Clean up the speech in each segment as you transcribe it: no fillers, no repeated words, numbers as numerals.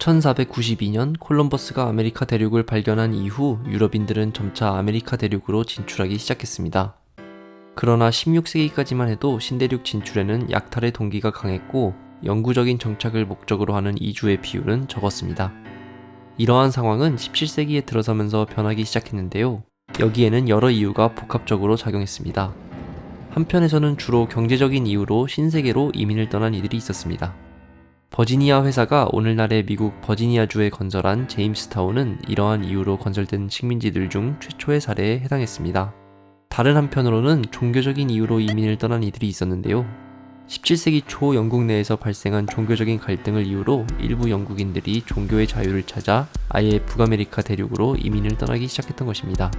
1492년 콜럼버스가 아메리카 대륙을 발견한 이후 유럽인들은 점차 아메리카 대륙으로 진출하기 시작했습니다. 그러나 16세기까지만 해도 신대륙 진출에는 약탈의 동기가 강했고 영구적인 정착을 목적으로 하는 이주의 비율은 적었습니다. 이러한 상황은 17세기에 들어서면서 변하기 시작했는데요. 여기에는 여러 이유가 복합적으로 작용했습니다. 한편에서는 주로 경제적인 이유로 신세계로 이민을 떠난 이들이 있었습니다. 버지니아 회사가 오늘날의 미국 버지니아주에 건설한 제임스타운은 이러한 이유로 건설된 식민지들 중 최초의 사례에 해당했습니다. 다른 한편으로는 종교적인 이유로 이민을 떠난 이들이 있었는데요. 17세기 초 영국 내에서 발생한 종교적인 갈등을 이유로 일부 영국인들이 종교의 자유를 찾아 아예 북아메리카 대륙으로 이민을 떠나기 시작했던 것입니다.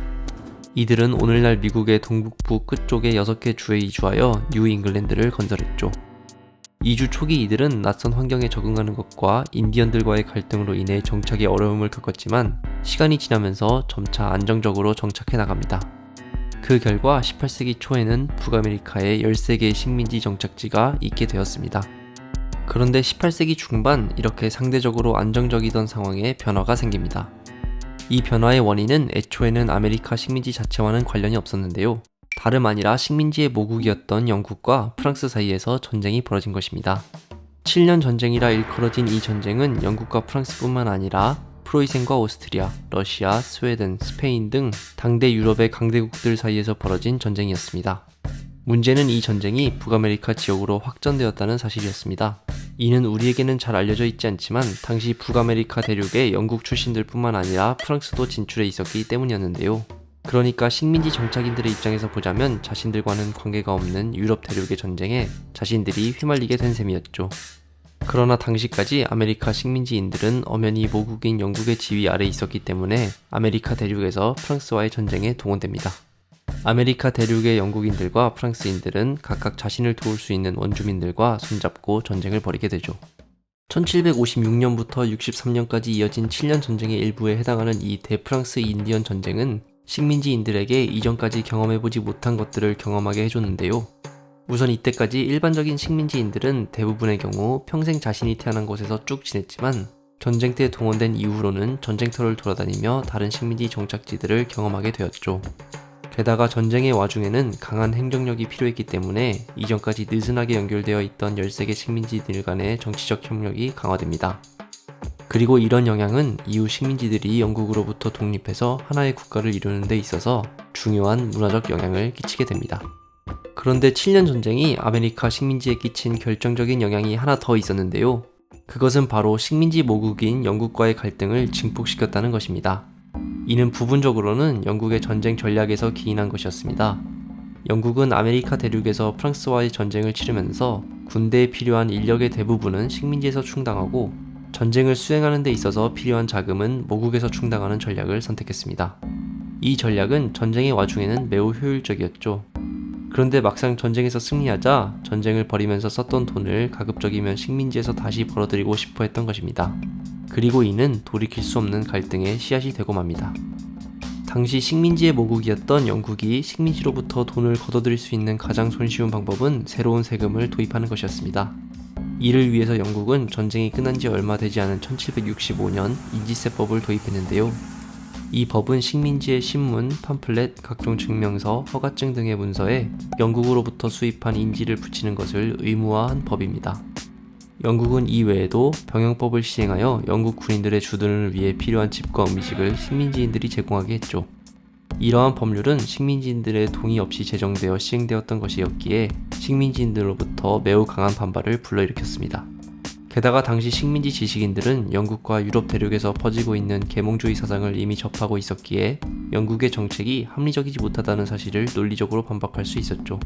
이들은 오늘날 미국의 동북부 끝쪽의 6개 주에 이주하여 뉴 잉글랜드를 건설했죠. 이주 초기 이들은 낯선 환경에 적응하는 것과 인디언들과의 갈등으로 인해 정착에 어려움을 겪었지만 시간이 지나면서 점차 안정적으로 정착해 나갑니다. 그 결과 18세기 초에는 북아메리카에 13개의 식민지 정착지가 있게 되었습니다. 그런데 18세기 중반 이렇게 상대적으로 안정적이던 상황에 변화가 생깁니다. 이 변화의 원인은 애초에는 아메리카 식민지 자체와는 관련이 없었는데요. 다름 아니라 식민지의 모국이었던 영국과 프랑스 사이에서 전쟁이 벌어진 것입니다. 7년 전쟁이라 일컬어진 이 전쟁은 영국과 프랑스뿐만 아니라 프로이센과 오스트리아, 러시아, 스웨덴, 스페인 등 당대 유럽의 강대국들 사이에서 벌어진 전쟁이었습니다. 문제는 이 전쟁이 북아메리카 지역으로 확전되었다는 사실이었습니다. 이는 우리에게는 잘 알려져 있지 않지만 당시 북아메리카 대륙에 영국 출신들 뿐만 아니라 프랑스도 진출해 있었기 때문이었는데요. 그러니까 식민지 정착인들의 입장에서 보자면 자신들과는 관계가 없는 유럽 대륙의 전쟁에 자신들이 휘말리게 된 셈이었죠. 그러나 당시까지 아메리카 식민지인들은 엄연히 모국인 영국의 지위 아래 있었기 때문에 아메리카 대륙에서 프랑스와의 전쟁에 동원됩니다. 아메리카 대륙의 영국인들과 프랑스인들은 각각 자신을 도울 수 있는 원주민들과 손잡고 전쟁을 벌이게 되죠. 1756년부터 63년까지 이어진 7년 전쟁의 일부에 해당하는 이 대프랑스 인디언 전쟁은 식민지인들에게 이전까지 경험해보지 못한 것들을 경험하게 해줬는데요. 우선 이때까지 일반적인 식민지인들은 대부분의 경우 평생 자신이 태어난 곳에서 쭉 지냈지만 전쟁 때 동원된 이후로는 전쟁터를 돌아다니며 다른 식민지 정착지들을 경험하게 되었죠. 게다가 전쟁의 와중에는 강한 행정력이 필요했기 때문에 이전까지 느슨하게 연결되어 있던 13개 식민지들 간의 정치적 협력이 강화됩니다. 그리고 이런 영향은 이후 식민지들이 영국으로부터 독립해서 하나의 국가를 이루는 데 있어서 중요한 문화적 영향을 끼치게 됩니다. 그런데 7년 전쟁이 아메리카 식민지에 끼친 결정적인 영향이 하나 더 있었는데요. 그것은 바로 식민지 모국인 영국과의 갈등을 증폭시켰다는 것입니다. 이는 부분적으로는 영국의 전쟁 전략에서 기인한 것이었습니다. 영국은 아메리카 대륙에서 프랑스와의 전쟁을 치르면서 군대에 필요한 인력의 대부분은 식민지에서 충당하고 전쟁을 수행하는 데 있어서 필요한 자금은 모국에서 충당하는 전략을 선택했습니다. 이 전략은 전쟁의 와중에는 매우 효율적이었죠. 그런데 막상 전쟁에서 승리하자 전쟁을 벌이면서 썼던 돈을 가급적이면 식민지에서 다시 벌어들이고 싶어 했던 것입니다. 그리고 이는 돌이킬 수 없는 갈등의 씨앗이 되고 맙니다. 당시 식민지의 모국이었던 영국이 식민지로부터 돈을 걷어들일 수 있는 가장 손쉬운 방법은 새로운 세금을 도입하는 것이었습니다. 이를 위해서 영국은 전쟁이 끝난 지 얼마 되지 않은 1765년 인지세법을 도입했는데요. 이 법은 식민지의 신문, 팜플렛, 각종 증명서, 허가증 등의 문서에 영국으로부터 수입한 인지를 붙이는 것을 의무화한 법입니다. 영국은 이 외에도 병영법을 시행하여 영국 군인들의 주둔을 위해 필요한 집과 음식을 식민지인들이 제공하게 했죠. 이러한 법률은 식민지인들의 동의 없이 제정되어 시행되었던 것이었기에 식민지인들로부터 매우 강한 반발을 불러일으켰습니다. 게다가 당시 식민지 지식인들은 영국과 유럽 대륙에서 퍼지고 있는 계몽주의 사상을 이미 접하고 있었기에 영국의 정책이 합리적이지 못하다는 사실을 논리적으로 반박할 수 있었죠.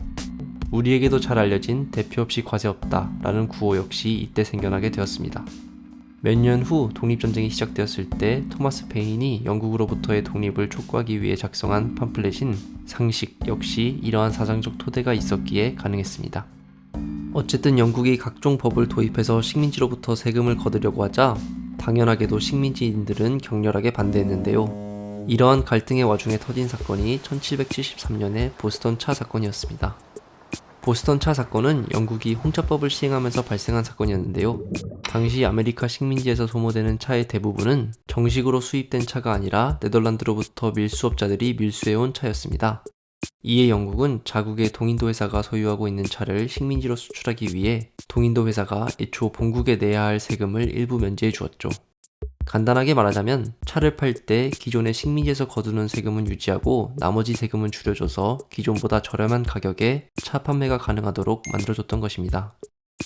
우리에게도 잘 알려진 대표 없이 과세 없다 라는 구호 역시 이때 생겨나게 되었습니다. 몇 년 후 독립전쟁이 시작되었을 때 토마스 페인이 영국으로부터의 독립을 촉구하기 위해 작성한 팜플렛인 상식 역시 이러한 사상적 토대가 있었기에 가능했습니다. 어쨌든 영국이 각종 법을 도입해서 식민지로부터 세금을 거두려고 하자 당연하게도 식민지인들은 격렬하게 반대했는데요. 이러한 갈등의 와중에 터진 사건이 1773년의 보스턴 차 사건이었습니다. 보스턴 차 사건은 영국이 홍차법을 시행하면서 발생한 사건이었는데요. 당시 아메리카 식민지에서 소모되는 차의 대부분은 정식으로 수입된 차가 아니라 네덜란드로부터 밀수업자들이 밀수해온 차였습니다. 이에 영국은 자국의 동인도 회사가 소유하고 있는 차를 식민지로 수출하기 위해 동인도 회사가 애초 본국에 내야 할 세금을 일부 면제해 주었죠. 간단하게 말하자면 차를 팔 때 기존의 식민지에서 거두는 세금은 유지하고 나머지 세금은 줄여줘서 기존보다 저렴한 가격에 차 판매가 가능하도록 만들어줬던 것입니다.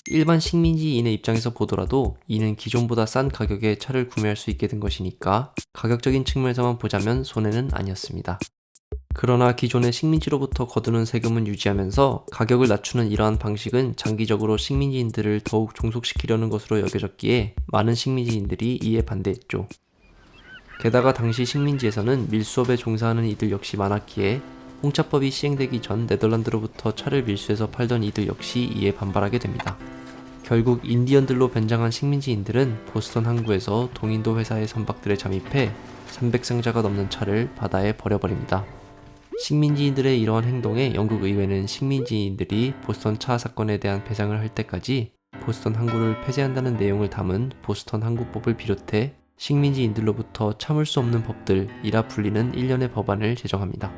일반 식민지인의 입장에서 보더라도 이는 기존보다 싼 가격에 차를 구매할 수 있게 된 것이니까 가격적인 측면에서만 보자면 손해는 아니었습니다. 그러나 기존의 식민지로부터 거두는 세금은 유지하면서 가격을 낮추는 이러한 방식은 장기적으로 식민지인들을 더욱 종속시키려는 것으로 여겨졌기에 많은 식민지인들이 이에 반대했죠. 게다가 당시 식민지에서는 밀수업에 종사하는 이들 역시 많았기에 홍차법이 시행되기 전 네덜란드로부터 차를 밀수해서 팔던 이들 역시 이에 반발하게 됩니다. 결국 인디언들로 변장한 식민지인들은 보스턴 항구에서 동인도 회사의 선박들에 잠입해 300상자가 넘는 차를 바다에 버려버립니다. 식민지인들의 이러한 행동에 영국 의회는 식민지인들이 보스턴 차 사건에 대한 배상을 할 때까지 보스턴 항구를 폐쇄한다는 내용을 담은 보스턴 항구법을 비롯해 식민지인들로부터 참을 수 없는 법들이라 불리는 일련의 법안을 제정합니다.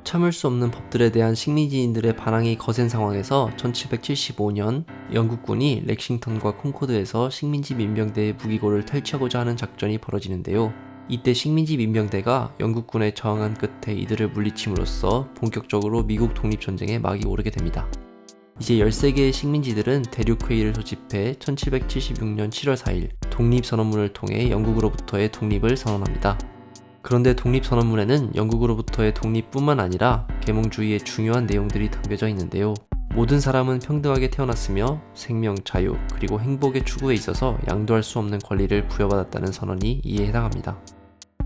참을 수 없는 법들에 대한 식민지인들의 반항이 거센 상황에서 1775년 영국군이 렉싱턴과 콩코드에서 식민지 민병대의 무기고를 탈취하고자 하는 작전이 벌어지는데요. 이때 식민지 민병대가 영국군에 저항한 끝에 이들을 물리침으로써 본격적으로 미국 독립전쟁에 막이 오르게 됩니다. 이제 13개의 식민지들은 대륙회의를 소집해 1776년 7월 4일 독립선언문을 통해 영국으로부터의 독립을 선언합니다. 그런데 독립선언문에는 영국으로부터의 독립뿐만 아니라 계몽주의의 중요한 내용들이 담겨져 있는데요. 모든 사람은 평등하게 태어났으며 생명, 자유, 그리고 행복의 추구에 있어서 양도할 수 없는 권리를 부여받았다는 선언이 이에 해당합니다.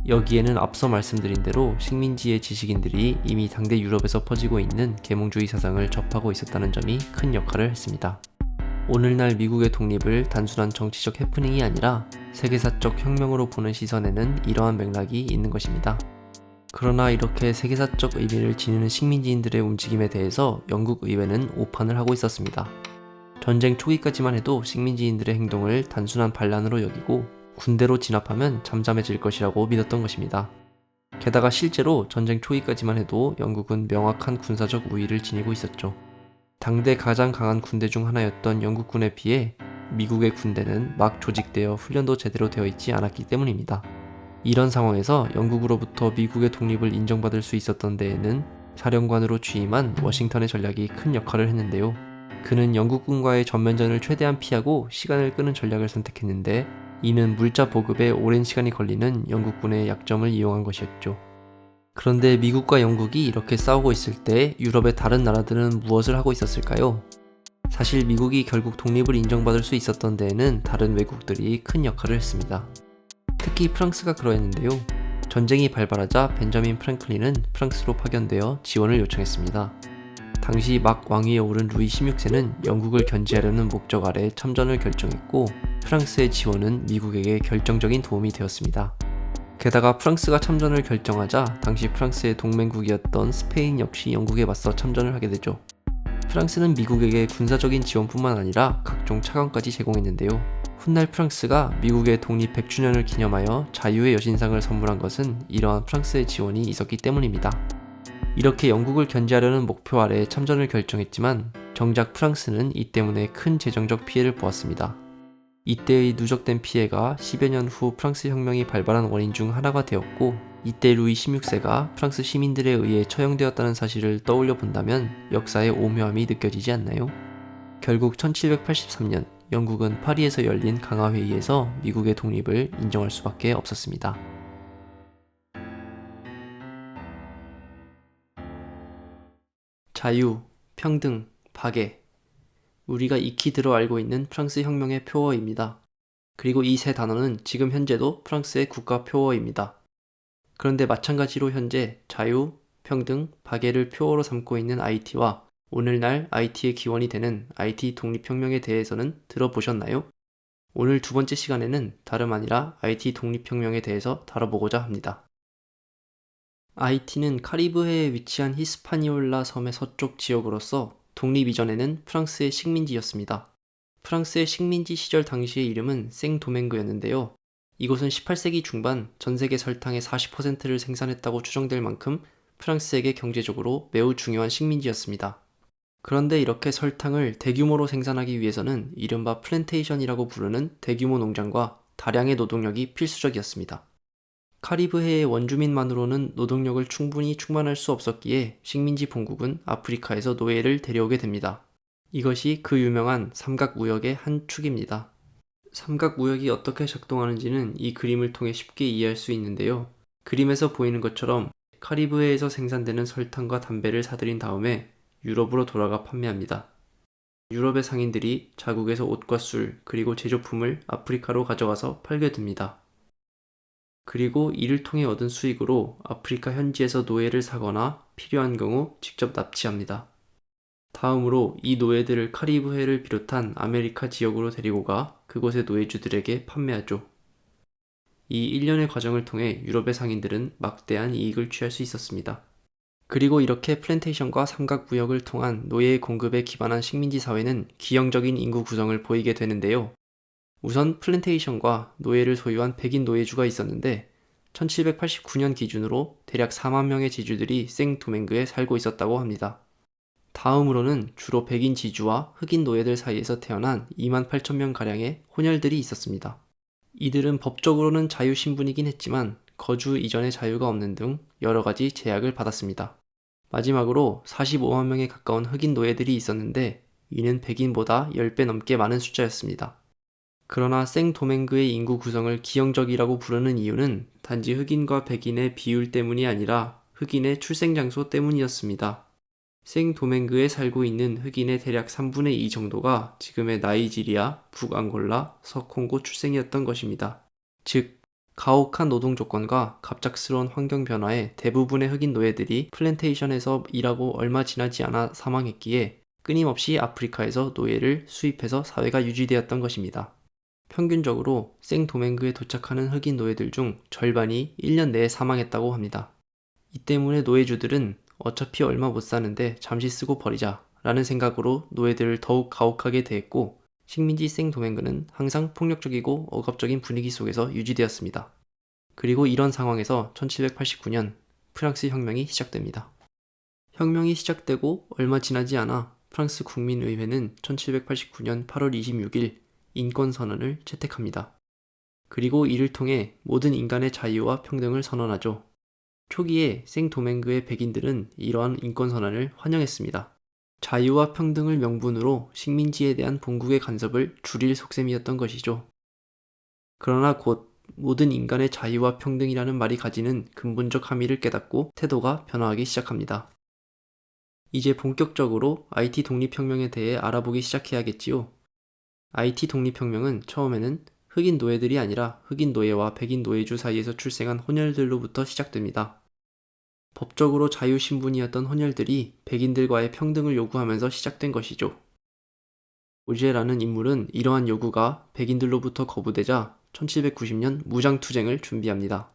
여기에는 앞서 말씀드린 대로 식민지의 지식인들이 이미 당대 유럽에서 퍼지고 있는 계몽주의 사상을 접하고 있었다는 점이 큰 역할을 했습니다. 오늘날 미국의 독립을 단순한 정치적 해프닝이 아니라 세계사적 혁명으로 보는 시선에는 이러한 맥락이 있는 것입니다. 그러나 이렇게 세계사적 의미를 지니는 식민지인들의 움직임에 대해서 영국 의회는 오판을 하고 있었습니다. 전쟁 초기까지만 해도 식민지인들의 행동을 단순한 반란으로 여기고 군대로 진압하면 잠잠해질 것이라고 믿었던 것입니다. 게다가 실제로 전쟁 초기까지만 해도 영국은 명확한 군사적 우위를 지니고 있었죠. 당대 가장 강한 군대 중 하나였던 영국군에 비해 미국의 군대는 막 조직되어 훈련도 제대로 되어 있지 않았기 때문입니다. 이런 상황에서 영국으로부터 미국의 독립을 인정받을 수 있었던 데에는 사령관으로 취임한 워싱턴의 전략이 큰 역할을 했는데요. 그는 영국군과의 전면전을 최대한 피하고 시간을 끄는 전략을 선택했는데 이는 물자 보급에 오랜 시간이 걸리는 영국군의 약점을 이용한 것이었죠. 그런데 미국과 영국이 이렇게 싸우고 있을 때 유럽의 다른 나라들은 무엇을 하고 있었을까요? 사실 미국이 결국 독립을 인정받을 수 있었던 데에는 다른 외국들이 큰 역할을 했습니다. 특히 프랑스가 그러했는데요. 전쟁이 발발하자 벤자민 프랭클린은 프랑스로 파견되어 지원을 요청했습니다. 당시 막 왕위에 오른 루이 16세는 영국을 견제하려는 목적 아래 참전을 결정했고 프랑스의 지원은 미국에게 결정적인 도움이 되었습니다. 게다가 프랑스가 참전을 결정하자 당시 프랑스의 동맹국이었던 스페인 역시 영국에 맞서 참전을 하게 되죠. 프랑스는 미국에게 군사적인 지원뿐만 아니라 각종 차관까지 제공했는데요. 훗날 프랑스가 미국의 독립 100주년을 기념하여 자유의 여신상을 선물한 것은 이러한 프랑스의 지원이 있었기 때문입니다. 이렇게 영국을 견제하려는 목표 아래 참전을 결정했지만 정작 프랑스는 이 때문에 큰 재정적 피해를 보았습니다. 이때의 누적된 피해가 10여 년 후 프랑스 혁명이 발발한 원인 중 하나가 되었고 이때 루이 16세가 프랑스 시민들에 의해 처형되었다는 사실을 떠올려 본다면 역사의 오묘함이 느껴지지 않나요? 결국 1783년 영국은 파리에서 열린 강화회의에서 미국의 독립을 인정할 수밖에 없었습니다. 자유, 평등, 박애. 우리가 익히 들어 알고 있는 프랑스 혁명의 표어입니다. 그리고 이 세 단어는 지금 현재도 프랑스의 국가 표어입니다. 그런데 마찬가지로 현재 자유, 평등, 박애를 표어로 삼고 있는 IT와 오늘날 IT의 기원이 되는 IT 독립혁명에 대해서는 들어보셨나요? 오늘 두 번째 시간에는 다름 아니라 IT 독립혁명에 대해서 다뤄보고자 합니다. IT는 카리브해에 위치한 히스파니올라 섬의 서쪽 지역으로서 독립 이전에는 프랑스의 식민지였습니다. 프랑스의 식민지 시절 당시의 이름은 생도맹그였는데요. 이곳은 18세기 중반 전 세계 설탕의 40%를 생산했다고 추정될 만큼 프랑스에게 경제적으로 매우 중요한 식민지였습니다. 그런데 이렇게 설탕을 대규모로 생산하기 위해서는 이른바 플랜테이션이라고 부르는 대규모 농장과 다량의 노동력이 필수적이었습니다. 카리브해의 원주민만으로는 노동력을 충분히 충만할 수 없었기에 식민지 본국은 아프리카에서 노예를 데려오게 됩니다. 이것이 그 유명한 삼각무역의 한 축입니다. 삼각무역이 어떻게 작동하는지는 이 그림을 통해 쉽게 이해할 수 있는데요. 그림에서 보이는 것처럼 카리브해에서 생산되는 설탕과 담배를 사들인 다음에 유럽으로 돌아가 판매합니다. 유럽의 상인들이 자국에서 옷과 술, 그리고 제조품을 아프리카로 가져가서 팔게 됩니다. 그리고 이를 통해 얻은 수익으로 아프리카 현지에서 노예를 사거나 필요한 경우 직접 납치합니다. 다음으로 이 노예들을 카리브해를 비롯한 아메리카 지역으로 데리고 가 그곳의 노예주들에게 판매하죠. 이 일련의 과정을 통해 유럽의 상인들은 막대한 이익을 취할 수 있었습니다. 그리고 이렇게 플랜테이션과 삼각무역을 통한 노예의 공급에 기반한 식민지 사회는 기형적인 인구 구성을 보이게 되는데요. 우선 플랜테이션과 노예를 소유한 백인 노예주가 있었는데 1789년 기준으로 대략 4만 명의 지주들이 생도맹그에 살고 있었다고 합니다. 다음으로는 주로 백인 지주와 흑인 노예들 사이에서 태어난 2만 8천 명가량의 혼혈들이 있었습니다. 이들은 법적으로는 자유신분이긴 했지만 거주 이전의 자유가 없는 등 여러 가지 제약을 받았습니다. 마지막으로 45만 명에 가까운 흑인 노예들이 있었는데 이는 백인보다 10배 넘게 많은 숫자였습니다. 그러나 생도맹그의 인구 구성을 기형적이라고 부르는 이유는 단지 흑인과 백인의 비율 때문이 아니라 흑인의 출생 장소 때문이었습니다. 생도맹그에 살고 있는 흑인의 대략 3분의 2 정도가 지금의 나이지리아, 북앙골라, 서콩고 출생이었던 것입니다. 즉, 가혹한 노동 조건과 갑작스러운 환경 변화에 대부분의 흑인 노예들이 플랜테이션에서 일하고 얼마 지나지 않아 사망했기에 끊임없이 아프리카에서 노예를 수입해서 사회가 유지되었던 것입니다. 평균적으로 생도맹그에 도착하는 흑인 노예들 중 절반이 1년 내에 사망했다고 합니다. 이 때문에 노예주들은 어차피 얼마 못 사는데 잠시 쓰고 버리자 라는 생각으로 노예들을 더욱 가혹하게 대했고 식민지 생도맹그는 항상 폭력적이고 억압적인 분위기 속에서 유지되었습니다. 그리고 이런 상황에서 1789년 프랑스 혁명이 시작됩니다. 혁명이 시작되고 얼마 지나지 않아 프랑스 국민의회는 1789년 8월 26일 인권선언을 채택합니다. 그리고 이를 통해 모든 인간의 자유와 평등을 선언하죠. 초기에 생도맹그의 백인들은 이러한 인권선언을 환영했습니다. 자유와 평등을 명분으로 식민지에 대한 본국의 간섭을 줄일 속셈이었던 것이죠. 그러나 곧 모든 인간의 자유와 평등이라는 말이 가지는 근본적 함의를 깨닫고 태도가 변화하기 시작합니다. 이제 본격적으로 IT 독립혁명에 대해 알아보기 시작해야겠지요. IT 독립혁명은 처음에는 흑인 노예들이 아니라 흑인 노예와 백인 노예주 사이에서 출생한 혼혈들로부터 시작됩니다. 법적으로 자유신분이었던 혼혈들이 백인들과의 평등을 요구하면서 시작된 것이죠. 오제라는 인물은 이러한 요구가 백인들로부터 거부되자 1790년 무장투쟁을 준비합니다.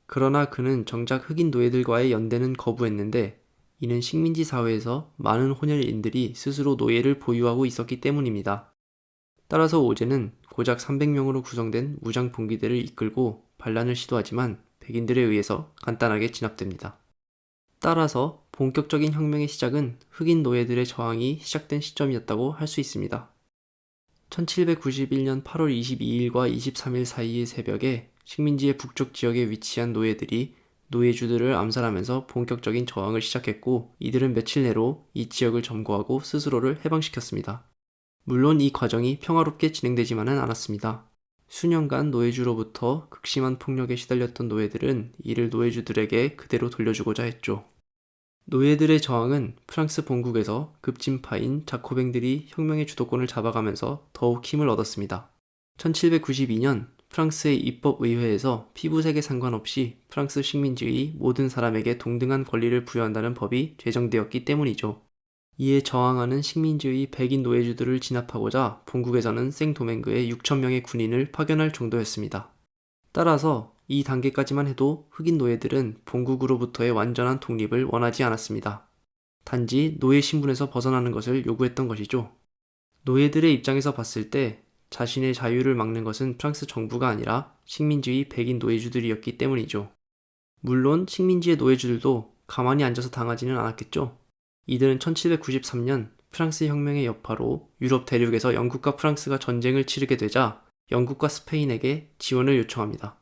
그러나 그는 정작 흑인 노예들과의 연대는 거부했는데 이는 식민지 사회에서 많은 혼혈인들이 스스로 노예를 보유하고 있었기 때문입니다. 따라서 오제는 고작 300명으로 구성된 무장 봉기대를 이끌고 반란을 시도하지만 백인들에 의해서 간단하게 진압됩니다. 따라서 본격적인 혁명의 시작은 흑인 노예들의 저항이 시작된 시점이었다고 할 수 있습니다. 1791년 8월 22일과 23일 사이의 새벽에 식민지의 북쪽 지역에 위치한 노예들이 노예주들을 암살하면서 본격적인 저항을 시작했고 이들은 며칠 내로 이 지역을 점거하고 스스로를 해방시켰습니다. 물론 이 과정이 평화롭게 진행되지만은 않았습니다. 수년간 노예주로부터 극심한 폭력에 시달렸던 노예들은 이를 노예주들에게 그대로 돌려주고자 했죠. 노예들의 저항은 프랑스 본국에서 급진파인 자코뱅들이 혁명의 주도권을 잡아가면서 더욱 힘을 얻었습니다. 1792년 프랑스의 입법의회에서 피부색에 상관없이 프랑스 식민지의 모든 사람에게 동등한 권리를 부여한다는 법이 제정되었기 때문이죠. 이에 저항하는 식민지의 백인 노예주들을 진압하고자 본국에서는 생도맹그에 6,000명의 군인을 파견할 정도였습니다. 따라서 이 단계까지만 해도 흑인 노예들은 본국으로부터의 완전한 독립을 원하지 않았습니다. 단지 노예 신분에서 벗어나는 것을 요구했던 것이죠. 노예들의 입장에서 봤을 때 자신의 자유를 막는 것은 프랑스 정부가 아니라 식민지의 백인 노예주들이었기 때문이죠. 물론 식민지의 노예주들도 가만히 앉아서 당하지는 않았겠죠. 이들은 1793년 프랑스 혁명의 여파로 유럽 대륙에서 영국과 프랑스가 전쟁을 치르게 되자 영국과 스페인에게 지원을 요청합니다.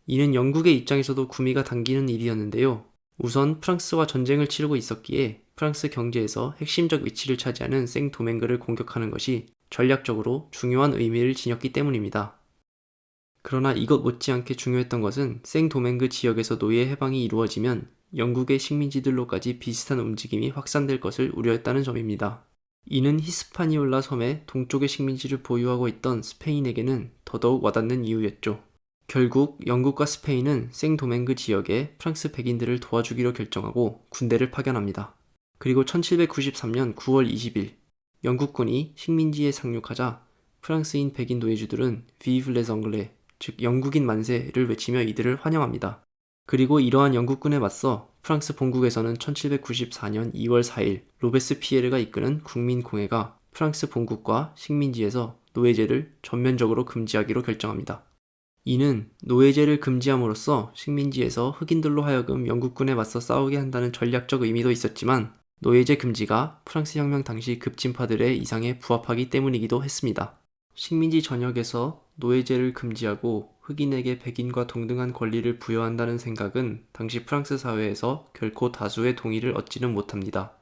이는 영국의 입장에서도 구미가 당기는 일이었는데요. 우선 프랑스와 전쟁을 치르고 있었기에 프랑스 경제에서 핵심적 위치를 차지하는 생도맹그를 공격하는 것이 전략적으로 중요한 의미를 지녔기 때문입니다. 그러나 이것 못지않게 중요했던 것은 생도맹그 지역에서 노예 해방이 이루어지면 영국의 식민지들로까지 비슷한 움직임이 확산될 것을 우려했다는 점입니다. 이는 히스파니올라 섬의 동쪽의 식민지를 보유하고 있던 스페인에게는 더더욱 와닿는 이유였죠. 결국 영국과 스페인은 생도맹그 지역에 프랑스 백인들을 도와주기로 결정하고 군대를 파견합니다. 그리고 1793년 9월 20일 영국군이 식민지에 상륙하자 프랑스인 백인 노예주들은 Vive les Anglais, 즉 영국인 만세를 외치며 이들을 환영합니다. 그리고 이러한 영국군에 맞서 프랑스 본국에서는 1794년 2월 4일 로베스피에르가 이끄는 국민공회가 프랑스 본국과 식민지에서 노예제를 전면적으로 금지하기로 결정합니다. 이는 노예제를 금지함으로써 식민지에서 흑인들로 하여금 영국군에 맞서 싸우게 한다는 전략적 의미도 있었지만 노예제 금지가 프랑스 혁명 당시 급진파들의 이상에 부합하기 때문이기도 했습니다. 식민지 전역에서 노예제를 금지하고 흑인에게 백인과 동등한 권리를 부여한다는 생각은 당시 프랑스 사회에서 결코 다수의 동의를 얻지는 못합니다.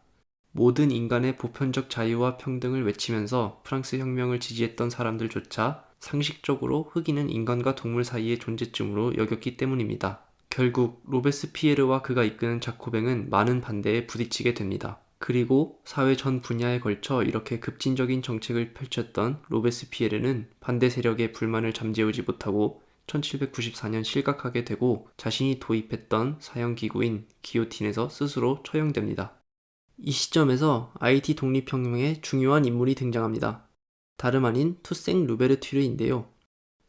모든 인간의 보편적 자유와 평등을 외치면서 프랑스 혁명을 지지했던 사람들조차 상식적으로 흑인은 인간과 동물 사이의 존재쯤으로 여겼기 때문입니다. 결국 로베스피에르와 그가 이끄는 자코뱅은 많은 반대에 부딪히게 됩니다. 그리고 사회 전 분야에 걸쳐 이렇게 급진적인 정책을 펼쳤던 로베스피에르는 반대 세력의 불만을 잠재우지 못하고 1794년 실각하게 되고 자신이 도입했던 사형기구인 기요틴에서 스스로 처형됩니다. 이 시점에서 IT 독립혁명의 중요한 인물이 등장합니다. 다름 아닌 투생 루베르튜르인데요.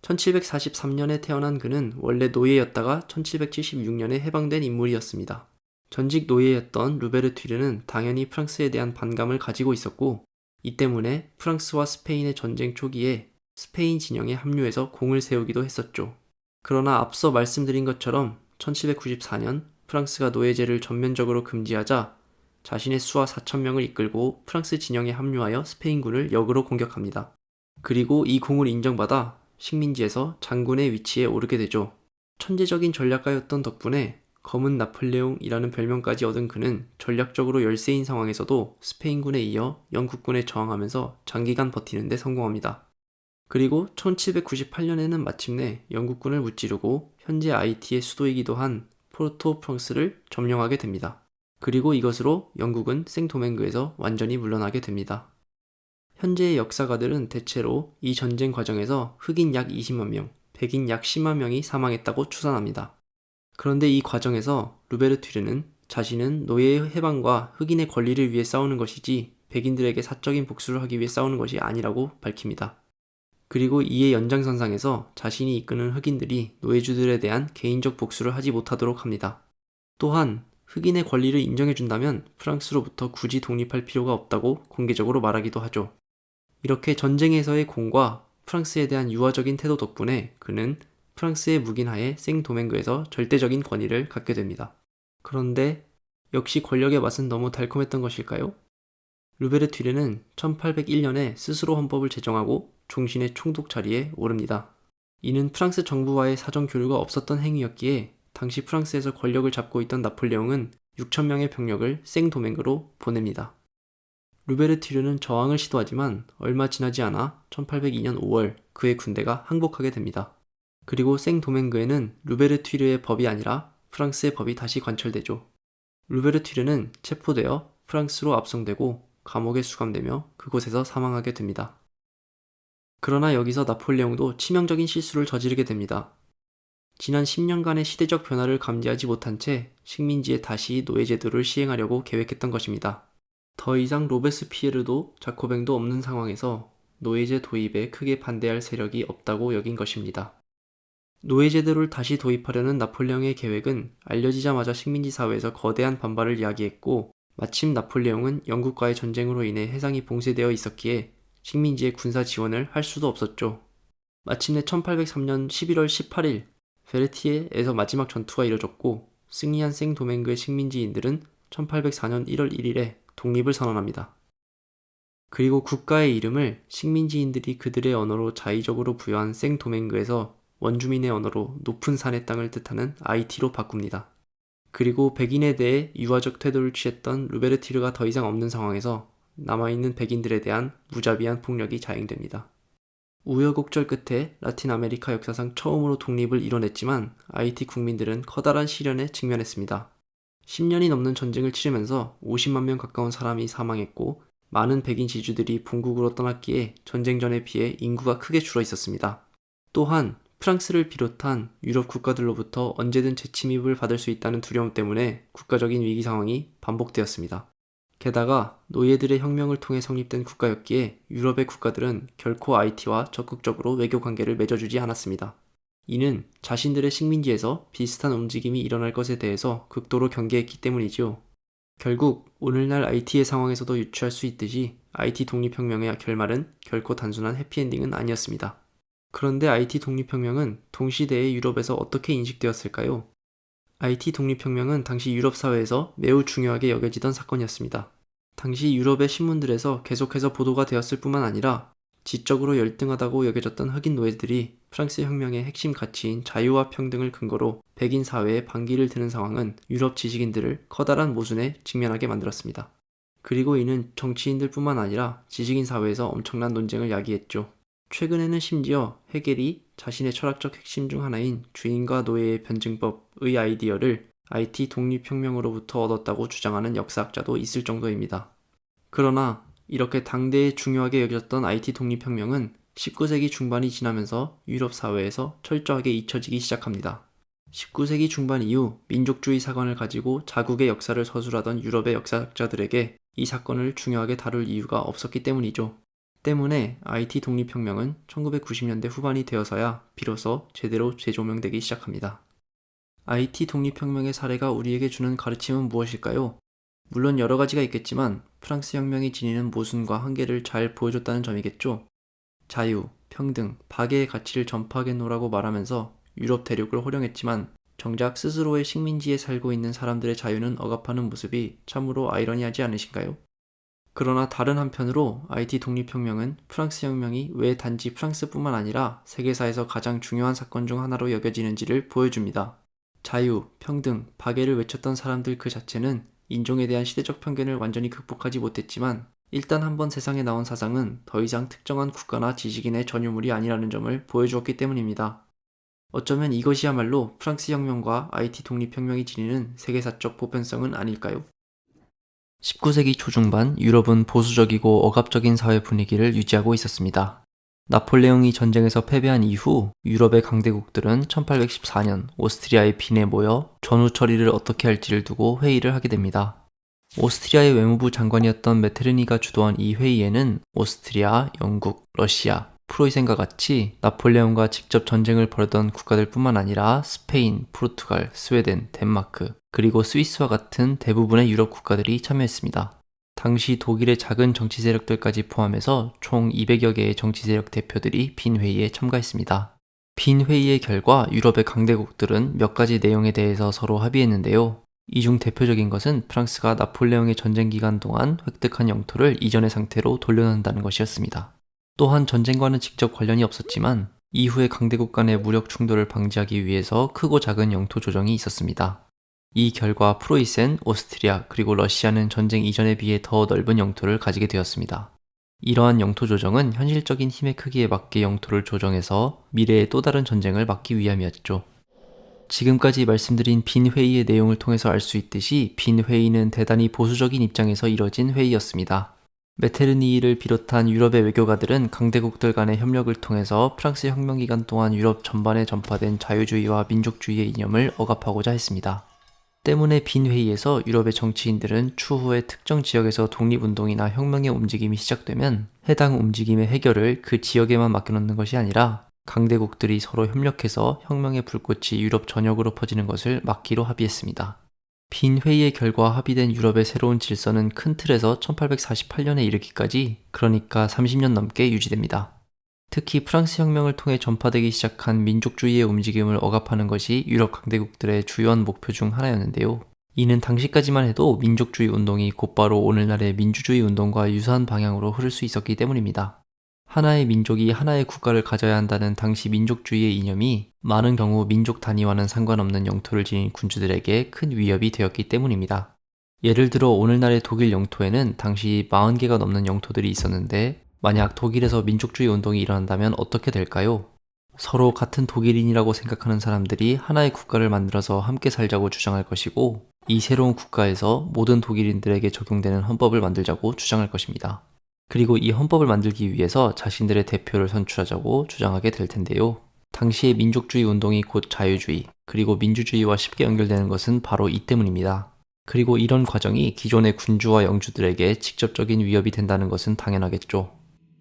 1743년에 태어난 그는 원래 노예였다가 1776년에 해방된 인물이었습니다. 전직 노예였던 루베르튜르는 당연히 프랑스에 대한 반감을 가지고 있었고 이 때문에 프랑스와 스페인의 전쟁 초기에 스페인 진영에 합류해서 공을 세우기도 했었죠. 그러나 앞서 말씀드린 것처럼 1794년 프랑스가 노예제를 전면적으로 금지하자 자신의 수하 4,000명을 이끌고 프랑스 진영에 합류하여 스페인군을 역으로 공격합니다. 그리고 이 공을 인정받아 식민지에서 장군의 위치에 오르게 되죠. 천재적인 전략가였던 덕분에 검은 나폴레옹이라는 별명까지 얻은 그는 전략적으로 열세인 상황에서도 스페인군에 이어 영국군에 저항하면서 장기간 버티는 데 성공합니다. 그리고 1798년에는 마침내 영국군을 무찌르고 현재 IT의 수도이기도 한 포르토프랑스를 점령하게 됩니다. 그리고 이것으로 영국은 생도맹그에서 완전히 물러나게 됩니다. 현재의 역사가들은 대체로 이 전쟁 과정에서 흑인 약 20만 명, 백인 약 10만 명이 사망했다고 추산합니다. 그런데 이 과정에서 루베르튜르는 자신은 노예의 해방과 흑인의 권리를 위해 싸우는 것이지 백인들에게 사적인 복수를 하기 위해 싸우는 것이 아니라고 밝힙니다. 그리고 이의 연장선상에서 자신이 이끄는 흑인들이 노예주들에 대한 개인적 복수를 하지 못하도록 합니다. 또한 흑인의 권리를 인정해준다면 프랑스로부터 굳이 독립할 필요가 없다고 공개적으로 말하기도 하죠. 이렇게 전쟁에서의 공과 프랑스에 대한 유화적인 태도 덕분에 그는 프랑스의 묵인하에 생도맹그에서 절대적인 권위를 갖게 됩니다. 그런데 역시 권력의 맛은 너무 달콤했던 것일까요? 루베르튜르는 1801년에 스스로 헌법을 제정하고 종신의 총독 자리에 오릅니다. 이는 프랑스 정부와의 사정 교류가 없었던 행위였기에 당시 프랑스에서 권력을 잡고 있던 나폴레옹은 6,000명의 병력을 생도맹그로 보냅니다. 루베르튜르는 저항을 시도하지만 얼마 지나지 않아 1802년 5월 그의 군대가 항복하게 됩니다. 그리고 생도맹그에는 루베르튜르의 법이 아니라 프랑스의 법이 다시 관철되죠. 루베르튜르는 체포되어 프랑스로 압송되고 감옥에 수감되며 그곳에서 사망하게 됩니다. 그러나 여기서 나폴레옹도 치명적인 실수를 저지르게 됩니다. 지난 10년간의 시대적 변화를 감지하지 못한 채 식민지에 다시 노예제도를 시행하려고 계획했던 것입니다. 더 이상 로베스피에르도 자코뱅도 없는 상황에서 노예제 도입에 크게 반대할 세력이 없다고 여긴 것입니다. 노예제도를 다시 도입하려는 나폴레옹의 계획은 알려지자마자 식민지 사회에서 거대한 반발을 야기했고 마침 나폴레옹은 영국과의 전쟁으로 인해 해상이 봉쇄되어 있었기에 식민지의 군사 지원을 할 수도 없었죠. 마침내 1803년 11월 18일 베르티에에서 마지막 전투가 이뤄졌고 승리한 생도맹그의 식민지인들은 1804년 1월 1일에 독립을 선언합니다. 그리고 국가의 이름을 식민지인들이 그들의 언어로 자의적으로 부여한 생도맹그에서 원주민의 언어로 높은 산의 땅을 뜻하는 아이티로 바꿉니다. 그리고 백인에 대해 유화적 태도를 취했던 루베르티르가 더 이상 없는 상황에서 남아있는 백인들에 대한 무자비한 폭력이 자행됩니다. 우여곡절 끝에 라틴 아메리카 역사상 처음으로 독립을 이뤄냈지만 아이티 국민들은 커다란 시련에 직면했습니다. 10년이 넘는 전쟁을 치르면서 50만 명 가까운 사람이 사망했고 많은 백인 지주들이 본국으로 떠났기에 전쟁 전에 비해 인구가 크게 줄어 있었습니다. 또한 프랑스를 비롯한 유럽 국가들로부터 언제든 재침입을 받을 수 있다는 두려움 때문에 국가적인 위기 상황이 반복되었습니다. 게다가 노예들의 혁명을 통해 성립된 국가였기에 유럽의 국가들은 결코 아이티와 적극적으로 외교 관계를 맺어주지 않았습니다. 이는 자신들의 식민지에서 비슷한 움직임이 일어날 것에 대해서 극도로 경계했기 때문이지요. 결국 오늘날 아이티의 상황에서도 유추할 수 있듯이 아이티 독립혁명의 결말은 결코 단순한 해피엔딩은 아니었습니다. 그런데 아이티 독립혁명은 동시대의 유럽에서 어떻게 인식되었을까요? 아이티 독립혁명은 당시 유럽 사회에서 매우 중요하게 여겨지던 사건이었습니다. 당시 유럽의 신문들에서 계속해서 보도가 되었을 뿐만 아니라 지적으로 열등하다고 여겨졌던 흑인 노예들이 프랑스 혁명의 핵심 가치인 자유와 평등을 근거로 백인 사회에 반기를 드는 상황은 유럽 지식인들을 커다란 모순에 직면하게 만들었습니다. 그리고 이는 정치인들 뿐만 아니라 지식인 사회에서 엄청난 논쟁을 야기했죠. 최근에는 심지어 헤겔이 자신의 철학적 핵심 중 하나인 주인과 노예의 변증법의 아이디어를 아이티 독립혁명으로부터 얻었다고 주장하는 역사학자도 있을 정도입니다. 그러나 이렇게 당대에 중요하게 여겨졌던 아이티 독립혁명은 19세기 중반이 지나면서 유럽 사회에서 철저하게 잊혀지기 시작합니다. 19세기 중반 이후 민족주의 사관을 가지고 자국의 역사를 서술하던 유럽의 역사학자들에게 이 사건을 중요하게 다룰 이유가 없었기 때문이죠. 때문에 아이티 독립혁명은 1990년대 후반이 되어서야 비로소 제대로 재조명되기 시작합니다. 아이티 독립혁명의 사례가 우리에게 주는 가르침은 무엇일까요? 물론 여러 가지가 있겠지만 프랑스 혁명이 지니는 모순과 한계를 잘 보여줬다는 점이겠죠. 자유, 평등, 박애의 가치를 전파하겠노라고 말하면서 유럽 대륙을 호령했지만 정작 스스로의 식민지에 살고 있는 사람들의 자유는 억압하는 모습이 참으로 아이러니하지 않으신가요? 그러나 다른 한편으로 아이티 독립혁명은 프랑스 혁명이 왜 단지 프랑스뿐만 아니라 세계사에서 가장 중요한 사건 중 하나로 여겨지는지를 보여줍니다. 자유, 평등, 박애를 외쳤던 사람들 그 자체는 인종에 대한 시대적 편견을 완전히 극복하지 못했지만 일단 한번 세상에 나온 사상은 더 이상 특정한 국가나 지식인의 전유물이 아니라는 점을 보여주었기 때문입니다. 어쩌면 이것이야말로 프랑스 혁명과 아이티 독립혁명이 지니는 세계사적 보편성은 아닐까요? 19세기 초중반 유럽은 보수적이고 억압적인 사회 분위기를 유지하고 있었습니다. 나폴레옹이 전쟁에서 패배한 이후 유럽의 강대국들은 1814년 오스트리아의 빈에 모여 전후 처리를 어떻게 할지를 두고 회의를 하게 됩니다. 오스트리아의 외무부 장관이었던 메테르니가 주도한 이 회의에는 오스트리아, 영국, 러시아, 프로이센과 같이 나폴레옹과 직접 전쟁을 벌였던 국가들 뿐만 아니라 스페인, 포르투갈, 스웨덴, 덴마크, 그리고 스위스와 같은 대부분의 유럽 국가들이 참여했습니다. 당시 독일의 작은 정치 세력들까지 포함해서 총 200여 개의 정치 세력 대표들이 빈 회의에 참가했습니다. 빈 회의의 결과 유럽의 강대국들은 몇 가지 내용에 대해서 서로 합의했는데요. 이 중 대표적인 것은 프랑스가 나폴레옹의 전쟁 기간 동안 획득한 영토를 이전의 상태로 돌려놓는다는 것이었습니다. 또한 전쟁과는 직접 관련이 없었지만 이후의 강대국 간의 무력 충돌을 방지하기 위해서 크고 작은 영토 조정이 있었습니다. 이 결과 프로이센, 오스트리아, 그리고 러시아는 전쟁 이전에 비해 더 넓은 영토를 가지게 되었습니다. 이러한 영토 조정은 현실적인 힘의 크기에 맞게 영토를 조정해서 미래의 또 다른 전쟁을 막기 위함이었죠. 지금까지 말씀드린 빈 회의의 내용을 통해서 알 수 있듯이 빈 회의는 대단히 보수적인 입장에서 이뤄진 회의였습니다. 메테르니를 비롯한 유럽의 외교가들은 강대국들 간의 협력을 통해서 프랑스 혁명 기간 동안 유럽 전반에 전파된 자유주의와 민족주의의 이념을 억압하고자 했습니다. 때문에 빈 회의에서 유럽의 정치인들은 추후에 특정 지역에서 독립운동이나 혁명의 움직임이 시작되면 해당 움직임의 해결을 그 지역에만 맡겨놓는 것이 아니라 강대국들이 서로 협력해서 혁명의 불꽃이 유럽 전역으로 퍼지는 것을 막기로 합의했습니다. 빈 회의의 결과 합의된 유럽의 새로운 질서는 큰 틀에서 1848년에 이르기까지, 그러니까 30년 넘게 유지됩니다. 특히 프랑스 혁명을 통해 전파되기 시작한 민족주의의 움직임을 억압하는 것이 유럽 강대국들의 주요한 목표 중 하나였는데요. 이는 당시까지만 해도 민족주의 운동이 곧바로 오늘날의 민주주의 운동과 유사한 방향으로 흐를 수 있었기 때문입니다. 하나의 민족이 하나의 국가를 가져야 한다는 당시 민족주의의 이념이 많은 경우 민족 단위와는 상관없는 영토를 지닌 군주들에게 큰 위협이 되었기 때문입니다. 예를 들어 오늘날의 독일 영토에는 당시 40개가 넘는 영토들이 있었는데, 만약 독일에서 민족주의 운동이 일어난다면 어떻게 될까요? 서로 같은 독일인이라고 생각하는 사람들이 하나의 국가를 만들어서 함께 살자고 주장할 것이고, 이 새로운 국가에서 모든 독일인들에게 적용되는 헌법을 만들자고 주장할 것입니다. 그리고 이 헌법을 만들기 위해서 자신들의 대표를 선출하자고 주장하게 될 텐데요. 당시의 민족주의 운동이 곧 자유주의, 그리고 민주주의와 쉽게 연결되는 것은 바로 이 때문입니다. 그리고 이런 과정이 기존의 군주와 영주들에게 직접적인 위협이 된다는 것은 당연하겠죠.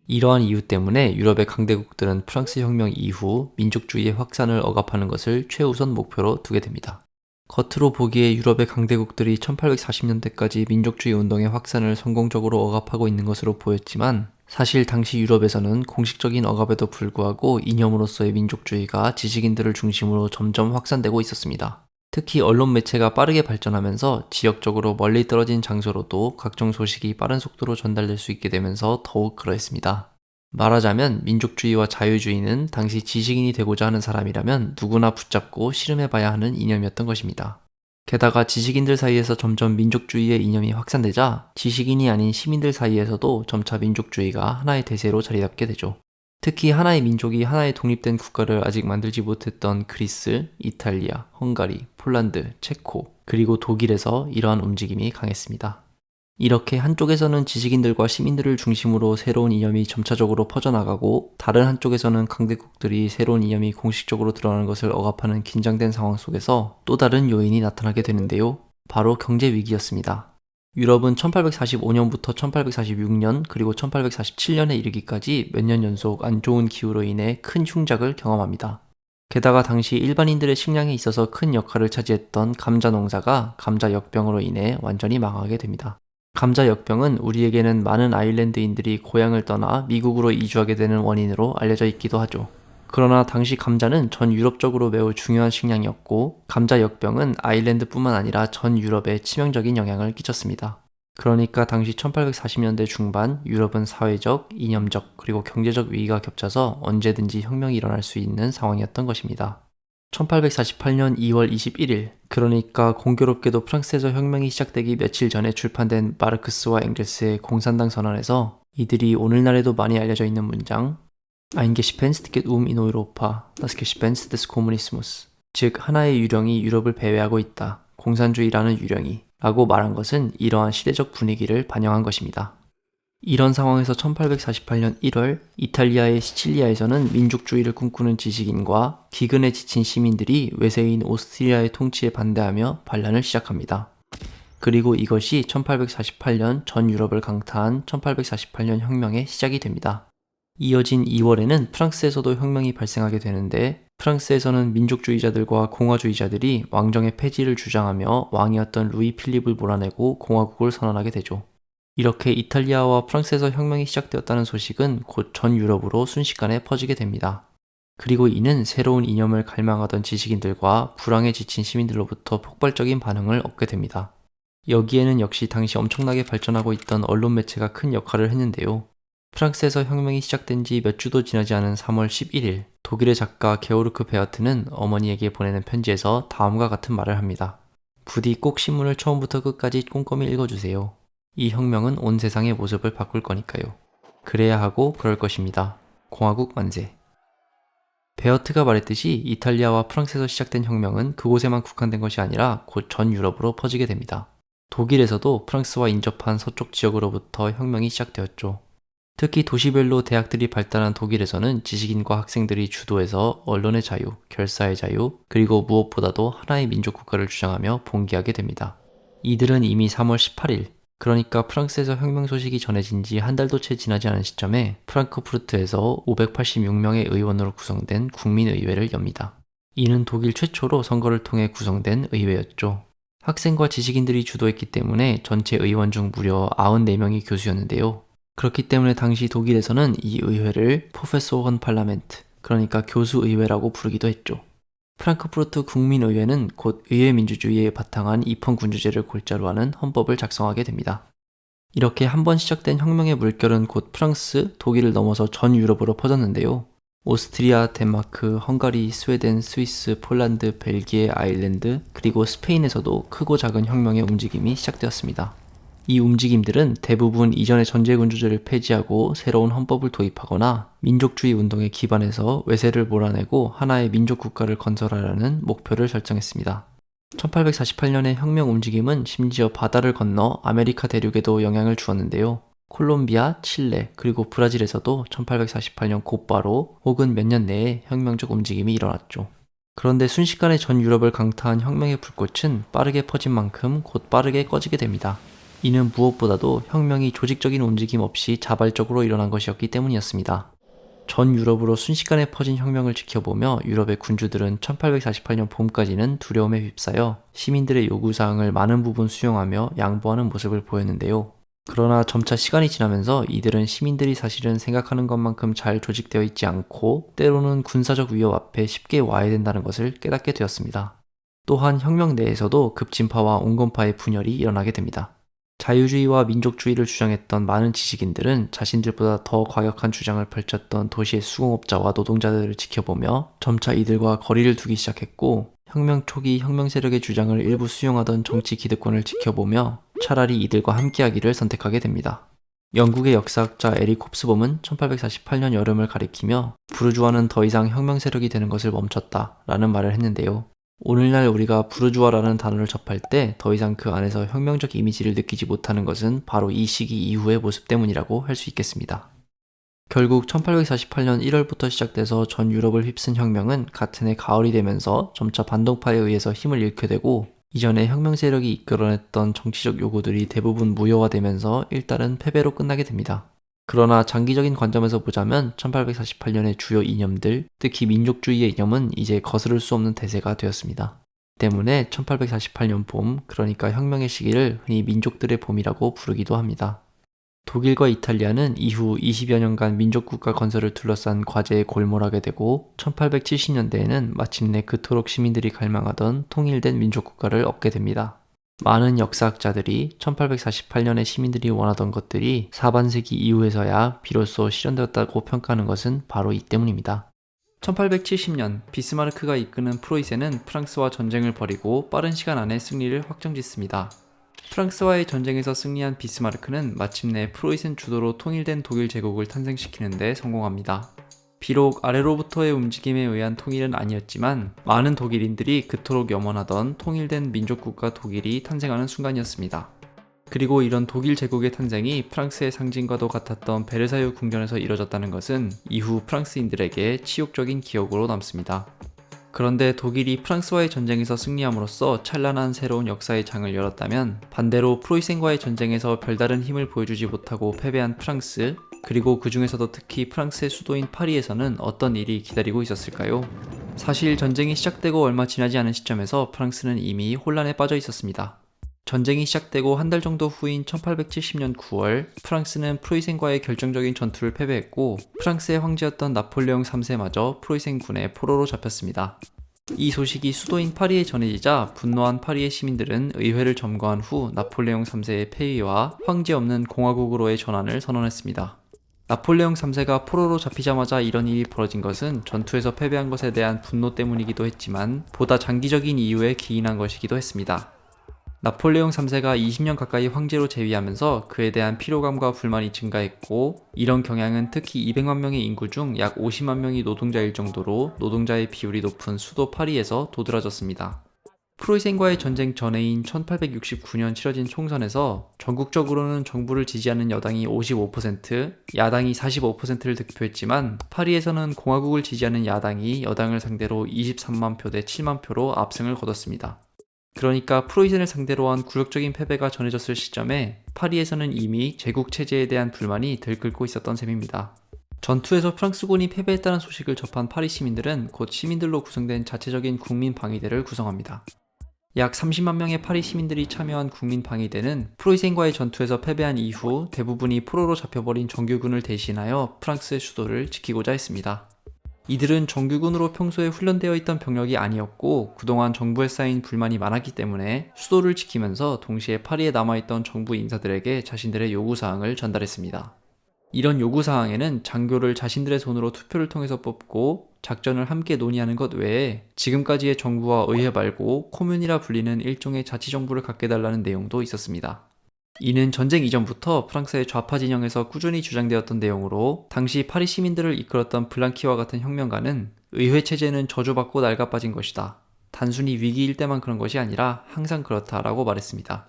이러한 이유 때문에 유럽의 강대국들은 프랑스 혁명 이후 민족주의의 확산을 억압하는 것을 최우선 목표로 두게 됩니다. 겉으로 보기에 유럽의 강대국들이 1840년대까지 민족주의 운동의 확산을 성공적으로 억압하고 있는 것으로 보였지만, 사실 당시 유럽에서는 공식적인 억압에도 불구하고 이념으로서의 민족주의가 지식인들을 중심으로 점점 확산되고 있었습니다. 특히 언론 매체가 빠르게 발전하면서 지역적으로 멀리 떨어진 장소로도 각종 소식이 빠른 속도로 전달될 수 있게 되면서 더욱 그러했습니다. 말하자면 민족주의와 자유주의는 당시 지식인이 되고자 하는 사람이라면 누구나 붙잡고 씨름해봐야 하는 이념이었던 것입니다. 게다가 지식인들 사이에서 점점 민족주의의 이념이 확산되자 지식인이 아닌 시민들 사이에서도 점차 민족주의가 하나의 대세로 자리 잡게 되죠. 특히 하나의 민족이 하나의 독립된 국가를 아직 만들지 못했던 그리스, 이탈리아, 헝가리, 폴란드, 체코, 그리고 독일에서 이러한 움직임이 강했습니다. 이렇게 한쪽에서는 지식인들과 시민들을 중심으로 새로운 이념이 점차적으로 퍼져나가고, 다른 한쪽에서는 강대국들이 새로운 이념이 공식적으로 드러나는 것을 억압하는 긴장된 상황 속에서 또 다른 요인이 나타나게 되는데요. 바로 경제 위기였습니다. 유럽은 1845년부터 1846년 그리고 1847년에 이르기까지 몇 년 연속 안 좋은 기후로 인해 큰 흉작을 경험합니다. 게다가 당시 일반인들의 식량에 있어서 큰 역할을 차지했던 감자 농사가 감자 역병으로 인해 완전히 망하게 됩니다. 감자 역병은 우리에게는 많은 아일랜드인들이 고향을 떠나 미국으로 이주하게 되는 원인으로 알려져 있기도 하죠. 그러나 당시 감자는 전 유럽적으로 매우 중요한 식량이었고, 감자 역병은 아일랜드뿐만 아니라 전 유럽에 치명적인 영향을 끼쳤습니다. 그러니까 당시 1840년대 중반 유럽은 사회적, 이념적, 그리고 경제적 위기가 겹쳐서 언제든지 혁명이 일어날 수 있는 상황이었던 것입니다. 1848년 2월 21일, 그러니까 공교롭게도 프랑스에서 혁명이 시작되기 며칠 전에 출판된 마르크스와 엥겔스의 공산당 선언에서 이들이 오늘날에도 많이 알려져 있는 문장 Ein Gespenst geht in Europa, das Gespenst des Kommunismus, 즉 하나의 유령이 유럽을 배회하고 있다, 공산주의라는 유령이 라고 말한 것은 이러한 시대적 분위기를 반영한 것입니다. 이런 상황에서 1848년 1월 이탈리아의 시칠리아에서는 민족주의를 꿈꾸는 지식인과 기근에 지친 시민들이 외세인 오스트리아의 통치에 반대하며 반란을 시작합니다. 그리고 이것이 1848년 전 유럽을 강타한 1848년 혁명의 시작이 됩니다. 이어진 2월에는 프랑스에서도 혁명이 발생하게 되는데, 프랑스에서는 민족주의자들과 공화주의자들이 왕정의 폐지를 주장하며 왕이었던 루이 필립을 몰아내고 공화국을 선언하게 되죠. 이렇게 이탈리아와 프랑스에서 혁명이 시작되었다는 소식은 곧 전 유럽으로 순식간에 퍼지게 됩니다. 그리고 이는 새로운 이념을 갈망하던 지식인들과 불황에 지친 시민들로부터 폭발적인 반응을 얻게 됩니다. 여기에는 역시 당시 엄청나게 발전하고 있던 언론 매체가 큰 역할을 했는데요. 프랑스에서 혁명이 시작된 지 몇 주도 지나지 않은 3월 11일, 독일의 작가 게오르크 베어트는 어머니에게 보내는 편지에서 다음과 같은 말을 합니다. 부디 꼭 신문을 처음부터 끝까지 꼼꼼히 읽어주세요. 이 혁명은 온 세상의 모습을 바꿀 거니까요. 그래야 하고 그럴 것입니다. 공화국 만세. 베어트가 말했듯이 이탈리아와 프랑스에서 시작된 혁명은 그곳에만 국한된 것이 아니라 곧 전 유럽으로 퍼지게 됩니다. 독일에서도 프랑스와 인접한 서쪽 지역으로부터 혁명이 시작되었죠. 특히 도시별로 대학들이 발달한 독일에서는 지식인과 학생들이 주도해서 언론의 자유, 결사의 자유, 그리고 무엇보다도 하나의 민족 국가를 주장하며 봉기하게 됩니다. 이들은 이미 3월 18일, 그러니까 프랑스에서 혁명 소식이 전해진 지 한 달도 채 지나지 않은 시점에 프랑크푸르트에서 586명의 의원으로 구성된 국민의회를 엽니다. 이는 독일 최초로 선거를 통해 구성된 의회였죠. 학생과 지식인들이 주도했기 때문에 전체 의원 중 무려 94명이 교수였는데요. 그렇기 때문에 당시 독일에서는 이 의회를 포페소헌 팔라멘트, 그러니까 교수의회라고 부르기도 했죠. 프랑크푸르트 국민의회는 곧 의회민주주의에 바탕한 입헌군주제를 골자로 하는 헌법을 작성하게 됩니다. 이렇게 한 번 시작된 혁명의 물결은 곧 프랑스, 독일을 넘어서 전 유럽으로 퍼졌는데요. 오스트리아, 덴마크, 헝가리, 스웨덴, 스위스, 폴란드, 벨기에, 아일랜드, 그리고 스페인에서도 크고 작은 혁명의 움직임이 시작되었습니다. 이 움직임들은 대부분 이전의 전제군주제를 폐지하고 새로운 헌법을 도입하거나 민족주의 운동에 기반해서 외세를 몰아내고 하나의 민족국가를 건설하려는 목표를 설정했습니다. 1848년의 혁명 움직임은 심지어 바다를 건너 아메리카 대륙에도 영향을 주었는데요. 콜롬비아, 칠레, 그리고 브라질에서도 1848년 곧바로 혹은 몇 년 내에 혁명적 움직임이 일어났죠. 그런데 순식간에 전 유럽을 강타한 혁명의 불꽃은 빠르게 퍼진 만큼 곧 빠르게 꺼지게 됩니다. 이는 무엇보다도 혁명이 조직적인 움직임 없이 자발적으로 일어난 것이었기 때문이었습니다. 전 유럽으로 순식간에 퍼진 혁명을 지켜보며 유럽의 군주들은 1848년 봄까지는 두려움에 휩싸여 시민들의 요구사항을 많은 부분 수용하며 양보하는 모습을 보였는데요. 그러나 점차 시간이 지나면서 이들은 시민들이 사실은 생각하는 것만큼 잘 조직되어 있지 않고 때로는 군사적 위협 앞에 쉽게 와해된다는 것을 깨닫게 되었습니다. 또한 혁명 내에서도 급진파와 온건파의 분열이 일어나게 됩니다. 자유주의와 민족주의를 주장했던 많은 지식인들은 자신들보다 더 과격한 주장을 펼쳤던 도시의 수공업자와 노동자들을 지켜보며 점차 이들과 거리를 두기 시작했고, 혁명 초기 혁명 세력의 주장을 일부 수용하던 정치 기득권을 지켜보며 차라리 이들과 함께하기를 선택하게 됩니다. 영국의 역사학자 에릭 홉스범은 1848년 여름을 가리키며 부르주아는 더 이상 혁명 세력이 되는 것을 멈췄다 라는 말을 했는데요. 오늘날 우리가 부르주아라는 단어를 접할 때 더 이상 그 안에서 혁명적 이미지를 느끼지 못하는 것은 바로 이 시기 이후의 모습 때문이라고 할 수 있겠습니다. 결국 1848년 1월부터 시작돼서 전 유럽을 휩쓴 혁명은 같은 해 가을이 되면서 점차 반동파에 의해서 힘을 잃게 되고, 이전에 혁명 세력이 이끌어냈던 정치적 요구들이 대부분 무효화되면서 일단은 패배로 끝나게 됩니다. 그러나 장기적인 관점에서 보자면 1848년의 주요 이념들, 특히 민족주의의 이념은 이제 거스를 수 없는 대세가 되었습니다. 때문에 1848년 봄, 그러니까 혁명의 시기를 흔히 민족들의 봄이라고 부르기도 합니다. 독일과 이탈리아는 이후 20여 년간 민족국가 건설을 둘러싼 과제에 골몰하게 되고 1870년대에는 마침내 그토록 시민들이 갈망하던 통일된 민족국가를 얻게 됩니다. 많은 역사학자들이 1848년에 시민들이 원하던 것들이 사반세기 이후에서야 비로소 실현되었다고 평가하는 것은 바로 이 때문입니다. 1870년 비스마르크가 이끄는 프로이센은 프랑스와 전쟁을 벌이고 빠른 시간 안에 승리를 확정짓습니다. 프랑스와의 전쟁에서 승리한 비스마르크는 마침내 프로이센 주도로 통일된 독일 제국을 탄생시키는 데 성공합니다. 비록 아래로부터의 움직임에 의한 통일은 아니었지만 많은 독일인들이 그토록 염원하던 통일된 민족국가 독일이 탄생하는 순간이었습니다. 그리고 이런 독일 제국의 탄생이 프랑스의 상징과도 같았던 베르사유 궁전에서 이뤄졌다는 것은 이후 프랑스인들에게 치욕적인 기억으로 남습니다. 그런데 독일이 프랑스와의 전쟁에서 승리함으로써 찬란한 새로운 역사의 장을 열었다면, 반대로 프로이센과의 전쟁에서 별다른 힘을 보여주지 못하고 패배한 프랑스, 그리고 그 중에서도 특히 프랑스의 수도인 파리에서는 어떤 일이 기다리고 있었을까요? 사실 전쟁이 시작되고 얼마 지나지 않은 시점에서 프랑스는 이미 혼란에 빠져 있었습니다. 전쟁이 시작되고 한 달 정도 후인 1870년 9월, 프랑스는 프로이센과의 결정적인 전투를 패배했고 프랑스의 황제였던 나폴레옹 3세마저 프로이센 군의 포로로 잡혔습니다. 이 소식이 수도인 파리에 전해지자 분노한 파리의 시민들은 의회를 점거한 후 나폴레옹 3세의 폐위와 황제 없는 공화국으로의 전환을 선언했습니다. 나폴레옹 3세가 포로로 잡히자마자 이런 일이 벌어진 것은 전투에서 패배한 것에 대한 분노 때문이기도 했지만 보다 장기적인 이유에 기인한 것이기도 했습니다. 나폴레옹 3세가 20년 가까이 황제로 재위하면서 그에 대한 피로감과 불만이 증가했고, 이런 경향은 특히 200만 명의 인구 중 약 50만 명이 노동자일 정도로 노동자의 비율이 높은 수도 파리에서 도드라졌습니다. 프로이센과의 전쟁 전해인 1869년 치러진 총선에서 전국적으로는 정부를 지지하는 여당이 55%, 야당이 45%를 득표했지만 파리에서는 공화국을 지지하는 야당이 여당을 상대로 23만 표 대 7만 표로 압승을 거뒀습니다. 그러니까 프로이센을 상대로 한 굴욕적인 패배가 전해졌을 시점에 파리에서는 이미 제국 체제에 대한 불만이 들끓고 있었던 셈입니다. 전투에서 프랑스군이 패배했다는 소식을 접한 파리 시민들은 곧 시민들로 구성된 자체적인 국민 방위대를 구성합니다. 약 30만 명의 파리 시민들이 참여한 국민방위대는 프로이센과의 전투에서 패배한 이후 대부분이 포로로 잡혀버린 정규군을 대신하여 프랑스의 수도를 지키고자 했습니다. 이들은 정규군으로 평소에 훈련되어 있던 병력이 아니었고 그동안 정부에 쌓인 불만이 많았기 때문에 수도를 지키면서 동시에 파리에 남아있던 정부 인사들에게 자신들의 요구사항을 전달했습니다. 이런 요구사항에는 장교를 자신들의 손으로 투표를 통해서 뽑고 작전을 함께 논의하는 것 외에 지금까지의 정부와 의회 말고 코뮌이라 불리는 일종의 자치정부를 갖게 달라는 내용도 있었습니다. 이는 전쟁 이전부터 프랑스의 좌파 진영에서 꾸준히 주장되었던 내용으로 당시 파리 시민들을 이끌었던 블랑키와 같은 혁명가는 의회 체제는 저주받고 낡아빠진 것이다. 단순히 위기일 때만 그런 것이 아니라 항상 그렇다라고 말했습니다.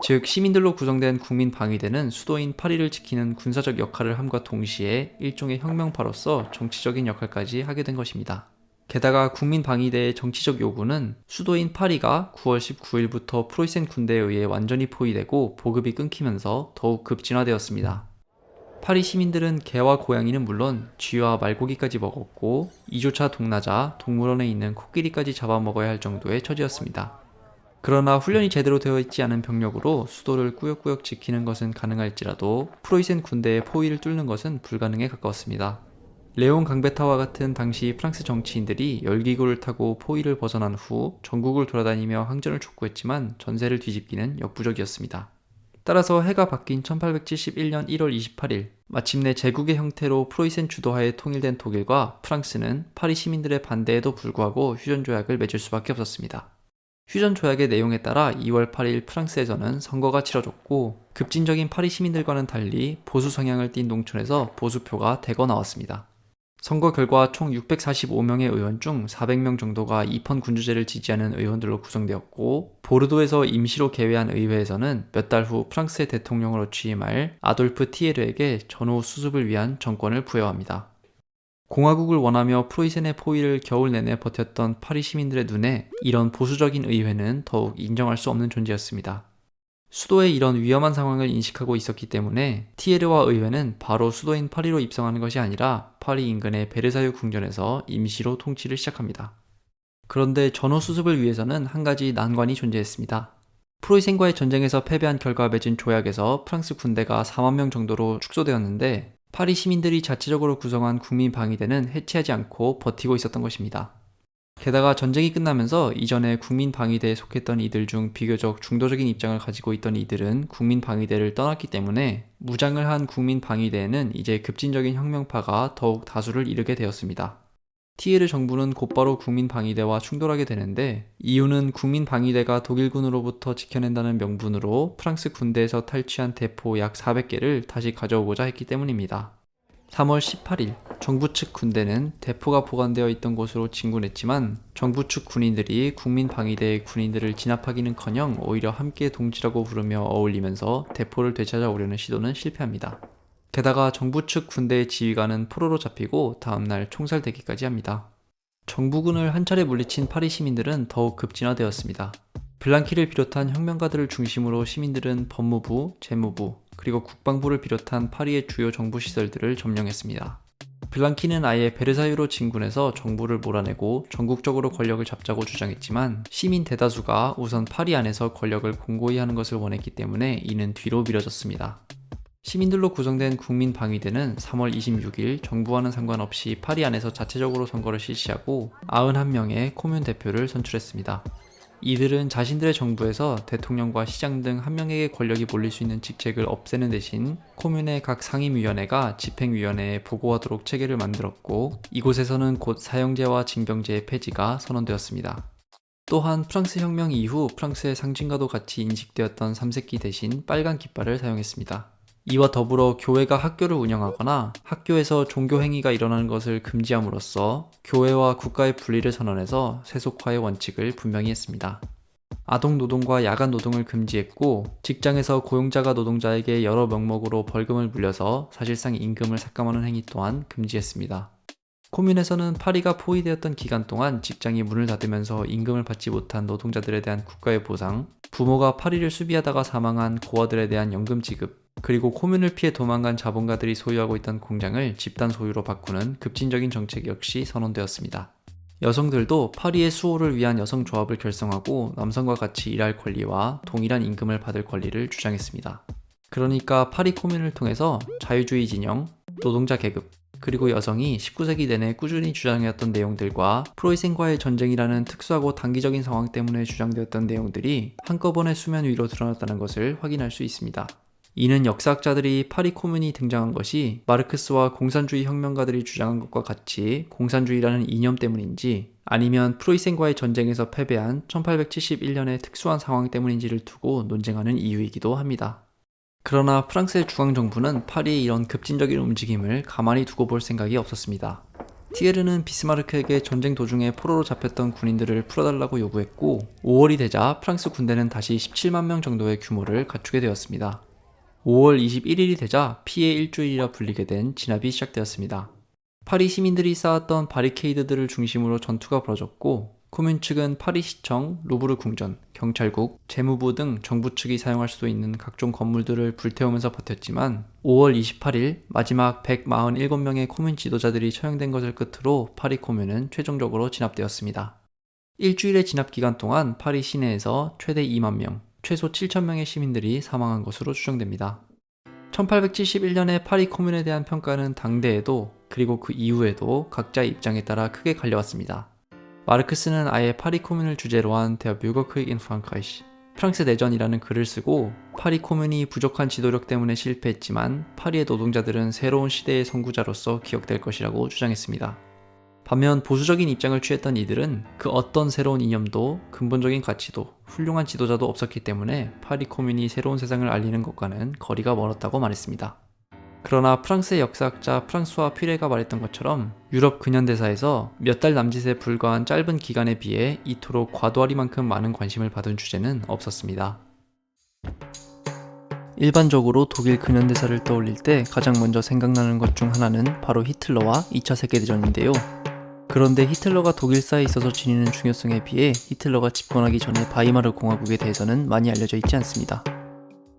즉 시민들로 구성된 국민방위대는 수도인 파리를 지키는 군사적 역할을 함과 동시에 일종의 혁명파로서 정치적인 역할까지 하게 된 것입니다. 게다가 국민방위대의 정치적 요구는 수도인 파리가 9월 19일부터 프로이센 군대에 의해 완전히 포위되고 보급이 끊기면서 더욱 급진화되었습니다. 파리 시민들은 개와 고양이는 물론 쥐와 말고기까지 먹었고 이조차 동나자, 동물원에 있는 코끼리까지 잡아먹어야 할 정도의 처지였습니다. 그러나 훈련이 제대로 되어 있지 않은 병력으로 수도를 꾸역꾸역 지키는 것은 가능할지라도 프로이센 군대의 포위를 뚫는 것은 불가능에 가까웠습니다. 레옹 강베타와 같은 당시 프랑스 정치인들이 열기구를 타고 포위를 벗어난 후 전국을 돌아다니며 항전을 촉구했지만 전세를 뒤집기는 역부족이었습니다. 따라서 해가 바뀐 1871년 1월 28일 마침내 제국의 형태로 프로이센 주도하에 통일된 독일과 프랑스는 파리 시민들의 반대에도 불구하고 휴전조약을 맺을 수밖에 없었습니다. 휴전조약의 내용에 따라 2월 8일 프랑스에서는 선거가 치러졌고 급진적인 파리 시민들과는 달리 보수 성향을 띤 농촌에서 보수표가 대거 나왔습니다. 선거 결과 총 645명의 의원 중 400명 정도가 이펀 군주제를 지지하는 의원들로 구성되었고 보르도에서 임시로 개회한 의회에서는 몇 달 후 프랑스의 대통령으로 취임할 아돌프 티에르에게 전후 수습을 위한 정권을 부여합니다. 공화국을 원하며 프로이센의 포위를 겨울 내내 버텼던 파리 시민들의 눈에 이런 보수적인 의회는 더욱 인정할 수 없는 존재였습니다. 수도의 이런 위험한 상황을 인식하고 있었기 때문에 티에르와 의회는 바로 수도인 파리로 입성하는 것이 아니라 파리 인근의 베르사유 궁전에서 임시로 통치를 시작합니다. 그런데 전후 수습을 위해서는 한 가지 난관이 존재했습니다. 프로이센과의 전쟁에서 패배한 결과 맺은 조약에서 프랑스 군대가 4만 명 정도로 축소되었는데 파리 시민들이 자체적으로 구성한 국민방위대는 해체하지 않고 버티고 있었던 것입니다. 게다가 전쟁이 끝나면서 이전에 국민방위대에 속했던 이들 중 비교적 중도적인 입장을 가지고 있던 이들은 국민방위대를 떠났기 때문에 무장을 한 국민방위대에는 이제 급진적인 혁명파가 더욱 다수를 이루게 되었습니다. 티에르 정부는 곧바로 국민방위대와 충돌하게 되는데 이유는 국민방위대가 독일군으로부터 지켜낸다는 명분으로 프랑스 군대에서 탈취한 대포 약 400개를 다시 가져오고자 했기 때문입니다. 3월 18일 정부 측 군대는 대포가 보관되어 있던 곳으로 진군했지만 정부 측 군인들이 국민방위대의 군인들을 진압하기는커녕 오히려 함께 동지라고 부르며 어울리면서 대포를 되찾아오려는 시도는 실패합니다. 게다가 정부 측 군대의 지휘관은 포로로 잡히고 다음날 총살되기까지 합니다. 정부군을 한 차례 물리친 파리 시민들은 더욱 급진화되었습니다. 블랑키를 비롯한 혁명가들을 중심으로 시민들은 법무부, 재무부, 그리고 국방부를 비롯한 파리의 주요 정부 시설들을 점령했습니다. 블랑키는 아예 베르사유로 진군해서 정부를 몰아내고 전국적으로 권력을 잡자고 주장했지만 시민 대다수가 우선 파리 안에서 권력을 공고히 하는 것을 원했기 때문에 이는 뒤로 미뤄졌습니다. 시민들로 구성된 국민방위대는 3월 26일 정부와는 상관없이 파리 안에서 자체적으로 선거를 실시하고 91명의 코뮌 대표를 선출했습니다. 이들은 자신들의 정부에서 대통령과 시장 등 한 명에게 권력이 몰릴 수 있는 직책을 없애는 대신 코뮌의 각 상임위원회가 집행위원회에 보고하도록 체계를 만들었고 이곳에서는 곧 사형제와 징병제의 폐지가 선언되었습니다. 또한 프랑스 혁명 이후 프랑스의 상징과도 같이 인식되었던 삼색기 대신 빨간 깃발을 사용했습니다. 이와 더불어 교회가 학교를 운영하거나 학교에서 종교 행위가 일어나는 것을 금지함으로써 교회와 국가의 분리를 선언해서 세속화의 원칙을 분명히 했습니다. 아동 노동과 야간 노동을 금지했고 직장에서 고용자가 노동자에게 여러 명목으로 벌금을 물려서 사실상 임금을 삭감하는 행위 또한 금지했습니다. 코뮌에서는 파리가 포위되었던 기간 동안 직장이 문을 닫으면서 임금을 받지 못한 노동자들에 대한 국가의 보상, 부모가 파리를 수비하다가 사망한 고아들에 대한 연금 지급, 그리고 코뮌을 피해 도망간 자본가들이 소유하고 있던 공장을 집단 소유로 바꾸는 급진적인 정책 역시 선언되었습니다. 여성들도 파리의 수호를 위한 여성조합을 결성하고 남성과 같이 일할 권리와 동일한 임금을 받을 권리를 주장했습니다. 그러니까 파리 코뮌을 통해서 자유주의 진영, 노동자 계급, 그리고 여성이 19세기 내내 꾸준히 주장해왔던 내용들과 프로이센과의 전쟁이라는 특수하고 단기적인 상황 때문에 주장되었던 내용들이 한꺼번에 수면 위로 드러났다는 것을 확인할 수 있습니다. 이는 역사학자들이 파리 코뮌이 등장한 것이 마르크스와 공산주의 혁명가들이 주장한 것과 같이 공산주의라는 이념 때문인지 아니면 프로이센과의 전쟁에서 패배한 1871년의 특수한 상황 때문인지를 두고 논쟁하는 이유이기도 합니다. 그러나 프랑스의 중앙정부는 파리의 이런 급진적인 움직임을 가만히 두고 볼 생각이 없었습니다. 티에르는 비스마르크에게 전쟁 도중에 포로로 잡혔던 군인들을 풀어달라고 요구했고 5월이 되자 프랑스 군대는 다시 17만 명 정도의 규모를 갖추게 되었습니다. 5월 21일이 되자 피해 일주일이라 불리게 된 진압이 시작되었습니다. 파리 시민들이 쌓았던 바리케이드들을 중심으로 전투가 벌어졌고 코뮌 측은 파리 시청, 루브르 궁전, 경찰국, 재무부 등 정부 측이 사용할 수도 있는 각종 건물들을 불태우면서 버텼지만 5월 28일 마지막 147명의 코뮌 지도자들이 처형된 것을 끝으로 파리 코뮌은 최종적으로 진압되었습니다. 일주일의 진압 기간 동안 파리 시내에서 최대 2만 명, 최소 7천 명의 시민들이 사망한 것으로 추정됩니다. 1871년의 파리 코뮌에 대한 평가는 당대에도 그리고 그 이후에도 각자의 입장에 따라 크게 갈려왔습니다. 마르크스는 아예 파리 코뮌을 주제로 한 Der Bürgerkrieg in Frankreich, 프랑스 내전이라는 글을 쓰고 파리 코뮌이 부족한 지도력 때문에 실패했지만 파리의 노동자들은 새로운 시대의 선구자로서 기억될 것이라고 주장했습니다. 반면 보수적인 입장을 취했던 이들은 그 어떤 새로운 이념도 근본적인 가치도 훌륭한 지도자도 없었기 때문에 파리 코뮌이 새로운 세상을 알리는 것과는 거리가 멀었다고 말했습니다. 그러나 프랑스의 역사학자 프랑수아 퓨레가 말했던 것처럼 유럽 근현대사에서 몇 달 남짓에 불과한 짧은 기간에 비해 이토록 과도하리만큼 많은 관심을 받은 주제는 없었습니다. 일반적으로 독일 근현대사를 떠올릴 때 가장 먼저 생각나는 것 중 하나는 바로 히틀러와 2차 세계대전인데요. 그런데 히틀러가 독일사에 있어서 지니는 중요성에 비해 히틀러가 집권하기 전에 바이마르 공화국에 대해서는 많이 알려져 있지 않습니다.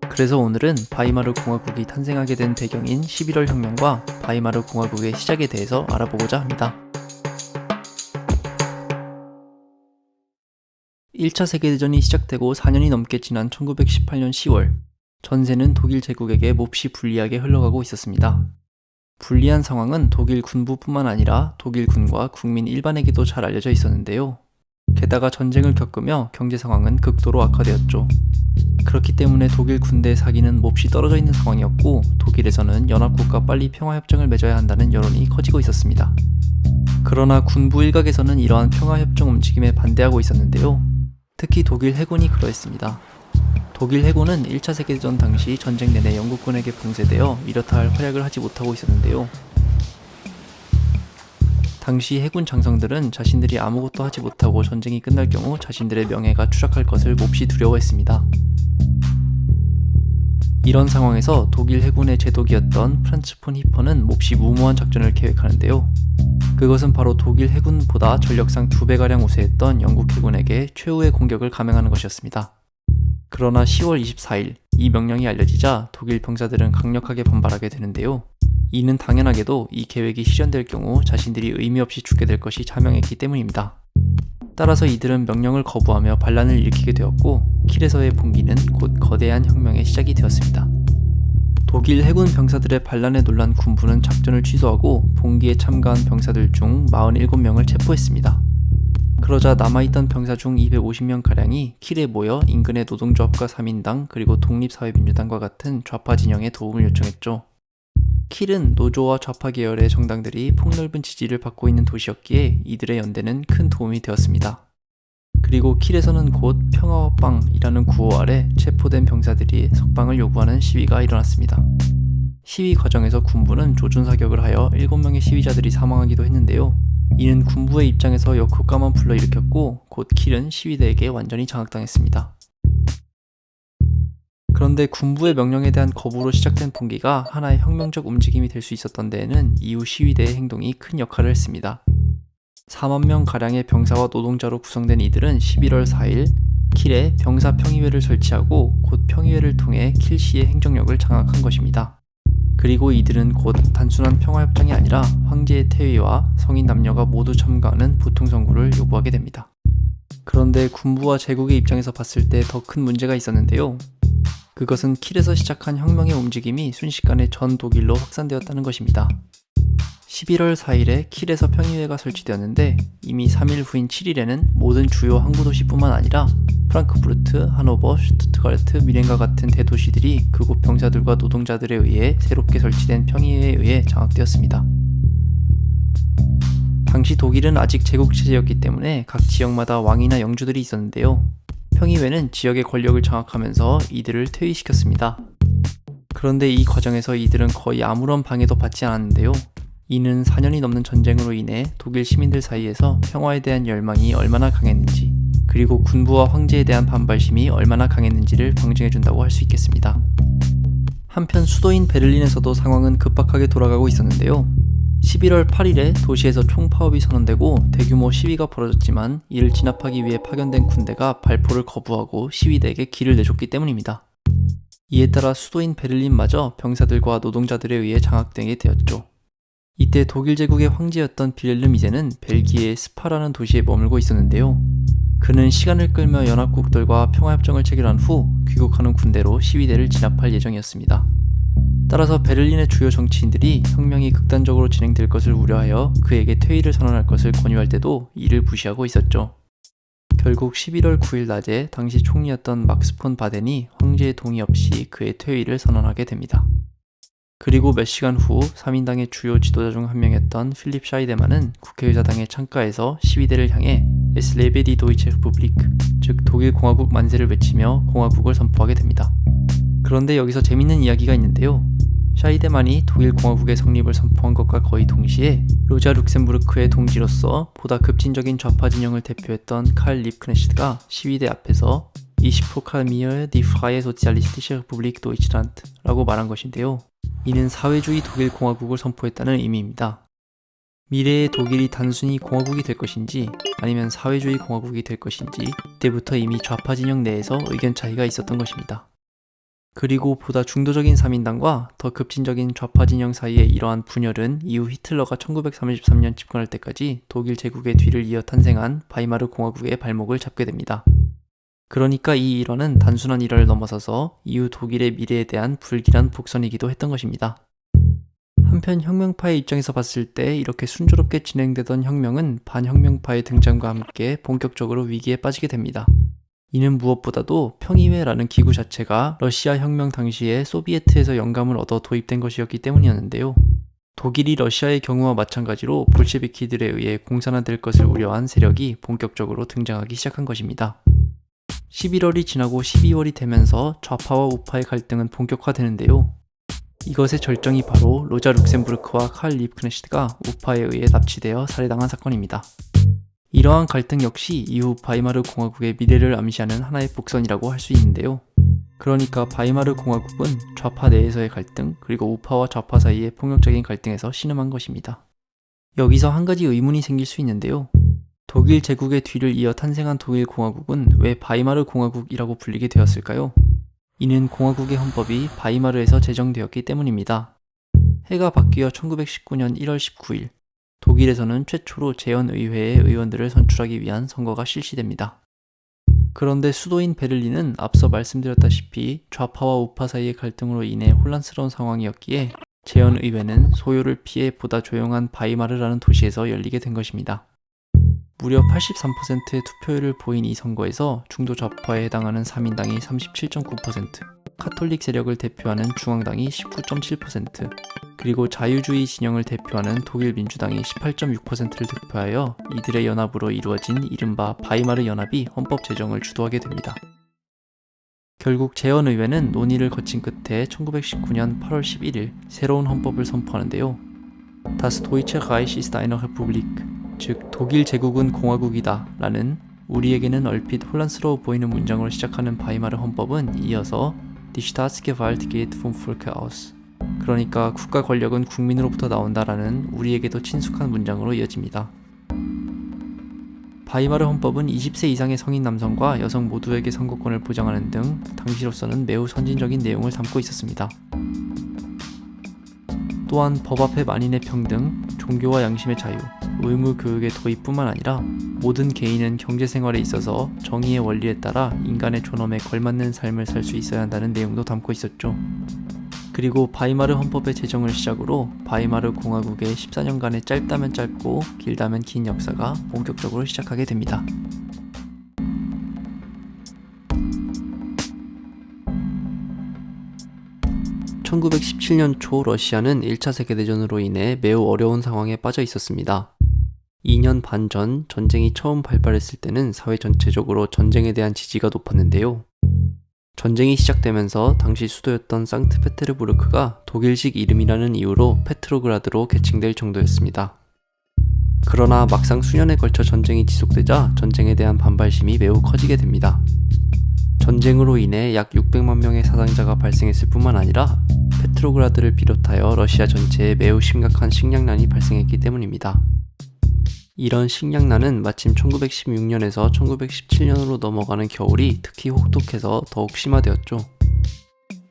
그래서 오늘은 바이마르 공화국이 탄생하게 된 배경인 11월 혁명과 바이마르 공화국의 시작에 대해서 알아보고자 합니다. 1차 세계대전이 시작되고 4년이 넘게 지난 1918년 10월, 전세는 독일 제국에게 몹시 불리하게 흘러가고 있었습니다. 불리한 상황은 독일 군부뿐만 아니라 독일 군과 국민 일반에게도 잘 알려져 있었는데요. 게다가 전쟁을 겪으며 경제 상황은 극도로 악화되었죠. 그렇기 때문에 독일 군대의 사기는 몹시 떨어져 있는 상황이었고 독일에서는 연합국과 빨리 평화협정을 맺어야 한다는 여론이 커지고 있었습니다. 그러나 군부 일각에서는 이러한 평화협정 움직임에 반대하고 있었는데요. 특히 독일 해군이 그러했습니다. 독일 해군은 1차 세계대전 당시 전쟁 내내 영국군에게 봉쇄되어 이렇다 할 활약을 하지 못하고 있었는데요. 당시 해군 장성들은 자신들이 아무것도 하지 못하고 전쟁이 끝날 경우 자신들의 명예가 추락할 것을 몹시 두려워했습니다. 이런 상황에서 독일 해군의 제독이었던 프란츠 폰 히퍼는 몹시 무모한 작전을 계획하는데요. 그것은 바로 독일 해군보다 전력상 2배가량 우세했던 영국 해군에게 최후의 공격을 감행하는 것이었습니다. 그러나 10월 24일 이 명령이 알려지자 독일 병사들은 강력하게 반발하게 되는데요. 이는 당연하게도 이 계획이 실현될 경우 자신들이 의미 없이 죽게 될 것이 자명했기 때문입니다. 따라서 이들은 명령을 거부하며 반란을 일으키게 되었고 킬에서의 봉기는 곧 거대한 혁명의 시작이 되었습니다. 독일 해군 병사들의 반란에 놀란 군부는 작전을 취소하고 봉기에 참가한 병사들 중 47명을 체포했습니다. 그러자 남아있던 병사 중 250명가량이 킬에 모여 인근의 노동조합과 3인당 그리고 독립사회민주당과 같은 좌파 진영에 도움을 요청했죠. 킬은 노조와 좌파 계열의 정당들이 폭넓은 지지를 받고 있는 도시였기에 이들의 연대는 큰 도움이 되었습니다. 그리고 킬에서는 곧 평화와빵이라는 구호 아래 체포된 병사들이 석방을 요구하는 시위가 일어났습니다. 시위 과정에서 군부는 조준사격을 하여 7명의 시위자들이 사망하기도 했는데요. 이는 군부의 입장에서 역효과만 불러일으켰고 곧 킬은 시위대에게 완전히 장악당했습니다. 그런데 군부의 명령에 대한 거부로 시작된 봉기가 하나의 혁명적 움직임이 될 수 있었던 데에는 이후 시위대의 행동이 큰 역할을 했습니다. 4만 명가량의 병사와 노동자로 구성된 이들은 11월 4일 킬에 병사 평의회를 설치하고 곧 평의회를 통해 킬시의 행정력을 장악한 것입니다. 그리고 이들은 곧 단순한 평화협정이 아니라 황제의 퇴위와 성인 남녀가 모두 참가하는 보통선거를 요구하게 됩니다. 그런데 군부와 제국의 입장에서 봤을 때 더 큰 문제가 있었는데요. 그것은 킬에서 시작한 혁명의 움직임이 순식간에 전 독일로 확산되었다는 것입니다. 11월 4일에 킬에서 평의회가 설치되었는데 이미 3일 후인 7일에는 모든 주요 항구 도시뿐만 아니라 프랑크푸르트, 하노버, 슈투트가르트, 미넨과 같은 대도시들이 그곳 병사들과 노동자들에 의해 새롭게 설치된 평의회에 의해 장악되었습니다. 당시 독일은 아직 제국체제였기 때문에 각 지역마다 왕이나 영주들이 있었는데요. 평의회는 지역의 권력을 장악하면서 이들을 퇴위시켰습니다. 그런데 이 과정에서 이들은 거의 아무런 방해도 받지 않았는데요. 이는 4년이 넘는 전쟁으로 인해 독일 시민들 사이에서 평화에 대한 열망이 얼마나 강했는지, 그리고 군부와 황제에 대한 반발심이 얼마나 강했는지를 방증해준다고 할 수 있겠습니다. 한편 수도인 베를린에서도 상황은 급박하게 돌아가고 있었는데요. 11월 8일에 도시에서 총파업이 선언되고 대규모 시위가 벌어졌지만 이를 진압하기 위해 파견된 군대가 발포를 거부하고 시위대에게 길을 내줬기 때문입니다. 이에 따라 수도인 베를린마저 병사들과 노동자들에 의해 장악되게 되었죠. 이때 독일 제국의 황제였던 빌헬름 2세는 벨기에의 스파라는 도시에 머물고 있었는데요. 그는 시간을 끌며 연합국들과 평화협정을 체결한 후 귀국하는 군대로 시위대를 진압할 예정이었습니다. 따라서 베를린의 주요 정치인들이 혁명이 극단적으로 진행될 것을 우려하여 그에게 퇴위를 선언할 것을 권유할 때도 이를 무시하고 있었죠. 결국 11월 9일 낮에 당시 총리였던 막스 폰 바덴이 황제의 동의 없이 그의 퇴위를 선언하게 됩니다. 그리고 몇 시간 후 3인당의 주요 지도자 중 한 명이었던 필립 샤이데만은 국회의사당의 창가에서 시위대를 향해 Es lebe die Deutsche Republik, 즉 독일 공화국 만세를 외치며 공화국을 선포하게 됩니다. 그런데 여기서 재밌는 이야기가 있는데요. 샤이데만이 독일 공화국의 성립을 선포한 것과 거의 동시에 로자 룩셈부르크의 동지로서 보다 급진적인 좌파 진영을 대표했던 칼 립크네시트가 시위대 앞에서 Ich proklamiere die freie sozialistische Republik Deutschland 라고 말한 것인데요. 이는 사회주의 독일 공화국을 선포했다는 의미입니다. 미래의 독일이 단순히 공화국이 될 것인지 아니면 사회주의 공화국이 될 것인지 이때부터 이미 좌파 진영 내에서 의견 차이가 있었던 것입니다. 그리고 보다 중도적인 3인당과 더 급진적인 좌파 진영 사이의 이러한 분열은 이후 히틀러가 1933년 집권할 때까지 독일 제국의 뒤를 이어 탄생한 바이마르 공화국의 발목을 잡게 됩니다. 그러니까 이 일화는 단순한 일화를 넘어서서 이후 독일의 미래에 대한 불길한 복선이기도 했던 것입니다. 한편 혁명파의 입장에서 봤을 때 이렇게 순조롭게 진행되던 혁명은 반혁명파의 등장과 함께 본격적으로 위기에 빠지게 됩니다. 이는 무엇보다도 평의회라는 기구 자체가 러시아 혁명 당시에 소비에트에서 영감을 얻어 도입된 것이었기 때문이었는데요. 독일이 러시아의 경우와 마찬가지로 볼셰비키들에 의해 공산화될 것을 우려한 세력이 본격적으로 등장하기 시작한 것입니다. 11월이 지나고 12월이 되면서 좌파와 우파의 갈등은 본격화되는데요. 이것의 절정이 바로 로자 룩셈부르크와 칼 립크네시트가 우파에 의해 납치되어 살해당한 사건입니다. 이러한 갈등 역시 이후 바이마르 공화국의 미래를 암시하는 하나의 복선이라고 할 수 있는데요. 그러니까 바이마르 공화국은 좌파 내에서의 갈등, 그리고 우파와 좌파 사이의 폭력적인 갈등에서 신음한 것입니다. 여기서 한 가지 의문이 생길 수 있는데요. 독일 제국의 뒤를 이어 탄생한 독일 공화국은 왜 바이마르 공화국이라고 불리게 되었을까요? 이는 공화국의 헌법이 바이마르에서 제정되었기 때문입니다. 해가 바뀌어 1919년 1월 19일, 독일에서는 최초로 재헌의회의 의원들을 선출하기 위한 선거가 실시됩니다. 그런데 수도인 베를린은 앞서 말씀드렸다시피 좌파와 우파 사이의 갈등으로 인해 혼란스러운 상황이었기에 재헌의회는 소요를 피해 보다 조용한 바이마르라는 도시에서 열리게 된 것입니다. 무려 83%의 투표율을 보인 이 선거에서 중도 좌파에 해당하는 3인당이 37.9%, 카톨릭 세력을 대표하는 중앙당이 19.7%, 그리고 자유주의 진영을 대표하는 독일 민주당이 18.6%를 득표하여 이들의 연합으로 이루어진 이른바 바이마르 연합이 헌법 제정을 주도하게 됩니다. 결국 재헌의회는 논의를 거친 끝에 1919년 8월 11일 새로운 헌법을 선포하는데요. Das Deutsche Reich ist eine Republik, 즉 독일 제국은 공화국이다 라는 우리에게는 얼핏 혼란스러워 보이는 문장으로 시작하는 바이마르 헌법은 이어서 Die Staatsgewalt geht vom Volke aus, 그러니까 국가 권력은 국민으로부터 나온다라는 우리에게도 친숙한 문장으로 이어집니다. 바이마르 헌법은 20세 이상의 성인 남성과 여성 모두에게 선거권을 보장하는 등 당시로서는 매우 선진적인 내용을 담고 있었습니다. 또한 법 앞에 만인의 평등, 종교와 양심의 자유, 의무 교육의 도입뿐만 아니라 모든 개인은 경제생활에 있어서 정의의 원리에 따라 인간의 존엄에 걸맞는 삶을 살 수 있어야 한다는 내용도 담고 있었죠. 그리고 바이마르 헌법의 제정을 시작으로 바이마르 공화국의 14년간의 짧다면 짧고 길다면 긴 역사가 본격적으로 시작하게 됩니다. (1917년) 초 러시아는 1차 세계대전으로 인해 매우 어려운 상황에 빠져 있었습니다. 2년 반 전 전쟁이 처음 발발했을 때는 사회 전체적으로 전쟁에 대한 지지가 높았는데요. 전쟁이 시작되면서 당시 수도였던 상트페테르부르크가 독일식 이름이라는 이유로 페트로그라드로 개칭될 정도였습니다. 그러나 막상 수년에 걸쳐 전쟁이 지속되자 전쟁에 대한 반발심이 매우 커지게 됩니다. 전쟁으로 인해 약 600만 명의 사상자가 발생했을 뿐만 아니라 페트로그라드를 비롯하여 러시아 전체에 매우 심각한 식량난이 발생했기 때문입니다. 이런 식량난은 마침 1916년에서 1917년으로 넘어가는 겨울이 특히 혹독해서 더욱 심화되었죠.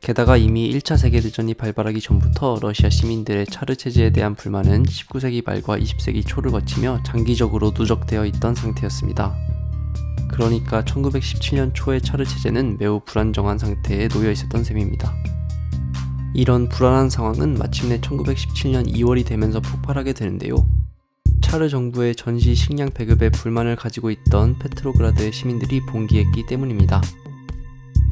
게다가 이미 1차 세계대전이 발발하기 전부터 러시아 시민들의 차르 체제에 대한 불만은 19세기 말과 20세기 초를 거치며 장기적으로 누적되어 있던 상태였습니다. 그러니까 1917년 초의 차르 체제는 매우 불안정한 상태에 놓여 있었던 셈입니다. 이런 불안한 상황은 마침내 1917년 2월이 되면서 폭발하게 되는데요. 차르 정부의 전시 식량 배급에 불만을 가지고 있던 페트로그라드의 시민들이 봉기했기 때문입니다.